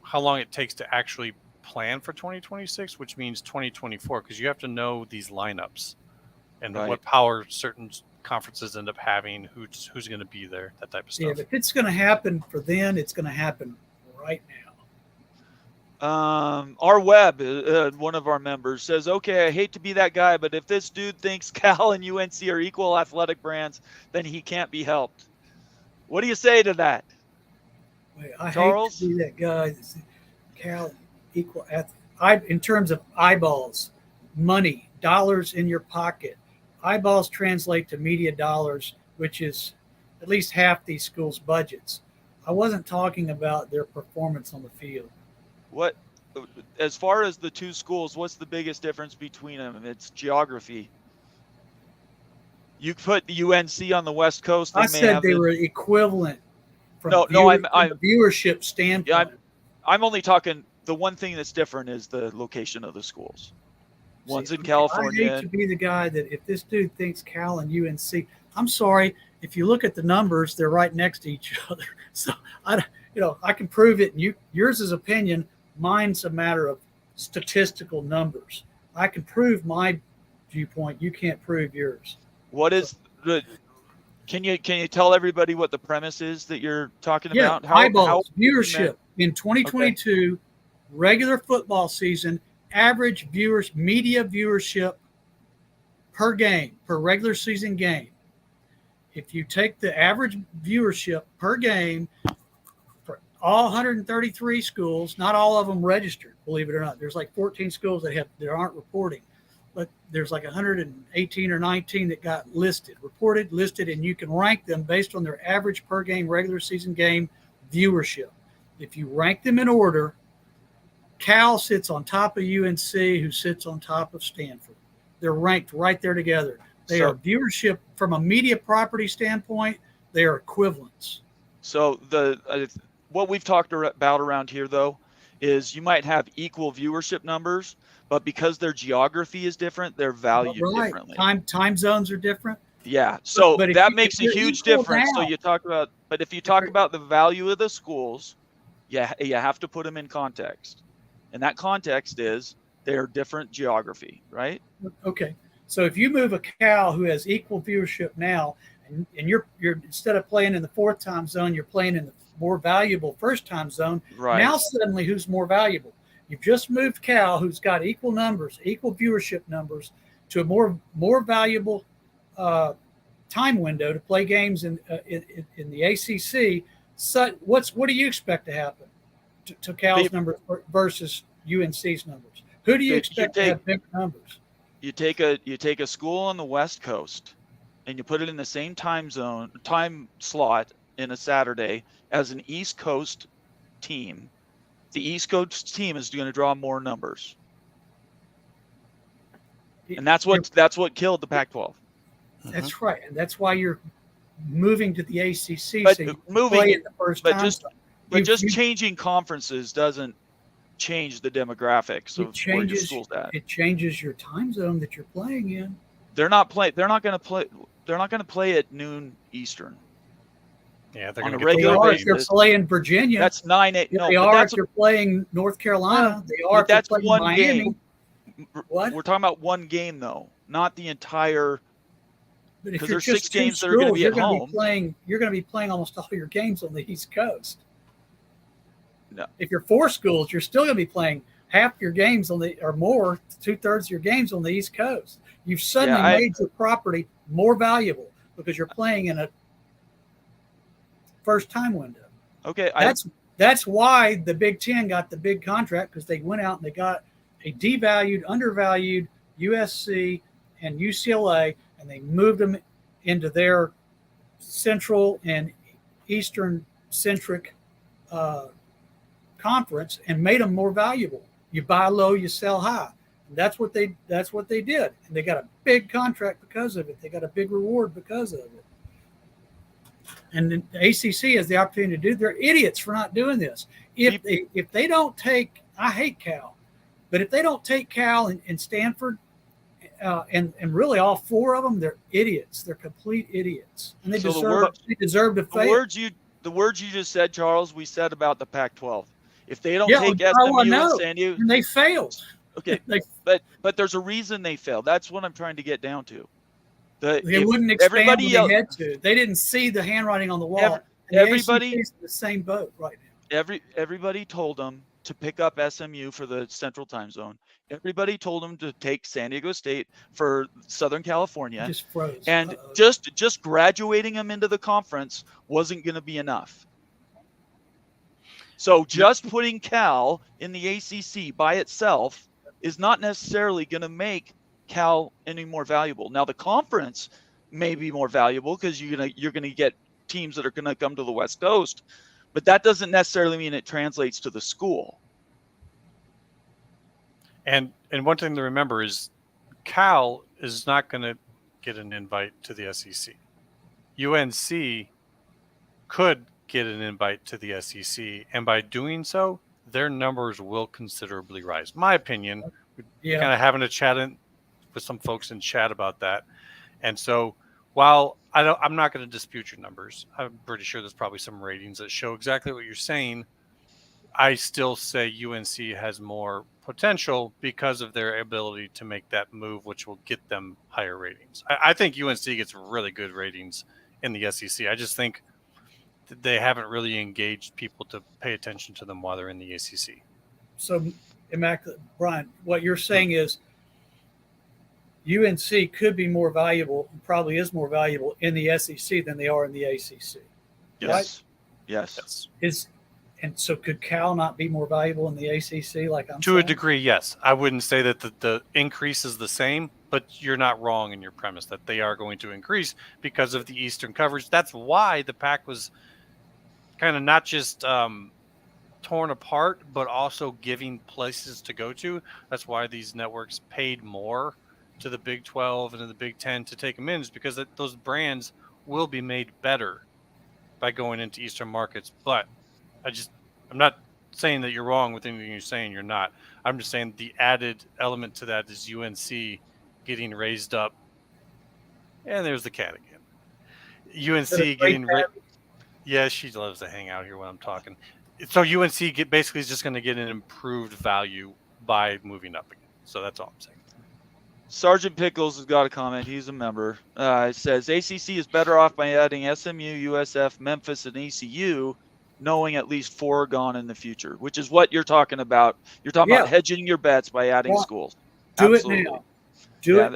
how long it takes to actually plan for 2026, which means 2024, because you have to know these lineups and Right. what power certain conferences end up having, who's going to be there, that type of yeah, stuff. if it's going to happen for then, it's going to happen right now. our web, one of our members says, okay, I hate to be that guy, but if this dude thinks Cal and UNC are equal athletic brands, then he can't be helped. What do you say to that? Wait, I Charles? hate to be that guy that's Cal equal. In terms of eyeballs, money, dollars in your pocket. Eyeballs translate to media dollars, which is at least half these schools' budgets. I wasn't talking about their performance on the field. What, as far as the two schools, what's the biggest difference between them? It's geography. You put the UNC on the West Coast. I said they were equivalent from a viewership standpoint. I'm only talking. The one thing that's different is the location of the schools. One's in California. I hate to be the guy that if this dude thinks Cal and UNC, I'm sorry. If you look at the numbers, they're right next to each other. So I can prove it. And yours is opinion. Mine's a matter of statistical numbers. I can prove my viewpoint. You can't prove yours. What is the? Can you tell everybody what the premise is that you're talking about? Eyeballs, viewership in 2022, regular football season, average media viewership per game, per regular season game. If you take the average viewership per game for all 133 schools, not all of them registered, believe it or not. There's like 14 schools that aren't reporting, but there's like 118 or 19 that got reported, listed, and you can rank them based on their average per game, regular season game viewership. If you rank them in order, Cal sits on top of UNC, who sits on top of Stanford. They're ranked right there together. They are viewership from a media property standpoint. They are equivalents. So what we've talked about around here, though, is you might have equal viewership numbers, but because their geography is different, they're valued differently. Time zones are different. Yeah. So but that makes a huge difference. Now, so you talk about, but if you talk about the value of the schools, you have to put them in context. And that context is their different geography, right? Okay. So if you move a Cal who has equal viewership now, and you're instead of playing in the fourth time zone, you're playing in the more valuable first time zone. Right. Now suddenly who's more valuable? You've just moved Cal, who's got equal numbers, equal viewership numbers, to a more valuable time window to play games in the ACC. So what do you expect to happen to Cal's numbers versus UNC's numbers? Who do you expect to have bigger numbers? You take a school on the West Coast and you put it in the same time slot in a Saturday as an East Coast team. The East Coast team is going to draw more numbers. And that's what killed the Pac-12. That's right. And that's why you're moving to the ACC. But so you moving play it the first time. Just changing conferences doesn't change the demographics of where your school's at. It changes your time zone that you're playing in. They're not going to play at noon Eastern. Yeah, they're on going a to They regular are if you're basis. playing Virginia. That's 9-8. No, They but are that's if you're playing North Carolina. They are if that's you're playing one Miami. game. What? We're talking about one game though, not the entire. But if 'Cause you're there's just 6 two games that are gonna schools, be you're at going to home. be playing. You're going to be playing almost all your games on the East Coast. No. If you're 4 schools, you're still going to be playing half your games on the or more, 2/3 of your games on the East Coast. You've suddenly Yeah, made your property more valuable because you're playing in a first time window. Okay, That's why the Big Ten got the big contract, because they went out and they got a devalued, undervalued USC and UCLA, and they moved them into their central and eastern centric conference and made them more valuable. You buy low, you sell high. And that's what they did, and they got a big contract because of it. They got a big reward because of it. And the ACC has the opportunity to do. They're idiots for not doing this. If they don't take, I hate Cal, but if they don't take Cal and Stanford, and really all 4 of them, they're idiots. They're complete idiots, and they So deserve to fail. the words you just said, Charles, we said about the Pac-12. If they don't Yeah, take well, I SMU know. and San Diego, And they failed. okay, but there's a reason they failed. That's what I'm trying to get down to. They If wouldn't expand when everybody else- they had to. They didn't see the handwriting on the wall. Ev- And the everybody- ACC is in the same boat right now. Everybody told them to pick up SMU for the Central Time Zone. Everybody told them to take San Diego State for Southern California. Just froze. And Uh-oh. just graduating them into the conference wasn't going to be enough. So just putting Cal in the ACC by itself is not necessarily going to make Cal any more valuable. Now the conference may be more valuable because you're gonna get teams that are going to come to the West Coast, but that doesn't necessarily mean it translates to the school. And one thing to remember is Cal is not going to get an invite to the SEC. UNC could get an invite to the SEC, and by doing so, their numbers will considerably rise. My opinion. Yeah. Kind of having a chat with some folks in chat about that. And so while I'm not going to dispute your numbers, I'm pretty sure there's probably some ratings that show exactly what you're saying. I still say UNC has more potential because of their ability to make that move, which will get them higher ratings. I think UNC gets really good ratings in the SEC. I just think that they haven't really engaged people to pay attention to them while they're in the ACC. So, immaculate, Brian, what you're saying is UNC could be more valuable, and probably is more valuable in the SEC than they are in the ACC. Yes. Yes. And so could Cal not be more valuable in the ACC? Like I'm To saying? a degree, yes. I wouldn't say that the increase is the same, but you're not wrong in your premise that they are going to increase because of the Eastern coverage. That's why the Pac was kind of not just torn apart, but also giving places to go to. That's why these networks paid more to the Big 12 and to the Big 10 to take them in, is because those brands will be made better by going into Eastern markets. But I'm not saying that you're wrong with anything you're saying. You're not. I'm just saying the added element to that is UNC getting raised up. And there's the cat again. UNC getting yeah, she loves to hang out here when I'm talking. So UNC basically is just going to get an improved value by moving up again. So that's all I'm saying. Sergeant Pickles has got a comment. He's a member. It says ACC is better off by adding SMU, USF, Memphis, and ECU, knowing at least 4 are gone in the future, which is what you're talking about. You're talking about hedging your bets by adding schools. Do Absolutely. it now. Do it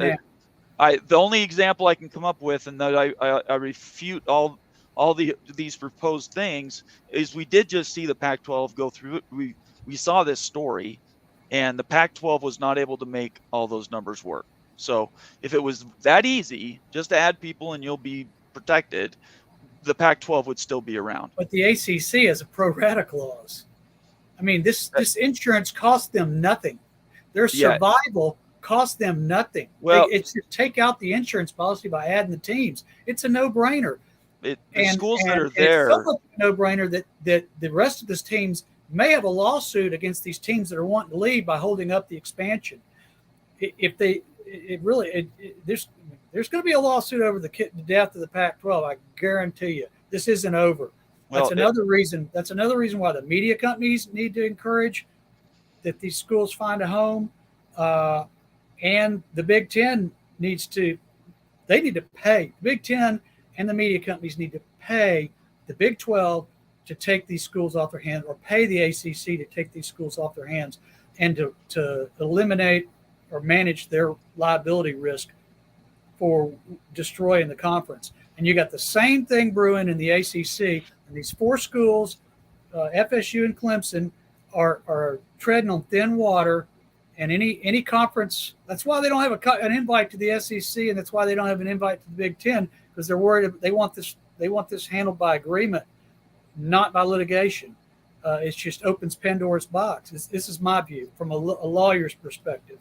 now. The only example I can come up with, and that I refute all these proposed things, is we did just see the Pac-12 go through it. We saw this story, and the Pac-12 was not able to make all those numbers work. So if it was that easy, just to add people and you'll be protected, the Pac-12 would still be around. But the ACC has a pro rata clause. I mean, this insurance cost them nothing. Their survival cost them nothing. Well, it's to take out the insurance policy by adding the teams. It's a no-brainer. Schools that are there, it's so a no-brainer that the rest of these teams may have a lawsuit against these teams that are wanting to leave by holding up the expansion. If they, there's going to be a lawsuit over the death of the Pac-12. I guarantee you. This isn't over. Well, That's another reason. That's another reason why the media companies need to encourage that these schools find a home, and the Big Ten needs to. They need to pay. The Big Ten and the media companies need to pay the Big 12 to take these schools off their hands, or pay the ACC to take these schools off their hands, and to eliminate or manage their liability risk for destroying the conference. And you got the same thing brewing in the ACC. And these four schools, FSU and Clemson, are treading on thin water. And any conference, that's why they don't have an invite to the SEC, and that's why they don't have an invite to the Big Ten, because they're worried. They want this handled by agreement, not by litigation. It just opens Pandora's box. This is my view from a lawyer's perspective.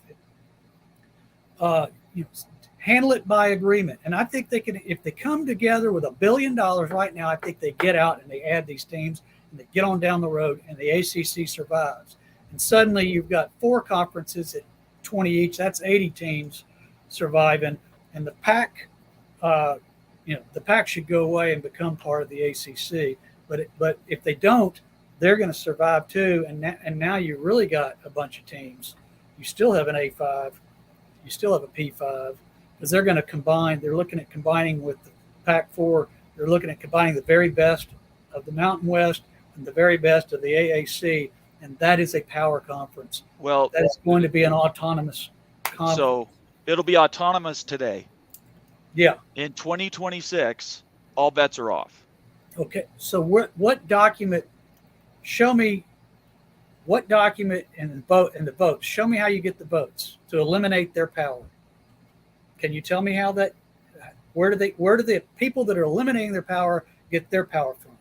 Handle it by agreement. And I think they can, if they come together with $1 billion right now, I think they get out and they add these teams and they get on down the road, and the ACC survives. And suddenly you've got 4 conferences at 20 each. That's 80 teams surviving. And the Pac, the Pac should go away and become part of the ACC. But if they don't, they're going to survive too. And now you really got a bunch of teams. You still have an A5. You still have a P5, because they're going to combine. They're looking at combining with the Pac-4. They're looking at combining the very best of the Mountain West and the very best of the AAC, and that is a power conference. Well, that is going to be an autonomous conference. So it'll be autonomous today. Yeah. In 2026, all bets are off. Okay. So what document? Show me what document and the votes. Show me how you get the votes to eliminate their power. Can you tell me how that? Where do the people that are eliminating their power get their power from?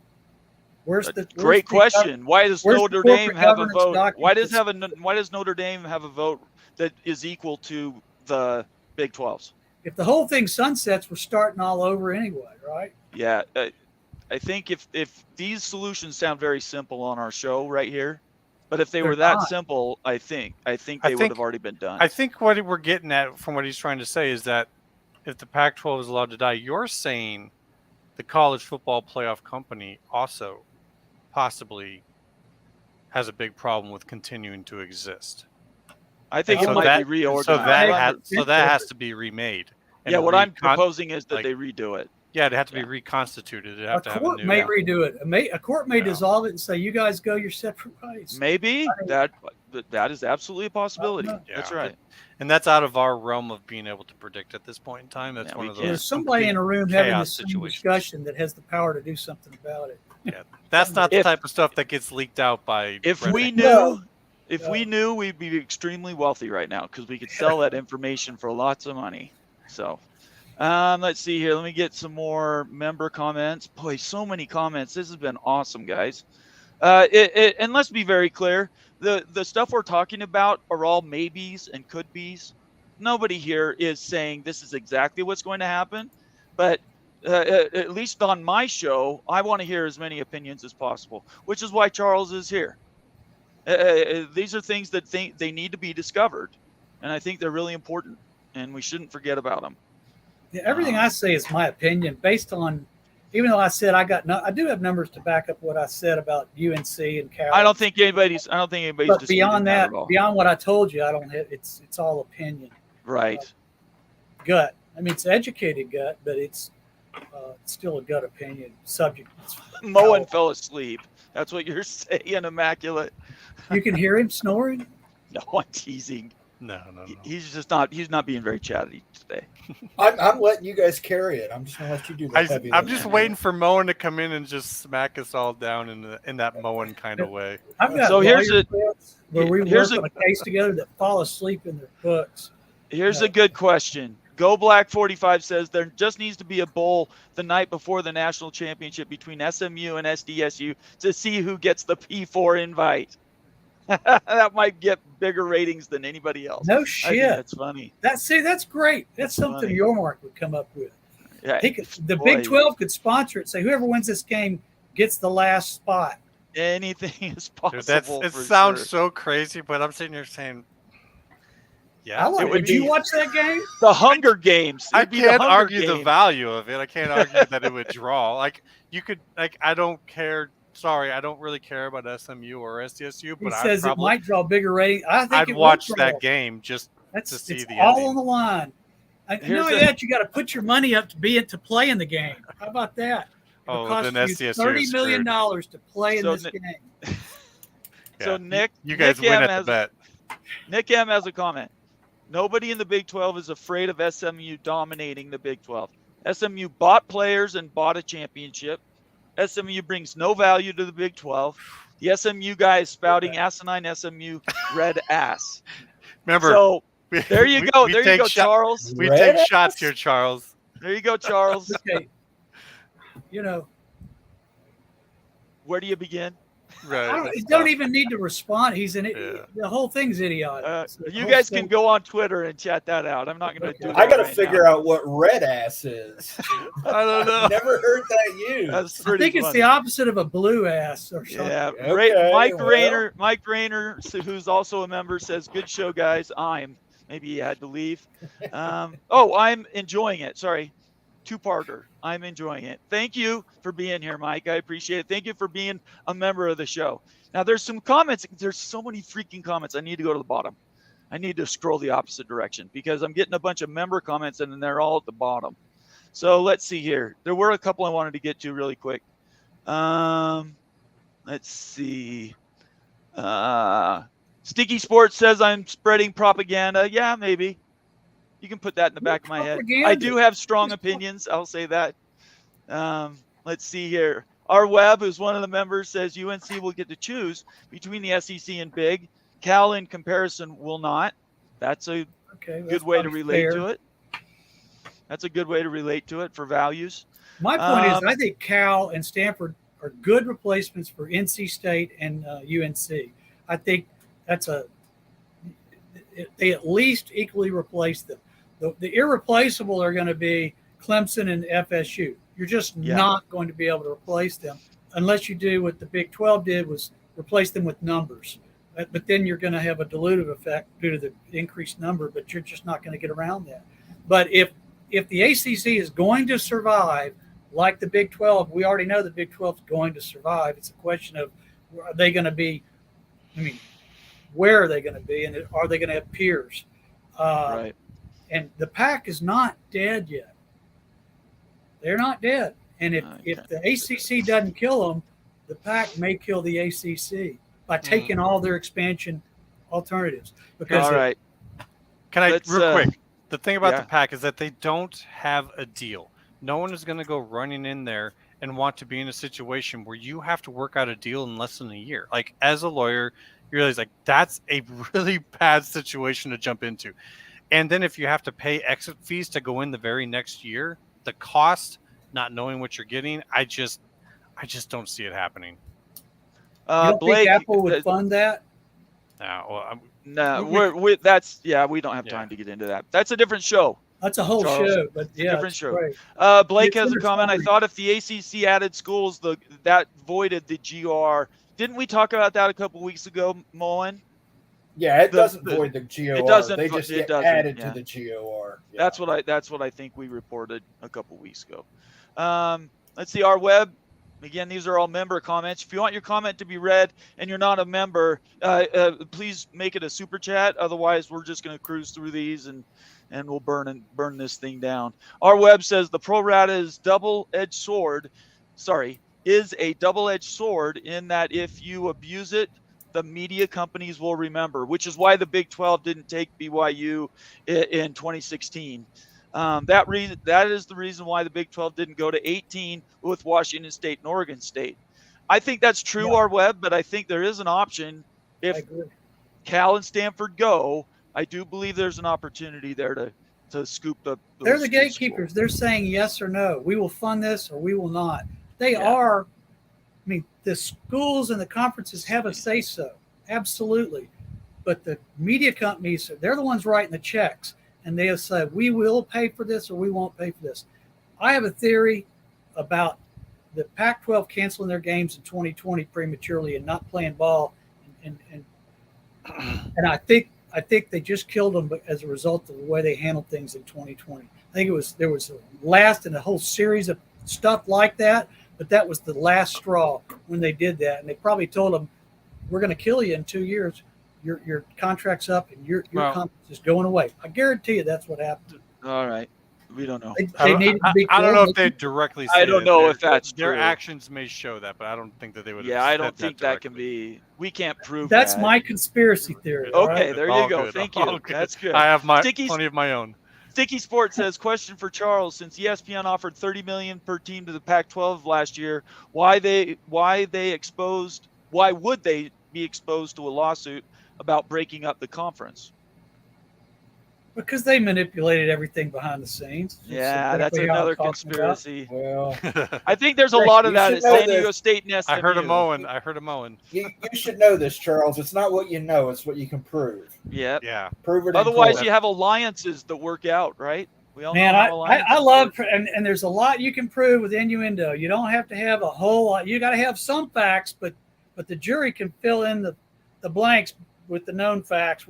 Great question. Why does Notre Dame have a vote? Why does Notre Dame have a vote that is equal to the Big 12s? If the whole thing sunsets, we're starting all over anyway, right? Yeah, I think if these solutions sound very simple on our show right here, but if they were that simple, I think they would have already been done. I think what we're getting at from what he's trying to say is that if the Pac-12 is allowed to die, you're saying the college football playoff company also possibly has a big problem with continuing to exist. I think it might be reorganized. So that has to be remade. Yeah, what I'm proposing is that they redo it. Yeah, it'd have to be reconstituted. It'd have to have a court may redo it. A court may dissolve it and say, "You guys go your separate ways." Maybe that is absolutely a possibility. That's right. And that's out of our realm of being able to predict at this point in time. That's one of those. There's somebody in a room having this discussion that has the power to do something about it. Yeah, that's not the type of stuff that gets leaked out by. If we knew, we'd be extremely wealthy right now, because we could sell that information for lots of money. So. Let's see here. Let me get some more member comments. Boy, so many comments. This has been awesome, guys. And let's be very clear. The stuff we're talking about are all maybes and could be's. Nobody here is saying this is exactly what's going to happen. But at least on my show, I want to hear as many opinions as possible, which is why Charles is here. These are things that they need to be discovered. And I think they're really important, and we shouldn't forget about them. Yeah, everything I say is my opinion based on, even though I said I do have numbers to back up what I said about UNC and Cal. I don't think anybody's. But beyond that, beyond what I told you, I don't have. It's all opinion. Right. Gut. I mean, it's educated gut, but it's still a gut opinion subject. Moen fell asleep. That's what you're saying, Immaculate. You can hear him snoring. No, I'm teasing. No. He's just not. He's not being very chatty today. I'm letting you guys carry it. I'm just gonna let you do that. I'm just waiting for Moen to come in and just smack us all down in that Moen kind of way. I've got here's a where we work on a case together that fall asleep in their books. Here's a good question. Go Black 45 says there just needs to be a bowl the night before the national championship between SMU and SDSU to see who gets the P4 invite. That might get bigger ratings than anybody else. No shit. That's funny. That's great. That's something funny. Yormark would come up with. Yeah, the Big 12 could sponsor it. Say whoever wins this game gets the last spot. Anything is possible. Dude, it sounds so crazy, but I'm sitting here saying, Yeah, like it would Did be. you watch that game? The Hunger Games. I It'd be the can't Hunger argue the Games. value of it. I can't argue that it would draw. Like you could, like I don't care. Sorry, I don't really care about SMU or SDSU, He but says it might draw bigger rating. I think I'd it would watch draw. that game just That's to see it's the all ending. on the line. And Here's not only the- that, you got to put your money up to play in the game. How about that? Oh, It costs then you SDSU $30 is million screwed. to play in So this Nick- game. So Yeah, Nick, you guys Nick win M at has, the bet. Nick M has a comment. Nobody in the Big 12 is afraid of SMU dominating the Big 12. SMU bought players and bought a championship. SMU brings no value to the Big 12. The SMU guy is spouting asinine SMU red ass. Remember, So there you go. we There you take go, shot- Charles. We Red take shots ass? here, Charles. There you go, Charles. Okay. You know, Where do you begin? Right. you don't even need to respond. He's an Yeah. the whole thing's idiotic. The You whole guys thing- can go on Twitter and chat that out. I'm not going to do that. I got to right figure now. out what red ass is. I don't know. Never heard that used. That's I pretty think it's funny. the opposite of a blue ass or something. Yeah, Okay, Mike well. Rayner, who's also a member, says, "Good show, guys." Maybe he had to leave. I'm enjoying it. Sorry, two-parter. I'm enjoying it. Thank you for being here, Mike. I appreciate it. Thank you for being a member of the show. Now, there's some comments. There's so many freaking comments. I need to go to the bottom. I need to scroll the opposite direction because I'm getting a bunch of member comments and then they're all at the bottom. So let's see here. There were a couple I wanted to get to really quick. Let's see. Sticky Sports says I'm spreading propaganda. Yeah, maybe. You can put that in the back of my head. I Propaganda. do have strong opinions. I'll say that. Let's see here. Our Webb, who's one of the members, says UNC will get to choose between the SEC and Big. Cal, in comparison, will not. That's a Okay, good that's way to probably relate fair. to it. That's a good way to relate to it for values. My point is, Um, I think Cal and Stanford are good replacements for NC State and UNC. I think they at least equally replace them. The irreplaceable are going to be Clemson and FSU. You're just Yeah. not going to be able to replace them unless you do what the Big 12 did, was replace them with numbers. But then you're going to have a dilutive effect due to the increased number, but you're just not going to get around that. But if the ACC is going to survive like the Big 12, we already know the Big 12 is going to survive. It's a question of, are they going to be, where are they going to be, and are they going to have peers? Right. And the pack is not dead yet. They're not dead. And if the ACC doesn't kill them, the pack may kill the ACC by taking all their expansion alternatives. Because All right. Can I Let's, real quick? The thing about yeah. the pack is that they don't have a deal. No one is going to go running in there and want to be in a situation where you have to work out a deal in less than a year. Like as a lawyer, you realize like that's a really bad situation to jump into. And then if you have to pay exit fees to go in the very next year, the cost, not knowing what you're getting, I just don't see it happening. you don't Blake, think Apple would fund that? No, We- we don't have time to get into that. That's a different show. That's a whole Charles, show, but yeah, different it's show. great. Blake It's has a comment. I intertwined. thought if the ACC added schools, that voided the GOR. Didn't we talk about that a couple weeks ago, Mullen? Yeah, it The- doesn't the- void the GOR. it doesn't They vo- just it get doesn't, added yeah. to the GOR. Yeah. That's what I think we reported a couple weeks ago. Let's see our web. Again, these are all member comments. If you want your comment to be read and you're not a member, please make it a super chat. Otherwise, we're just going to cruise through these and we'll burn this thing down. Our web says the pro rata is a double-edged sword in that if you abuse it, the media companies will remember, which is why the Big 12 didn't take BYU in 2016. That is the reason why the Big 12 didn't go to 18 with Washington State and Oregon State. I think that's true, Yeah. our web, but I think there is an option I if agree. Cal and Stanford go. I do believe there's an opportunity there to scoop the. They're the gatekeepers. They're saying yes or no. We will fund this or we will not. They Yeah. are. The schools and the conferences have a say so. Absolutely. But the media companies, they're the ones writing the checks. And they'll say, we will pay for this or we won't pay for this. I have a theory about the Pac-12 canceling their games in 2020 prematurely and not playing ball. And I think I think they just killed them as a result of the way they handled things in 2020. I think there was a last in a whole series of stuff like that, but that was the last straw when they did that. And they probably told them, we're going to kill you in 2 years. Your contract's up and your conference is going away. I guarantee you that's what happened. All right. We don't know. They needed to be I don't know if killed. they directly. I say don't it. know Their- if that's their true. actions may show that, but I don't think that they would. Yeah, have I said don't think that can directly. be. We can't prove That's that. my conspiracy theory. all Okay, right? there All you go. good, Thank all you. good. That's good. I have Sticky's- plenty of my own. Sticky Sports says, question for Charles: since ESPN offered $30 million per team to the Pac-12 last year, why would they be exposed to a lawsuit about breaking up the conference? Because they manipulated everything behind the scenes. Yeah, that's exactly how I'm another talking about. conspiracy. Well, I think there's a Rick, lot of you that should at know San Diego this. State and SMU. I heard him mowing. I heard him mowing. you should know this, Charles. It's not what you know; it's what you can prove. Yeah. Yeah. Prove it. in Otherwise, court. you have alliances that work out, right? We all Man, know how I alliances love, work. and there's a lot you can prove with innuendo. You don't have to have a whole lot. You got to have some facts, but the jury can fill in the blanks with the known facts.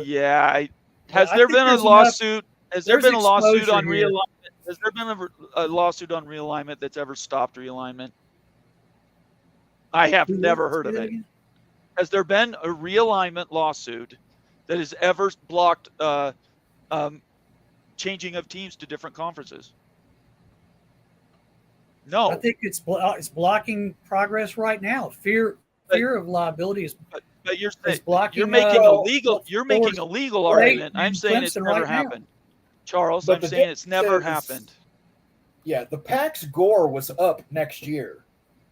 Yeah. Has I there think been a there's lawsuit? Has there there's been a lawsuit exposure on here. realignment? Has there been a lawsuit on realignment that's ever stopped realignment? I have never heard of it. Has there been a realignment lawsuit that has ever blocked changing of teams to different conferences? No. I think it's blocking progress right now. Fear of liability is But you're is saying blocking. you're making Ford a legal State argument. I'm and saying it's Clemson never right now. happened. Charles, But I'm the saying it's never difference is- happened. Yeah, the PAC's gore was up next year.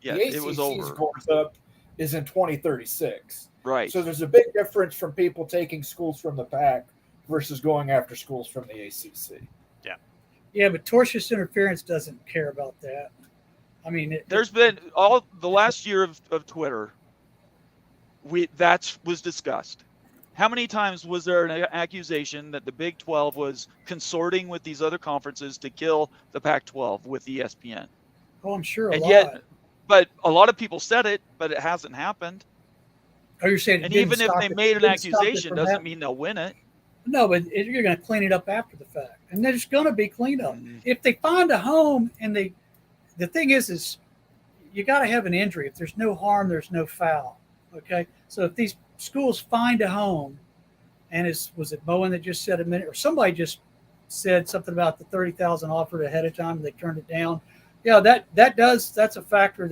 Yeah, the ACC's it was over. gore's up is in 2036. Right. So there's a big difference from people taking schools from the PAC versus going after schools from the ACC. Yeah, but tortious interference doesn't care about that. I mean, There's been all the last year of Twitter. That was discussed. How many times was there an accusation that the Big 12 was consorting with these other conferences to kill the Pac-12 with ESPN? oh, I'm sure a And lot. yet, but a lot of people said it, but it hasn't happened. Oh, you're saying it And didn't even if stop they it- made an didn't stop it accusation, from doesn't happening. mean they'll win it. No, but you're going to clean it up after the fact, and there's going to be cleanup. Mhm. If they find a home, and the thing is you got to have an injury. If there's no harm, there's no foul. Okay, so if these schools find a home, and was it Bowen that just said a minute, or somebody just said something about the 30,000 offered ahead of time and they turned it down? Yeah, that's a factor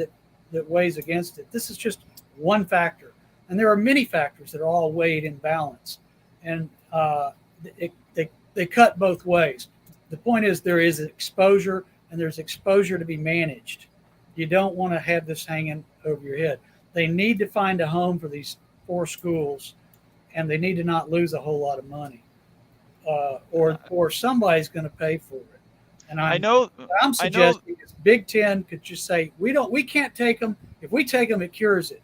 that weighs against it. This is just one factor, and there are many factors that are all weighed in balance, and they cut both ways. The point is there is exposure, and there's exposure to be managed. You don't want to have this hanging over your head. They need to find a home for these 4 schools, and they need to not lose a whole lot of money, or somebody's going to pay for it. And I know. what I'm suggesting is Big Ten could just say we can't take them. If we take them, it cures it.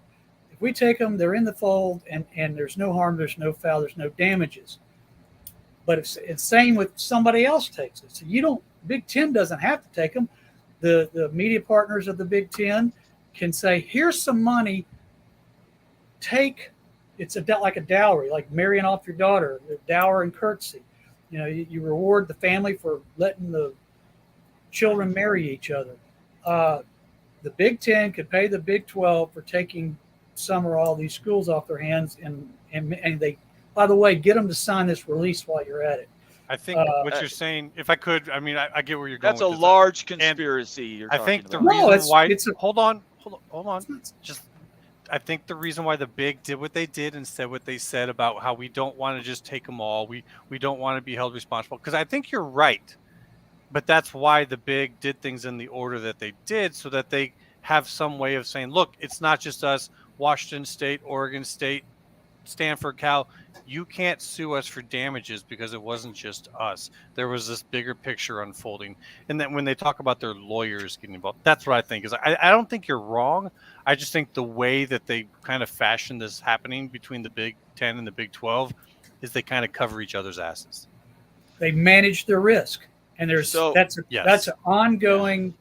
If we take them, they're in the fold, and there's no harm, there's no foul, there's no damages. But it's same with somebody else takes it. So Big Ten doesn't have to take them. The media partners of the Big Ten can say, here's some money. It's like a dowry, like marrying off your daughter, the dower and curtsy. You reward the family for letting the children marry each other. The Big Ten could pay the Big 12 for taking some or all these schools off their hands, and they, by the way, get them to sign this release while you're at it. I think what you're saying, if I could, I mean, I get where you're going. That's a with this. large conspiracy. You're I talking think the about. No, reason why. it's a- Hold on. Just, I think the reason why the Big did what they did and said what they said about how we don't want to just take them all, we don't want to be held responsible, because I think you're right, but that's why the Big did things in the order that they did, so that they have some way of saying, look, it's not just us, Washington State, Oregon State, Stanford, Cal. You can't sue us for damages because it wasn't just us. There was this bigger picture unfolding. And then when they talk about their lawyers getting involved, that's what I think is. I don't think you're wrong. I just think the way that they kind of fashioned this happening between the Big 10 and the Big 12 is they kind of cover each other's asses. They manage their risk, and that's an ongoing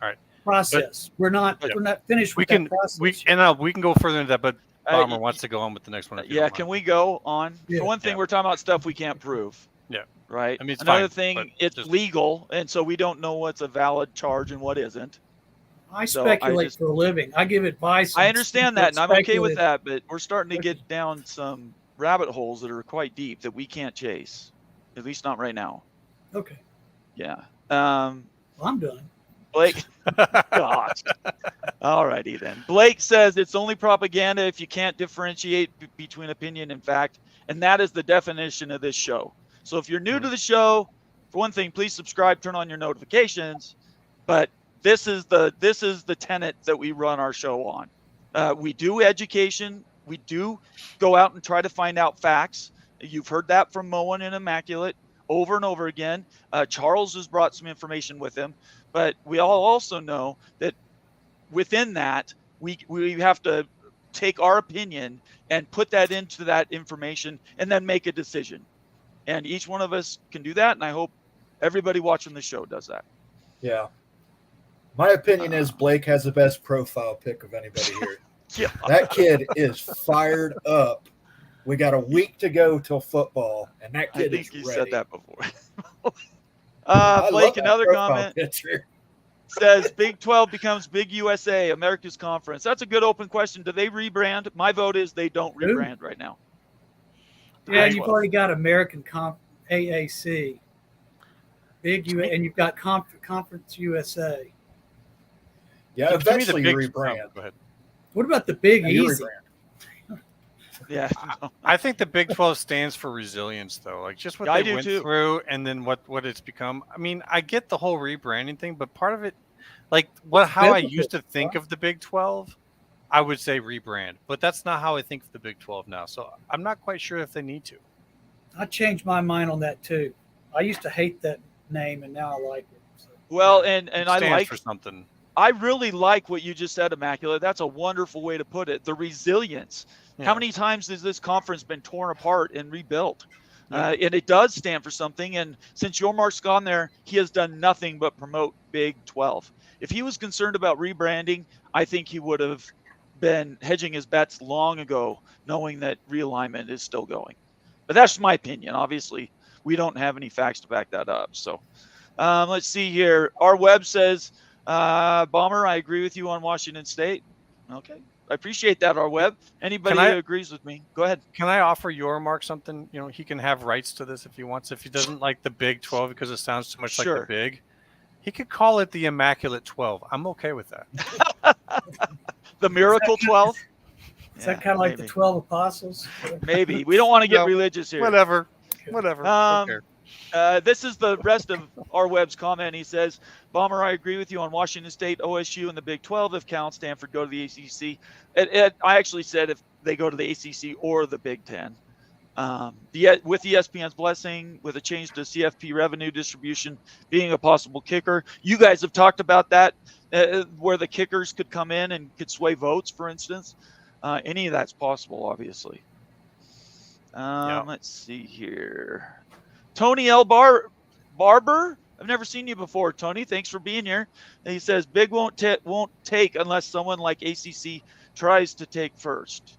All right. process. We're not finished We with can that process. we can go further into that, but Bomber wants to go on with the next one. if you Yeah, don't can mind. we go on? Yeah. For one thing, Yeah. we're talking about stuff we can't prove. Yeah. Right. I mean, it's Another fine, but thing, it's just- legal, and so we don't know what's a valid charge and what isn't. I So I speculate just- for a living. I give advice. I on understand stuff that, and I'm okay with speculative. that, but we're starting to get down some rabbit holes that are quite deep that we can't chase, at least not right now. Okay, Yeah. well, I'm done. Blake, gosh. All righty then. Blake says it's only propaganda if you can't differentiate between opinion and fact, and that is the definition of this show. So if you're new to the show, for one thing, please subscribe, turn on your notifications. But this is the tenet that we run our show on. We do education. We do go out and try to find out facts. You've heard that from Moen and Immaculate over and over again. Charles has brought some information with him, but we all also know that within that, we have to take our opinion and put that into that information and then make a decision. And each one of us can do that, and I hope everybody watching the show does that. Yeah. My opinion is Blake has the best profile pic of anybody here. Yeah. That kid is fired up. We got a week to go till football, and that I kid think is you ready. said that before. I love Blake, that another profile comment picture. says Big 12 becomes Big USA, America's conference. That's a good open question. Do they rebrand? My vote is they don't Who? rebrand right now. Yeah, Right. you've already got American AAC, Big U, and you've got Conference USA. Yeah, To me, the eventually you big- rebrand. oh, go ahead. What about the Big Yeah, you Easy? rebrand. Yeah. I think the Big 12 stands for resilience, though. Like just what I they do went too. through, and then what it's become. I mean, I get the whole rebranding thing, but part of it, like how I used to think of the Big 12, I would say rebrand, but that's not how I think of the Big 12 now. So I'm not quite sure if they need to. I changed my mind on that too. I used to hate that name, and now I like it. So. Well, and It I stands like for something. I really like what you just said, Immaculate. That's a wonderful way to put it. The resilience. Yeah. How many times has this conference been torn apart and rebuilt? And it does stand for something. And since Yormark's gone there, he has done nothing but promote Big 12. If he was concerned about rebranding, I think he would have been hedging his bets long ago, knowing that realignment is still going. But that's my opinion. Obviously, we don't have any facts to back that up. So let's see here. Our web says, Bomber, I agree with you on Washington State. Okay. I appreciate that, our web. Anybody Can I- who agrees with me, go ahead. Can I offer Yormark something? You know, he can have rights to this if he wants. If he doesn't like the Big 12 because it sounds too much like Sure. the Big, he could call it the Immaculate 12. I'm okay with that. The Miracle 12? Is that kind of like the 12 Apostles? Maybe. We don't want to get No, religious here. Whatever. Um, Don't care. This is the rest of our web's comment. He says, Bomber, I agree with you on Washington State, OSU, and the Big 12. If Cal and Stanford go to the ACC, I actually said if they go to the ACC or the Big 10. With ESPN's blessing, with a change to CFP revenue distribution being a possible kicker. You guys have talked about that, where the kickers could come in and could sway votes, for instance. Any of that's possible, obviously. Let's see here. Tony L. Barber. I've never seen you before, Tony. Thanks for being here. And he says, Big won't take unless someone like ACC tries to take first.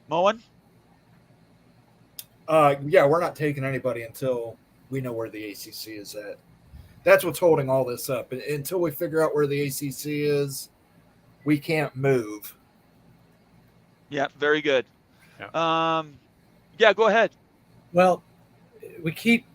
Moen? Yeah, we're not taking anybody until we know where the ACC is at. That's what's holding all this up. Until we figure out where the ACC is, we can't move. Yeah, very good. Yeah. Yeah, go ahead. Well, we keep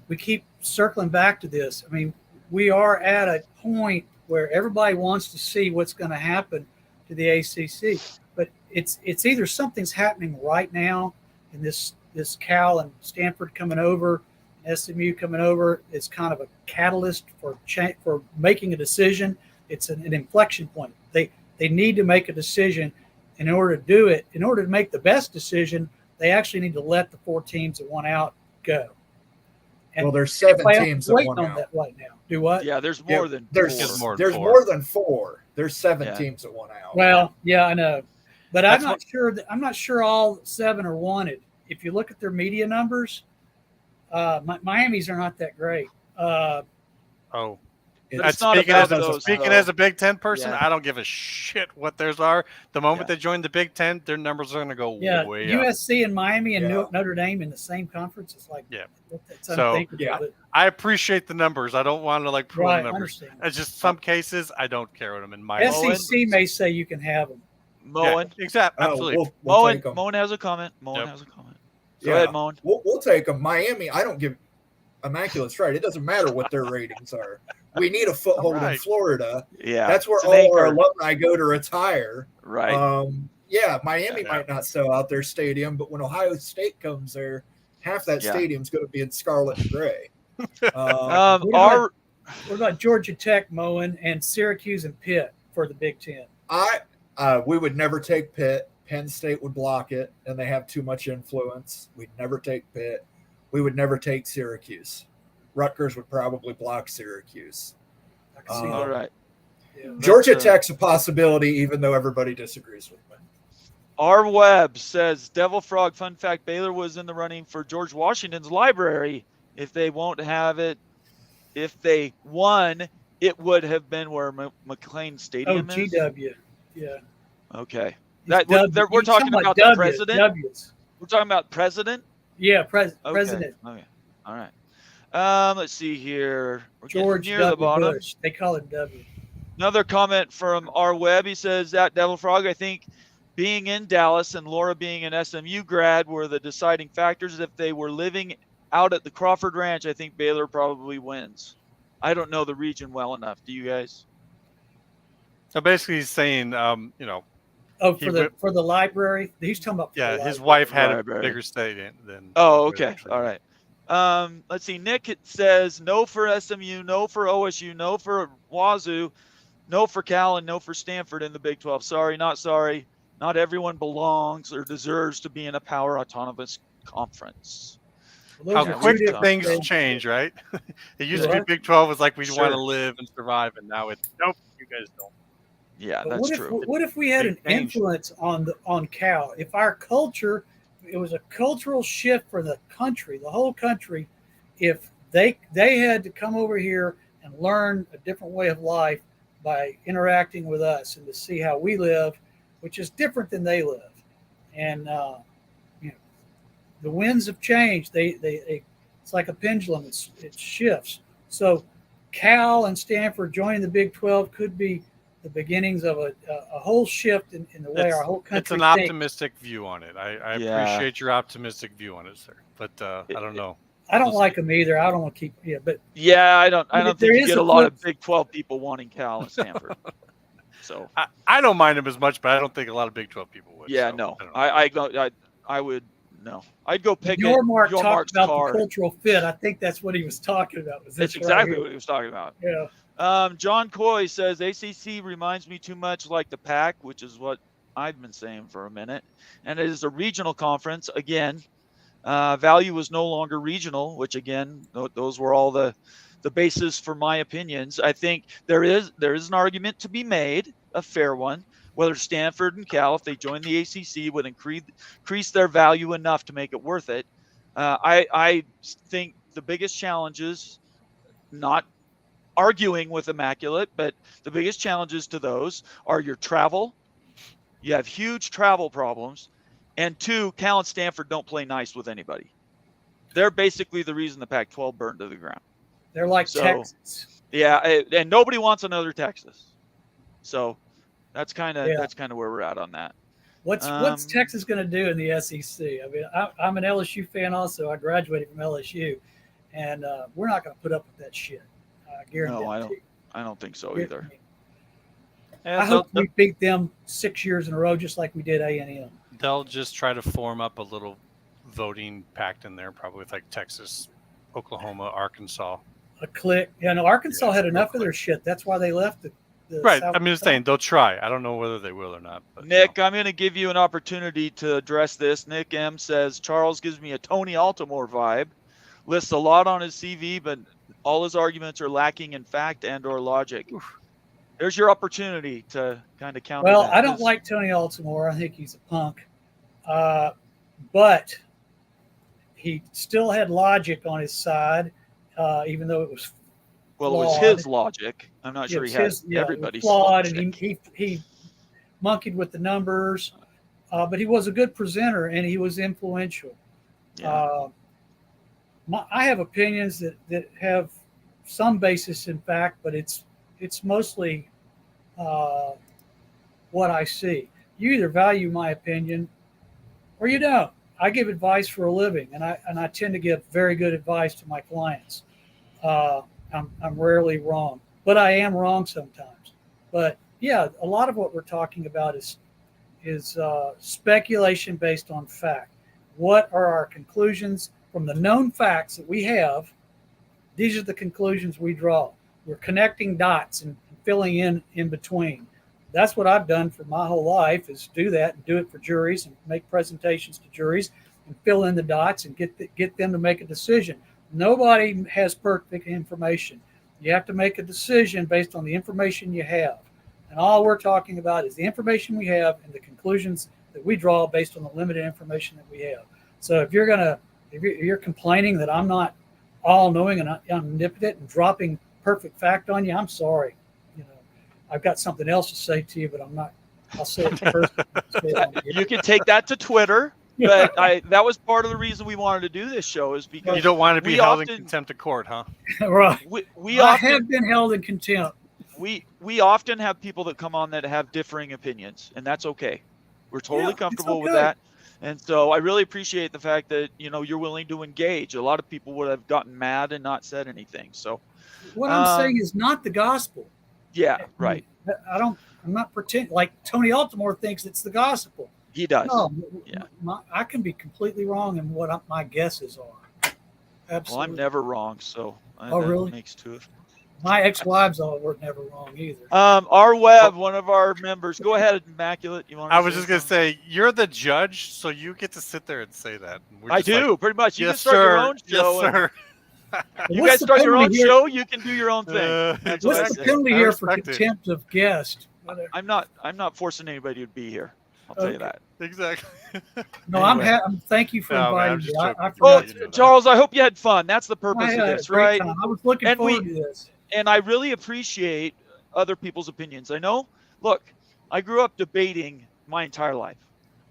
circling back to this. I mean, we are at a point where everybody wants to see what's going to happen to the ACC, but it's either something's happening right now, and this Cal and Stanford coming over, SMU coming over is kind of a catalyst for making a decision. It's an inflection point. They need to make a decision. In order to do it, in order to make the best decision, they actually need to let the 4 teams that want out go. And Well, there's 7 playoffs teams that waiting want on out. that right now. Do what? Yeah, there's Yeah, more than there's four. There's more than there's 4. more than 4. There's 7 Yeah. teams that want out. Well, yeah, I know, but That's I'm not sure all 7 are wanted. If you look at their media numbers, Miami's are not that great. Oh, It's not speaking about as, those, speaking though. as a Big Ten person, Yeah. I don't give a shit what theirs are. The moment Yeah. they join the Big Ten, their numbers are going to go Yeah, way up. USC and Miami and Yeah. Notre Dame in the same conference. It's like, Yeah. it's So, unthinkable. yeah. but- I appreciate the numbers. I don't want to like prove right, the I numbers. understand. It's just some cases I don't care what them in my SEC may say you can have them. Moen. Yeah, exactly. Oh, Absolutely. we'll take 'em. Moen has a comment. Moen Yep. has a comment. Go Yeah. ahead, Moen. We'll take them. Miami, I don't give Immaculate's right. It doesn't matter what their ratings are. We need a foothold in Right. Florida. Yeah. That's where it's an all our anchor. alumni go to retire. Right. Yeah, Miami Yeah. might not sell out their stadium, but when Ohio State comes there, half that Yeah. stadium's going to be in scarlet and gray. What Our What about Georgia Tech, Moen, and Syracuse and Pitt for the Big Ten? We would never take Pitt. Penn State would block it, and they have too much influence. We'd never take Pitt. We would never take Syracuse. Rutgers would probably block Syracuse. I can see Uh, all that. right. Yeah. Georgia That's, Tech's a possibility, even though everybody disagrees with me. R. Webb says Devil Frog. Fun fact: Baylor was in the running for George Washington's library. If they won't have it, if they won, it would have been where McLean Oh, Stadium is. GW. Yeah. Okay. It's That W. we're You're talking about the W's, president. W's. We're talking about president. Yeah, Okay. president Okay. All right. Let's see here. We're getting George near the W. bottom. Bush. They call it W. Another comment from R. Webb. He says that Devil Frog, I think being in Dallas and Laura being an SMU grad were the deciding factors. If they were living out at the Crawford Ranch, I think Baylor probably wins. I don't know the region well enough. Do you guys? So basically, he's saying, Oh, He for the library. He's talking about. For yeah, the his library. wife had Library. a bigger stadium than. Oh, Baylor okay. actually All did. right. Let's see. Nick says no for SMU, no for OSU, no for Wazoo, no for Cal, and no for Stanford in the Big 12. Sorry, not sorry. Not everyone belongs or deserves to be in a power autonomous conference. Well, How those are quick two do different things things. change, right? It used to Yeah. be Big 12 was like we Sure. want to live and survive, and now it's nope, you guys don't. Yeah, But that's what if, true. What if we had an Big change. influence on Cal? If our culture, it was a cultural shift for the country, the whole country. If they had to come over here and learn a different way of life by interacting with us and to see how we live, which is different than they live, and the winds have changed. They it's like a pendulum. It shifts. So Cal and Stanford joining the Big 12 could be the beginnings of a whole shift in the way our whole country It's an thinks. optimistic view on it. I Yeah. appreciate your optimistic view on it, sir. But I don't know. I don't like them either. I don't want to keep. Yeah, but Yeah, I don't There think you is get a a lot flip- of Big 12 people wanting Cal and Stanford. So I don't mind him as much, but I don't think a lot of Big 12 people would. yeah, so, no, I don't know. I would no. I'd go pick your Mark your talked Mark's about card. the cultural fit. I think that's what he was talking about. Was That's this exactly right what he was talking about. here? Yeah. John Coy says ACC reminds me too much like the PAC, which is what I've been saying for a minute. And it is a regional conference. Again, value was no longer regional, which again, those were all the basis for my opinions. I think there is an argument to be made, a fair one, whether Stanford and Cal, if they join the ACC, would increase their value enough to make it worth it. I think the biggest challenges, not arguing with Immaculate, but the biggest challenges to those are your travel. You have huge travel problems. And two, Cal and Stanford don't play nice with anybody. They're basically the reason the Pac-12 burned to the ground. They're like So- Texas. Yeah, and nobody wants another Texas. So that's kind of Yeah. where we're at on that. What's Texas going to do in the SEC? I mean, I'm an LSU fan also. I graduated from LSU, and we're not going to put up with that shit. I guarantee. No, I don't think so either. I hope we beat them 6 years in a row, just like we did A&M. They'll just try to form up a little voting pact in there, probably with like Texas, Oklahoma, Arkansas. A click. Yeah, no, Arkansas Yeah, had real enough of quick. their shit. That's why they left the Right. South I'm just saying they'll try. I don't know whether they will or not. But, Nick, I'm going to give you an opportunity to address this. Nick M says Charles gives me a Tony Altomore vibe. Lists a lot on his CV, but all his arguments are lacking in fact and or logic. There's your opportunity to kind of counter Well, that. I don't like Tony Altomore. I think he's a punk. But he still had logic on his side, even though it was Well, it was flawed. his logic. I'm not sure It he was had everybody's flawed, logic. and he monkeyed with the numbers, but he was a good presenter and he was influential. Yeah. I have opinions that have some basis in fact, but it's mostly what I see. You either value my opinion or you don't. I give advice for a living, and I tend to give very good advice to my clients. I'm rarely wrong, but I am wrong sometimes. But yeah, a lot of what we're talking about is speculation based on fact. What are our conclusions from the known facts that we have? These are the conclusions we draw. We're connecting dots and filling in between. That's what I've done for my whole life, is do that and do it for juries and make presentations to juries and fill in the dots and get them to make a decision. Nobody has perfect information. You have to make a decision based on the information you have. And all we're talking about is the information we have and the conclusions that we draw based on the limited information that we have. So if you're complaining that I'm not all knowing and I'm omnipotent and dropping perfect fact on you, I'm sorry. I've got something else to say to you, but I'm not. I'll say it first. You can take that to Twitter, but that was part of the reason we wanted to do this show, is because You don't want to be we held in often- contempt of court, huh? Right. we I often have been held in contempt. we often have people that come on that have differing opinions, and that's okay. We're totally it's comfortable with okay. that. And so I really appreciate the fact that, you're willing to engage. A lot of people would have gotten mad and not said anything. So What I'm saying is not the gospel. yeah, right. I'm not pretending like Tony Altimore thinks it's the gospel. He does. No, Yeah. I can be completely wrong in what my guesses are. Absolutely. Well, I'm never wrong, so Oh, that really? makes two of. My ex-wives were never wrong either. Our web, one of our members. Go ahead, Immaculate. You want? I was just gonna say, you're the judge, so you get to sit there and say that. We're I just like, do pretty much. You can yes, start sir. your own show. Yes, sir. You What's guys the start your own penalty here? show. You can do your own thing. That's what I What's the say. penalty I here for respect it. contempt of guest? I'm not forcing anybody to be here. I'll tell you Okay. that. Exactly. No, Anyway. thank you for No, man, I'm inviting me. just I joking. Oh, forgot. you know that. Charles, I hope you had fun. That's the I purpose had of a this, great right? time. I was looking And forward to this. And I really appreciate other people's opinions. I know, look, I grew up debating my entire life.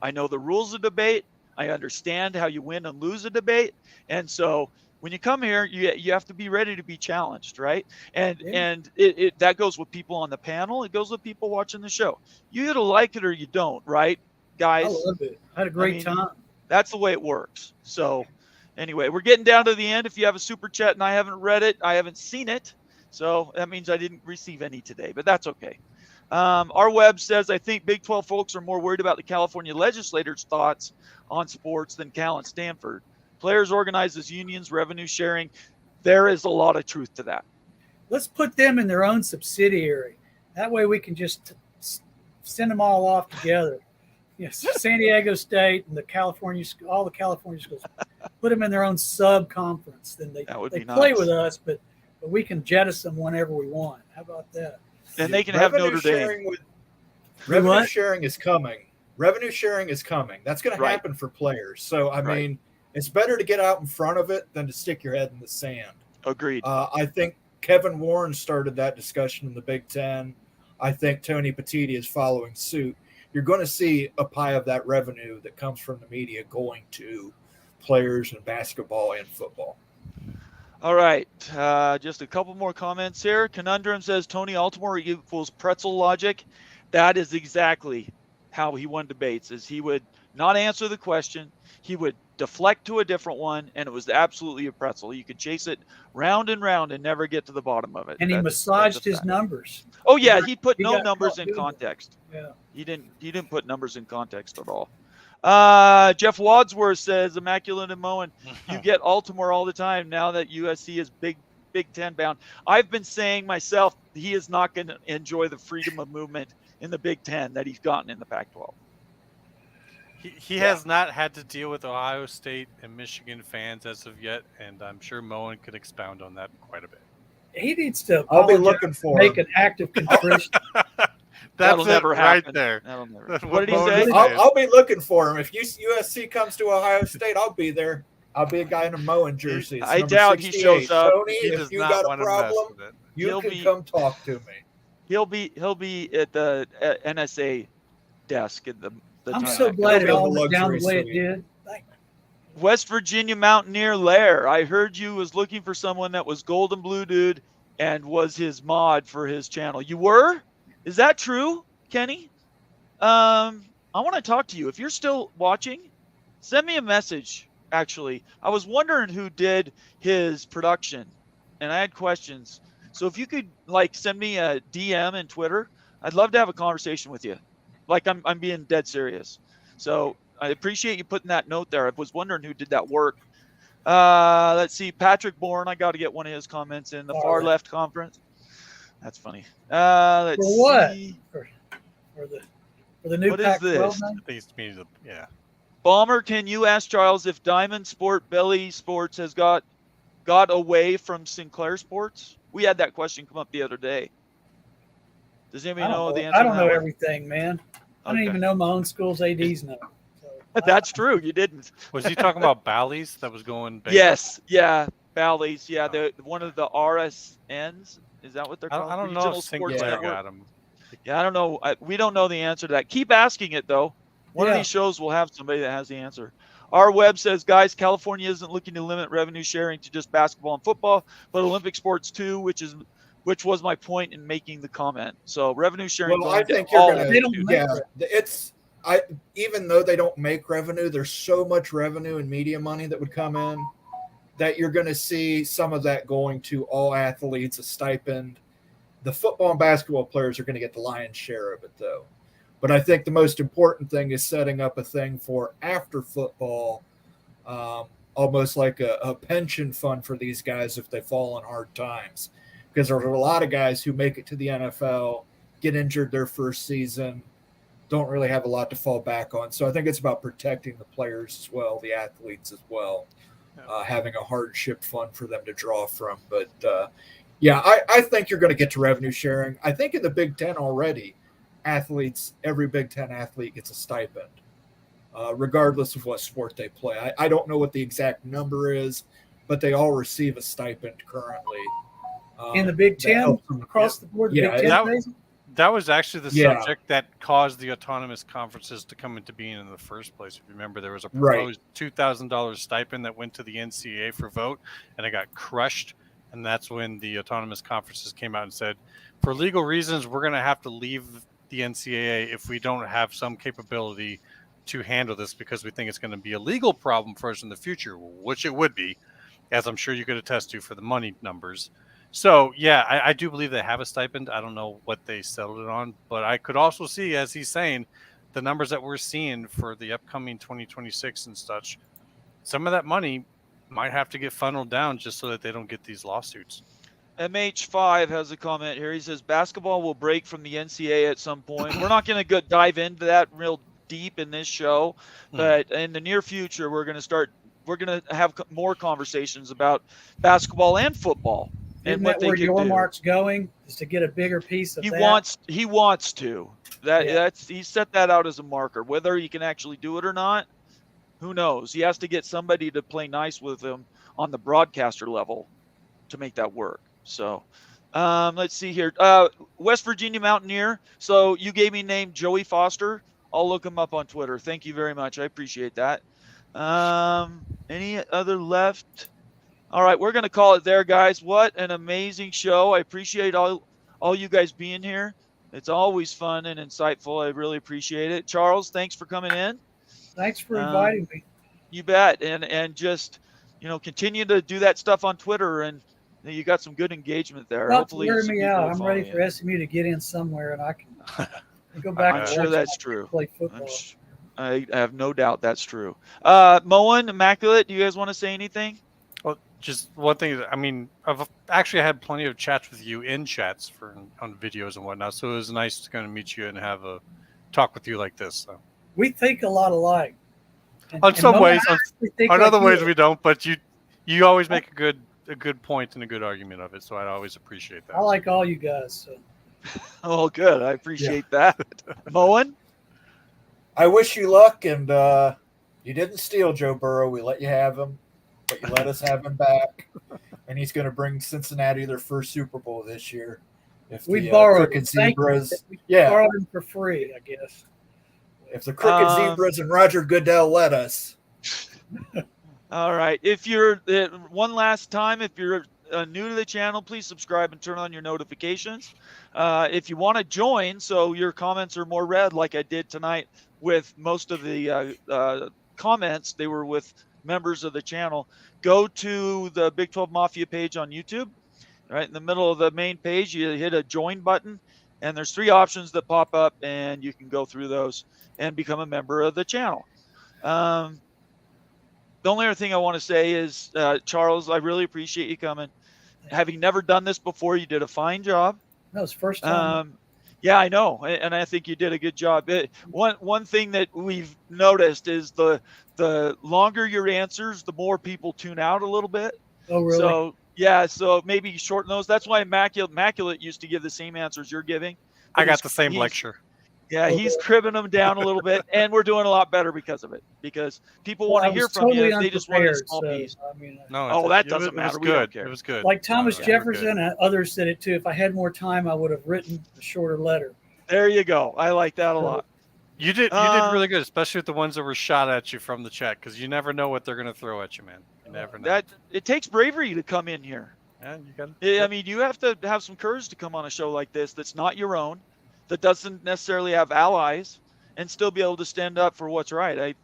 I know the rules of debate. I understand how you win and lose a debate. And so when you come here, you have to be ready to be challenged, right? And Yeah. it that goes with people on the panel. It goes with people watching the show. You either like it or you don't, right, guys? I love it. I had a great mean, time. That's the way it works. So anyway, we're getting down to the end. If you have a super chat and I haven't read it, I haven't seen it. So that means I didn't receive any today, but that's okay. Our web says, I think Big 12 folks are more worried about the California legislators' thoughts on sports than Cal and Stanford. Players organized as unions, revenue sharing. There is a lot of truth to that. Let's put them in their own subsidiary. That way we can just send them all off together. Yes, San Diego State and all the California schools, put them in their own sub-conference. Then they That would they be play nice. with us, but we can jettison them whenever we want. How about that? And they can have Revenue Notre Dame. sharing revenue what? sharing is coming. Revenue sharing is coming. That's going to Right. happen for players. So I Right. mean, it's better to get out in front of it than to stick your head in the sand. Agreed. I think Kevin Warren started that discussion in the Big Ten. I think Tony Petitti is following suit. You're going to see a pie of that revenue that comes from the media going to players in basketball and football. All right. Just a couple more comments here. Conundrum says Tony Altimore equals pretzel logic. That is exactly how he won debates, is he would not answer the question. He would deflect to a different one, and it was absolutely a pretzel. You could chase it round and round and never get to the bottom of it. And he That's massaged a his fact. numbers. Oh yeah, he put he no got numbers caught in doing that. context. Yeah. He didn't put numbers in context at all. Jeff Wadsworth says, Immaculate and Moen, you get Altimore all the time now that USC is Big Ten bound. I've been saying myself he is not going to enjoy the freedom of movement in the Big Ten that he's gotten in the Pac-12. He has not had to deal with Ohio State and Michigan fans as of yet, and I'm sure Moen could expound on that quite a bit. He needs to I'll be apologize, looking for make him. an active contrition. That'll That's never it right happen. there. That'll never. That's What did he Moen say? is saying. I'll be looking for him. If USC comes to Ohio State, I'll be there. I'll be a guy in a Moen jersey. It's I number doubt he 68. shows up. Tony, He if does you not got a want to mess problem, with it. you He'll can be- come talk to me. He'll be at the NSA desk at the I'm time so that glad goes it It'll all be a went down the luxury way it suite. did. West Virginia Mountaineer Lair. I heard you was looking for someone that was Golden Blue Dude and was his mod for his channel. You were? Is that true, Kenny? I want to talk to you. If you're still watching, send me a message. Actually, I was wondering who did his production, and I had questions. So if you could like send me a DM in Twitter, I'd love to have a conversation with you. Like I'm being dead serious. So I appreciate you putting that note there. I was wondering who did that work. Let's see, Patrick Bourne. I got to get one of his comments in the All far right. left conference. That's funny. Let's For what? see. For the new What is Pac-12 this? name? I think it's me. Yeah. Bomber, can you ask Charles if Diamond Sport Belly Sports has got away from Sinclair Sports? We had that question come up the other day. Does anybody know the answer? I don't to know that one? everything, man. I don't Okay. even know my own school's ADs know. So, That's true. You didn't. Was he talking about Bally's that was going? bankrupt? Yes. Yeah. Bally's. Yeah. The one of the RSNs. Is that what they're called? I don't know Regional if Sports Sinclair Network? got him. Yeah, I don't know. We don't know the answer to that. Keep asking it though. One of Yeah. these shows will have somebody that has the answer. Our web says, guys, California isn't looking to limit revenue sharing to just basketball and football, but Olympic sports too, which was my point in making the comment. So revenue sharing. Well, going I to think you're all gonna. They don't make Yeah, even though they don't make revenue, there's so much revenue and media money that would come in that you're going to see some of that going to all athletes, a stipend. The football and basketball players are going to get the lion's share of it, though. But I think the most important thing is setting up a thing for after football, almost like a pension fund for these guys if they fall on hard times. Because there are a lot of guys who make it to the NFL, get injured their first season, don't really have a lot to fall back on. So I think it's about protecting the players as well, the athletes as well, having a hardship fund for them to draw from. But yeah, I think you're going to get to revenue sharing. I think in the Big Ten already, every Big Ten athlete gets a stipend, regardless of what sport they play. I don't know what the exact number is, but they all receive a stipend currently. in the Big that Ten, helps them across the board, the Yeah, Big Ten, that- amazing? That was actually the Yeah. subject that caused the autonomous conferences to come into being in the first place. If you remember, there was a Right. proposed $2,000 stipend that went to the NCAA for vote, and it got crushed. And that's when the autonomous conferences came out and said, for legal reasons, we're going to have to leave the NCAA if we don't have some capability to handle this, because we think it's going to be a legal problem for us in the future, which it would be, as I'm sure you could attest to for the money numbers. So, yeah, I do believe they have a stipend. I don't know what they settled it on, but I could also see, as he's saying, the numbers that we're seeing for the upcoming 2026 and such, some of that money might have to get funneled down just so that they don't get these lawsuits. MH5 has a comment here. He says basketball will break from the NCAA at some point. We're not going to dive into that real deep in this show, but in the near future, we're going to have more conversations about basketball and football. Isn't And what that they where could your do. mark's going? Is to get a bigger piece of He that? wants to. Yeah. He set that out as a marker. Whether he can actually do it or not, who knows? He has to get somebody to play nice with him on the broadcaster level to make that work. So let's see here. West Virginia Mountaineer. So you gave me name Joey Foster. I'll look him up on Twitter. Thank you very much. I appreciate that. Any other left? All right, we're going to call it there, guys. What an amazing show. I appreciate all you guys being here. It's always fun and insightful. I really appreciate it. Charles, thanks for coming in. Thanks for inviting me. You bet. And just, continue to do that stuff on Twitter, and you got some good engagement there. Not Hopefully wear some me people out. will I'm follow ready you. for SMU to get in somewhere, and I can go back. I'm and sure watch that's them true. Play football. I have no doubt that's true. Moen, Immaculate, do you guys want to say anything? Well, just one thing. I mean, I've actually had plenty of chats with you in chats on videos and whatnot. So it was nice to kind of meet you and have a talk with you like this. So. We think a lot alike. On some Mo and ways, I actually think on like other you ways do. we don't. But you always make a good point and a good argument of it. So I always appreciate that. I like all you guys. So. Oh, good. I appreciate that. Moen? I wish you luck, and you didn't steal Joe Burrow. We let you have him. but you let us have him back, and he's going to bring Cincinnati their first Super Bowl this year. If We the borrowed Crooked thank you. Zebras, We yeah, borrowed him for free, I guess. if the Crooked Zebras and Roger Goodell let us. All right. If you're one last time, if you're new to the channel, please subscribe and turn on your notifications. If you want to join, so your comments are more read, like I did tonight with most of the comments, they were with members of the channel. Go to the Big 12 Mafia page on YouTube. Right in the middle of the main page, you hit a join button, and there's 3 options that pop up, and you can go through those and become a member of the channel. The only other thing I want to say is, Charles, I really appreciate you coming. Having never done this before, you did a fine job. That was the first time. Yeah, I know, and I think you did a good job. One thing that we've noticed is the longer your answers, the more people tune out a little bit. Oh, really? So yeah, so maybe shorten those. That's why Immaculate used to give the same answers you're giving. I got the same lecture. Yeah, he's cribbing them down a little bit, and we're doing a lot better because of it. Because people want to hear from you, they just want a small piece. I mean, No, that doesn't matter. It was We don't good. care. It was good. like Thomas Yeah, you were Jefferson and others said it too. If I had more time, I would have written a shorter letter. There you go. I like that a lot. You did really good, especially with the ones that were shot at you from the chat, because you never know what they're going to throw at you, man. You never know. That it takes bravery to come in here. Yeah, you got. I mean, you have to have some courage to come on a show like this that's not your own, that doesn't necessarily have allies, and still be able to stand up for what's right.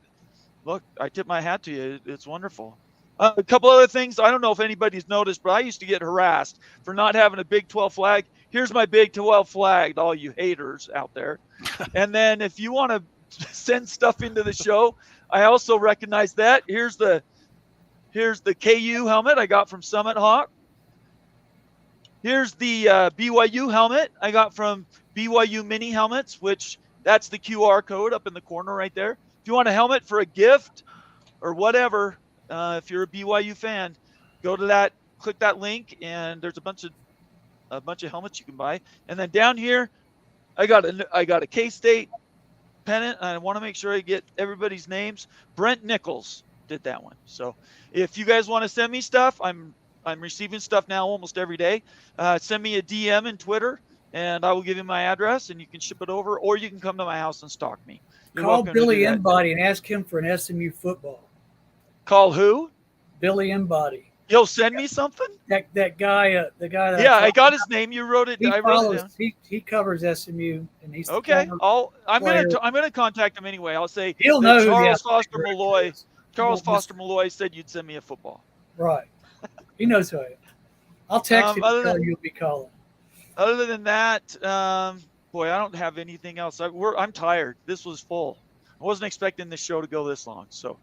I tip my hat to you. It's wonderful. A couple other things. I don't know if anybody's noticed, but I used to get harassed for not having a Big 12 flag. Here's my Big 12 flag, to all you haters out there. And then if you want to send stuff into the show, I also recognize that. Here's the KU helmet I got from Summit Hawk. Here's the BYU helmet I got from BYU Mini Helmets, which that's the QR code up in the corner right there. If you want a helmet for a gift or whatever, if you're a BYU fan, go to that, click that link, and there's a bunch of helmets you can buy. And then down here, I got a K-State pennant. I want to make sure I get everybody's names. Brent Nichols did that one. So if you guys want to send me stuff, I'm receiving stuff now almost every day. Send me a DM in Twitter, and I will give you my address, and you can ship it over, or you can come to my house and stalk me. You're Call welcome to Billy do that. Embody and ask him for an SMU football. Call who? Billy Embody. You'll send me something? That guy, the guy that Yeah, I got his name. You wrote it. he I wrote it follows. down. He covers SMU, and he's the Okay, former I'm player. gonna contact him anyway. I'll say He'll that know who the Charles athletic Foster director Malloy. is. Charles Well, Foster Malloy said you'd send me a football. Right. He knows who I am. I'll text him other and tell than- him you'll be calling. Other than that, boy, I don't have anything else. I'm tired. This was full. I wasn't expecting this show to go this long. So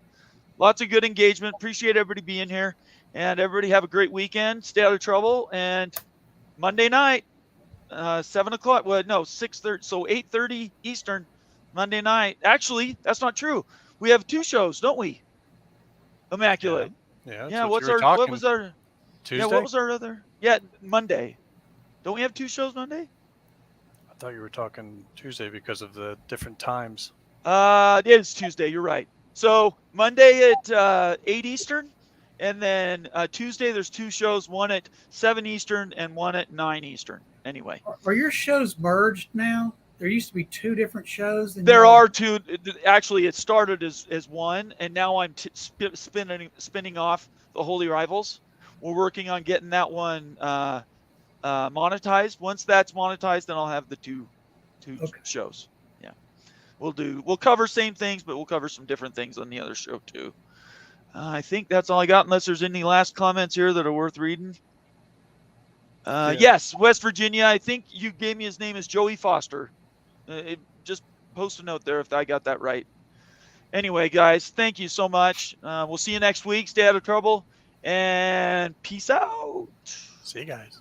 lots of good engagement. Appreciate everybody being here. And everybody have a great weekend. Stay out of trouble. And Monday night, 7 o'clock. Well, no, 6:30. So 8:30 Eastern, Monday night. Actually, that's not true. We have 2 shows, don't we? Immaculate. Yeah. Yeah. What was our Tuesday? Yeah, what was our other? Yeah, Monday. Don't we have 2 shows Monday? I thought you were talking Tuesday because of the different times. It is Tuesday. You're right. So Monday at 8 Eastern, and then Tuesday there's 2 shows, one at 7 Eastern and one at 9 Eastern. Anyway, Are your shows merged now? There used to be 2 different shows. And there now- are 2. Actually, it started as one, and now I'm spinning off the Holy Rivals. We're working on getting that one monetized. Once that's monetized, then I'll have the two Okay. shows. Yeah, we'll cover same things, but we'll cover some different things on the other show too. I think that's all I got, unless there's any last comments here that are worth reading. Yes, West Virginia. I think you gave me his name is Joey Foster. Just post a note there if I got that right. Anyway, guys, thank you so much. We'll see you next week. Stay out of trouble, and peace out. See you guys.